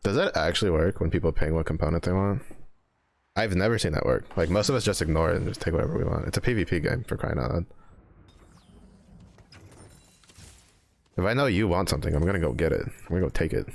Does that actually work when people ping what component they want? I've never seen that work. Like, most of us just ignore it and just take whatever we want. It's a PvP game, for crying out loud. If I know you want something, I'm gonna go get it. I'm gonna go take it.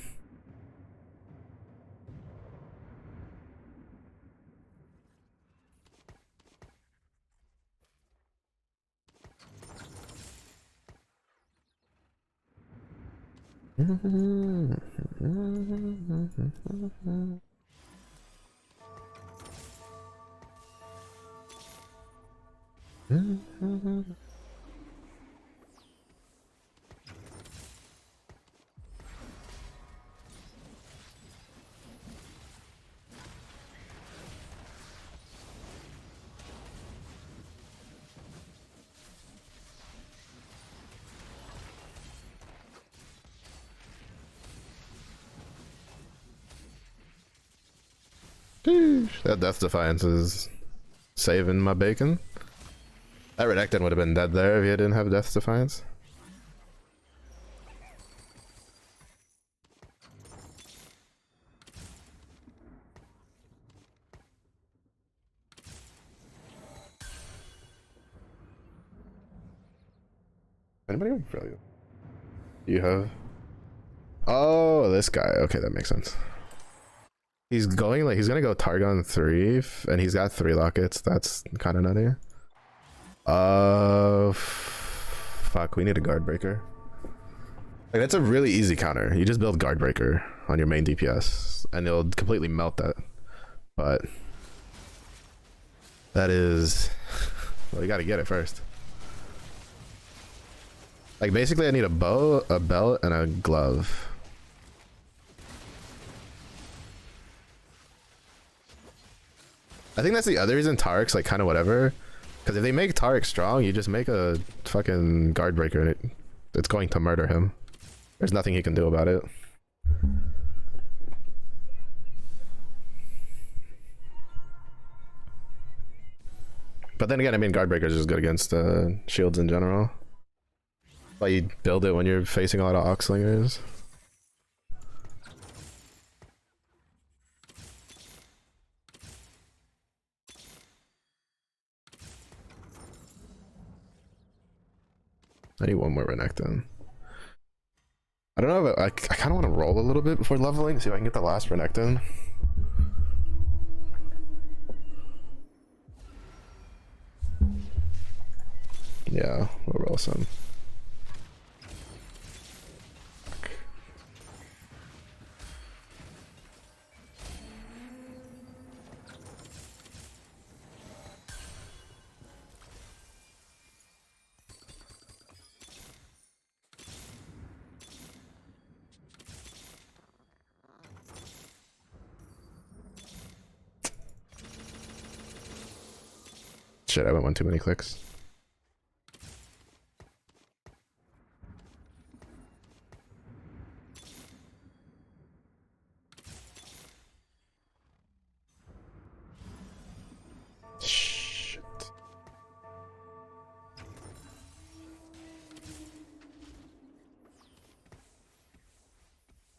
That Death Defiance is saving my bacon. That Renekton would have been dead there if he didn't have Death Defiance. Anybody have value? You have? Oh, this guy. Okay, that makes sense. He's going like he's gonna go Targon 3 and he's got 3 lockets. That's kind of nutty. Fuck, we need a guard breaker. Like, that's a really easy counter. You just build guard breaker on your main DPS and it'll completely melt that. But that is, well, you gotta get it first. Like, basically I need a bow, a belt, and a glove. I think that's the other reason Tarek's like kind of whatever, because if they make Tarek strong, you just make a fucking guard breaker and it's going to murder him. There's nothing he can do about it. But then again, I mean, guard breakers is good against shields in general. Why you build it when you're facing a lot of Oxlingers. I need one more Renekton. I don't know if I kind of want to roll a little bit before leveling, see if I can get the last Renekton. Yeah, we'll roll some. Shit, I went one too many clicks. Shit.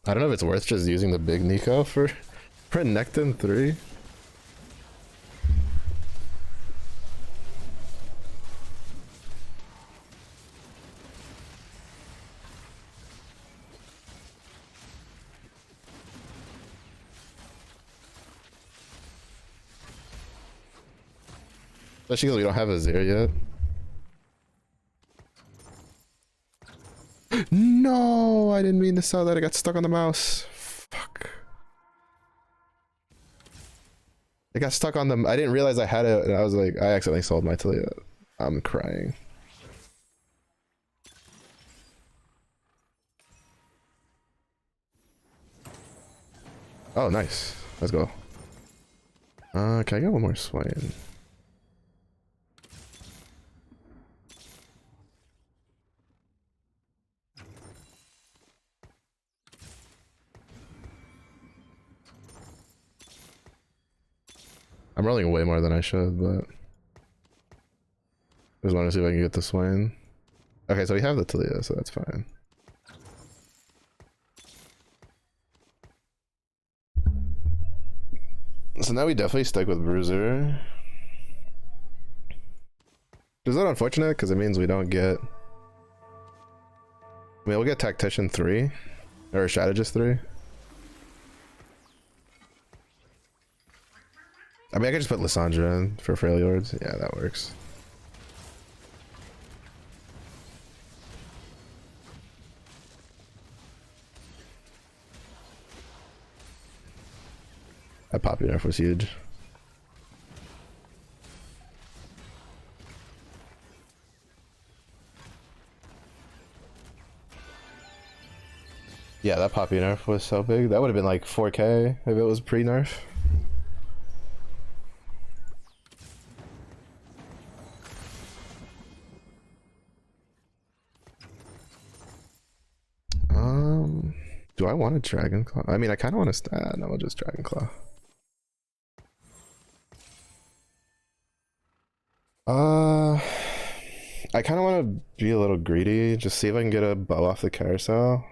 I don't know if it's worth just using the big Nico for Renekton 3. Especially because we don't have a Azir yet. No, I didn't mean to sell that. I got stuck on the mouse. Fuck. I got stuck on them. I didn't realize I had it, and I was like, I accidentally sold my Talia. I'm crying. Oh, nice. Let's go. Can I get one more swain? I'm rolling way more than I should, but I just want to see if I can get the swain. Okay, so we have the Talia, so that's fine. So now we definitely stick with Bruiser. Is that unfortunate? Because it means we don't get... I mean, we'll get Tactician 3. Or Strategist 3. I mean, I could just put Lysandra in for Freljords. Yeah, that works. That poppy nerf was huge. Yeah, that poppy nerf was so big. That would have been like 4K if it was pre-nerf. Do I want a Dragon Claw? I mean, I kind of want to... no, I'll just Dragon Claw. I kind of want to be a little greedy. Just see if I can get a bow off the carousel.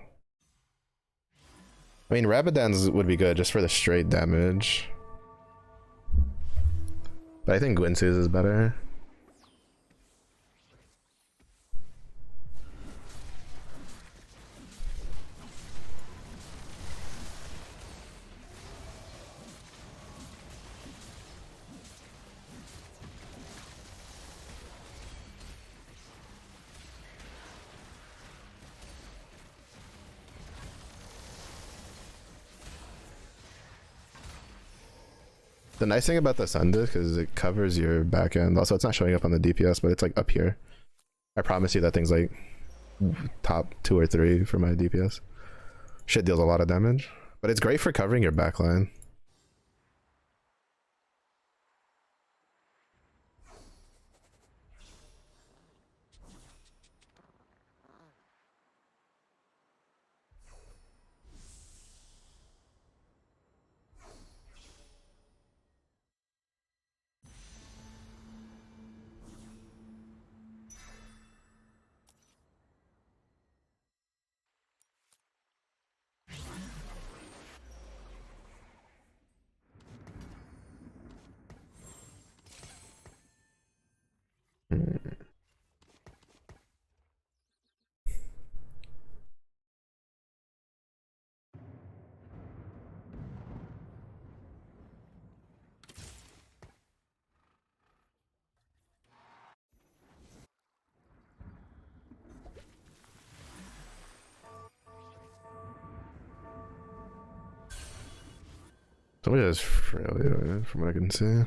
I mean, Rabadans would be good just for the straight damage. But I think Gwynsu's is better. The nice thing about the Sun Disc is it covers your back end. Also, it's not showing up on the DPS, but it's like up here. I promise you that thing's like top 2 or 3 for my DPS. Shit deals a lot of damage, but it's great for covering your backline. Somebody has Freljord from what I can see.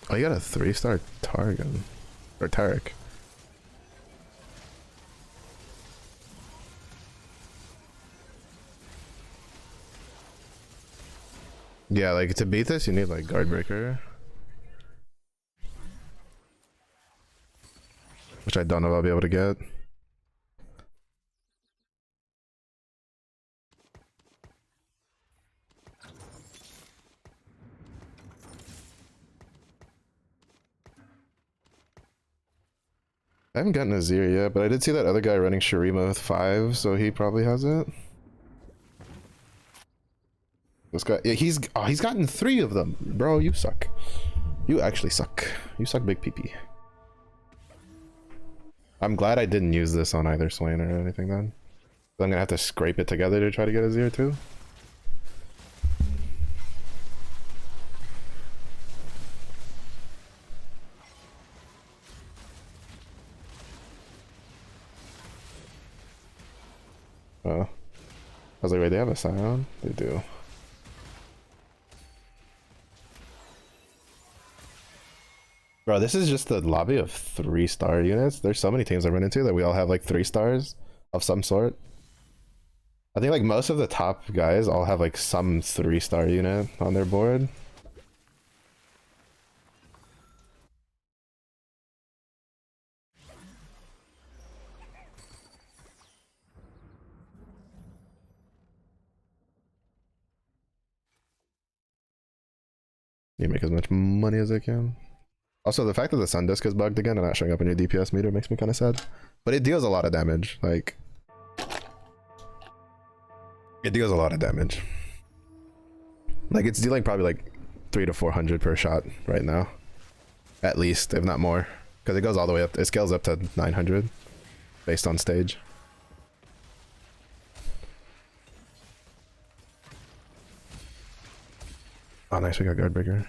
Oh, you got a 3-star Targon. Or Tarek. Yeah, like to beat this, you need like Guardbreaker. Which I don't know if I'll be able to get. I haven't gotten Azir yet, but I did see that other guy running Shurima with 5, so he probably has it. This guy, yeah, he's gotten 3 of them. Bro, you suck. You actually suck. You suck big PP. I'm glad I didn't use this on either Swain or anything then. I'm gonna have to scrape it together to try to get Azir too. Oh. I was like, wait, they have a Scion? They do. Bro, this is just the lobby of 3-star units. There's so many teams I run into that we all have like 3 stars of some sort. I think like most of the top guys all have like some 3-star unit on their board. You make as much money as I can. Also, the fact that the Sun Disk is bugged again and not showing up in your DPS meter makes me kind of sad. But it deals a lot of damage. Like, it deals a lot of damage. Like, it's dealing probably like 300 to 400 per shot right now, at least, if not more, because it goes all the way up. It scales up to 900 based on stage. Oh, nice, we got Guardbreaker.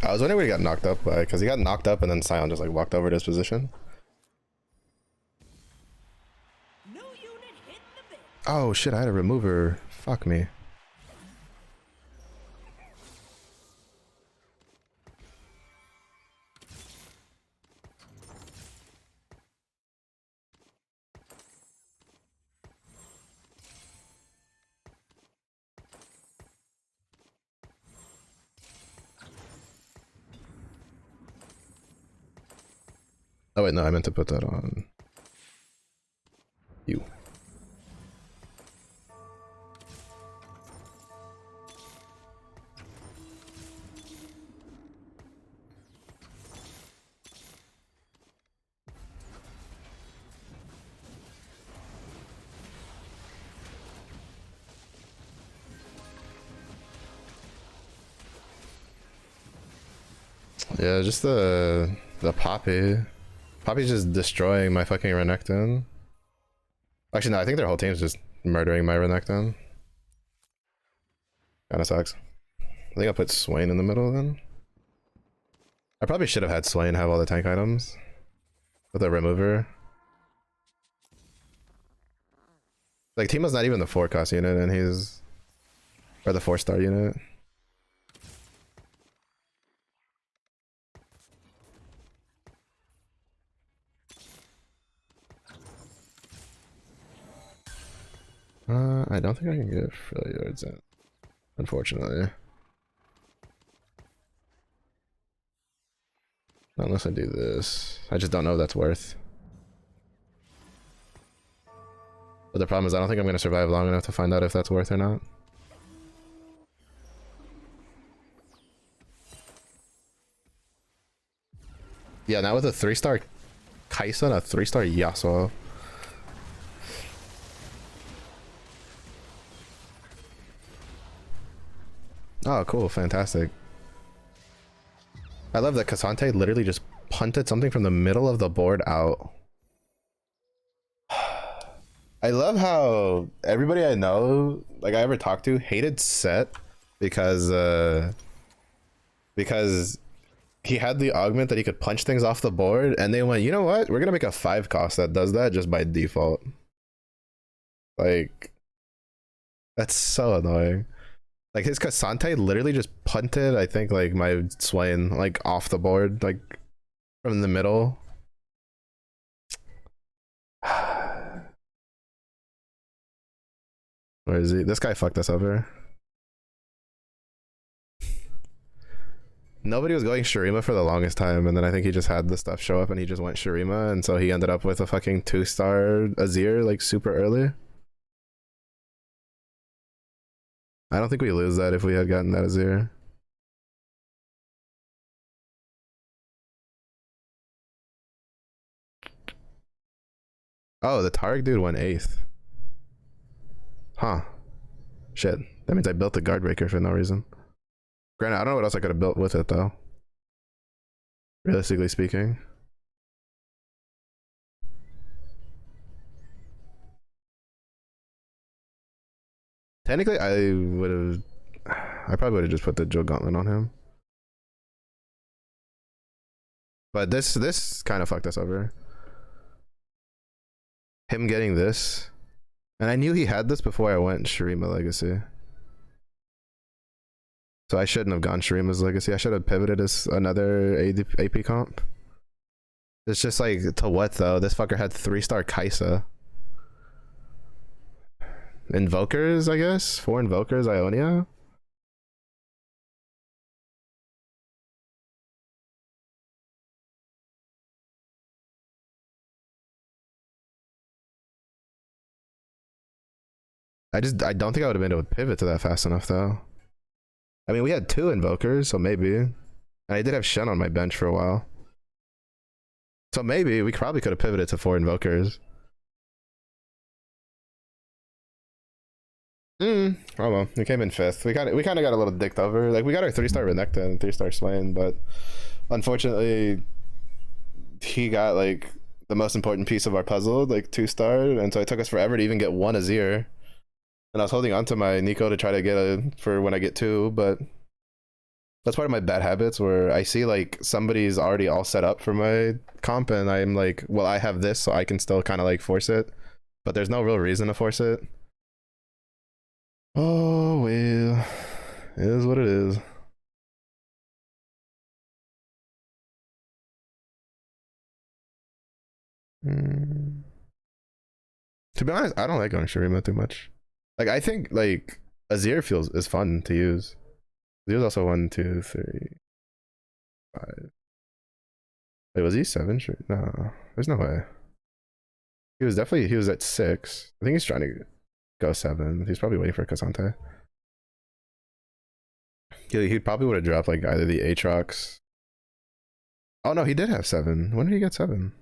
I was wondering what he got knocked up by, because he got knocked up and then Scion just like walked over to his position. No unit hit the bit. Oh shit, I had a remover. Fuck me. Oh wait, no, I meant to put that on you. Yeah, just the Poppy. Poppy's just destroying my fucking Renekton. Actually, no, I think their whole team's just murdering my Renekton. Kinda sucks. I think I'll put Swain in the middle then. I probably should have had Swain have all the tank items with a remover. Like, Teemo's not even the 4-cost unit and he's... or the 4-star unit. I don't think I can get Freljords in, unfortunately. Unless I do this. I just don't know if that's worth. But the problem is I don't think I'm going to survive long enough to find out if that's worth or not. Yeah, now with a 3-star Kai'Sa and a 3-star Yasuo. Oh, cool. Fantastic. I love that K'Sante literally just punted something from the middle of the board out. I love how everybody I know, like I ever talked to, hated Set because he had the augment that he could punch things off the board, and they went, you know what? We're gonna make a 5-cost that does that just by default. Like, that's so annoying. Like, his K'Sante literally just punted, I think, like, my Swain, like, off the board, like, from the middle. Where is he? This guy fucked us over. Nobody was going Shurima for the longest time, and then I think he just had the stuff show up and he just went Shurima, and so he ended up with a fucking 2-star Azir like super early. I don't think we lose that if we had gotten that Azir. Oh, the Tarek dude went 8th. Huh. Shit. That means I built the guard breaker for no reason. Granted, I don't know what else I could have built with it though. Realistically speaking. Technically, I probably would have just put the Joe Gauntlet on him. But this kind of fucked us over. Him getting this. And I knew he had this before I went Shurima Legacy. So I shouldn't have gone Shurima's Legacy. I should have pivoted as another AP comp. It's just like, to what though? This fucker had 3-star Kaisa. Invokers, I guess? 4 Invokers, Ionia? I don't think I would have been able to pivot to that fast enough though. I mean, we had 2 Invokers, so maybe. And I did have Shen on my bench for a while. So maybe we probably could have pivoted to 4 Invokers. Oh well, we came in 5th. We kind of got a little dicked over. Like, we got our 3-star Renekton and 3-star Swain, but unfortunately he got like the most important piece of our puzzle, like 2-star, and so it took us forever to even get 1 Azir. And I was holding on to my Nico to try to get for when I get 2, but that's part of my bad habits where I see like somebody's already all set up for my comp and I'm like, well, I have this, so I can still kind of like force it, but there's no real reason to force it. Oh well, it is what it is. To be honest, I don't like going Shurima too much. Like, I think like Azir is fun to use. Azir's also 1, 2, 3, 5. Wait, was he 7? No, there's no way. He was at 6. I think he's trying to go 7. He's probably waiting for K'Sante. He probably would have dropped like either the Aatrox. Oh no, he did have 7. When did he get 7?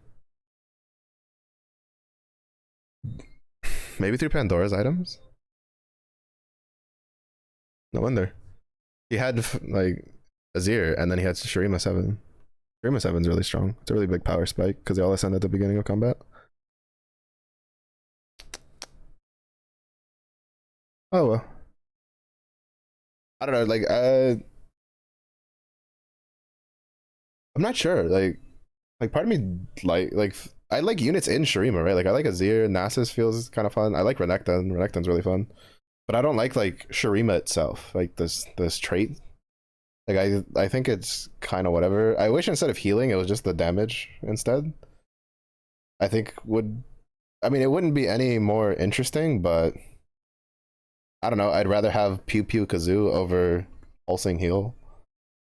Maybe through Pandora's items? No wonder. He had like Azir and then he had Shurima 7. Shurima 7's really strong. It's a really big power spike because they all ascend at the beginning of combat. Oh well. I don't know, like I'm not sure. Like part of me like I like units in Shurima, right? Like I like Azir, Nasus feels kind of fun. I like Renekton. Renekton's really fun. But I don't like Shurima itself, like this trait. Like I think it's kind of whatever. I wish instead of healing it was just the damage instead. I think I mean it wouldn't be any more interesting, but I don't know, I'd rather have Pew Pew Kazoo over pulsing heal.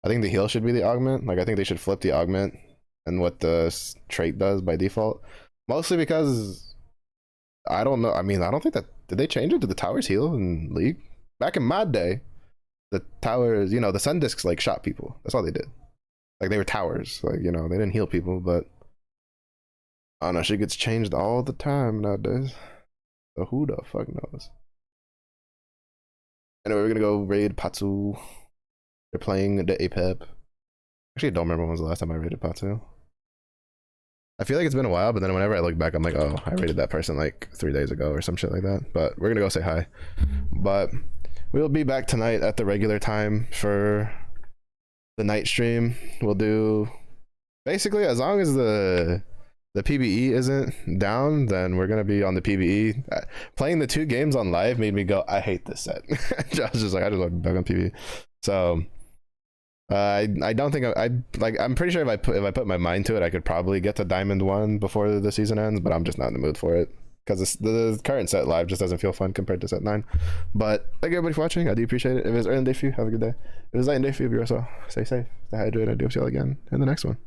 I think the heal should be the augment. Like I think they should flip the augment and what the trait does by default. Mostly because I don't know. I mean, I don't think that did they change it? Did the towers heal in League? Back in my day, the towers, you know, the sun discs like shot people. That's all they did. Like they were towers. Like, you know, they didn't heal people, but I don't know, shit gets changed all the time nowadays. So who the fuck knows? Anyway, we're gonna go raid Patsu. They're playing the APEP. Actually, I don't remember when was the last time I raided Patsu. I feel like it's been a while, but then whenever I look back, I'm like, oh, I raided that person like 3 days ago or some shit like that. But we're gonna go say hi. But we'll be back tonight at the regular time for the night stream. We'll do basically as long as the PBE isn't down, then we're gonna be on the PBE. Playing the 2 games on live made me go, I hate this set. I was just like, I just want to be back on PBE. So I don't think I'm pretty sure if I put my mind to it, I could probably get to Diamond 1 before the season ends, but I'm just not in the mood for it. because the current set live just doesn't feel fun compared to set 9. But thank you everybody for watching. I do appreciate it. If it's early day for you, have a good day. If it's late day for you, be yourself. Stay safe, stay hydrated. I do see you all again in the next one.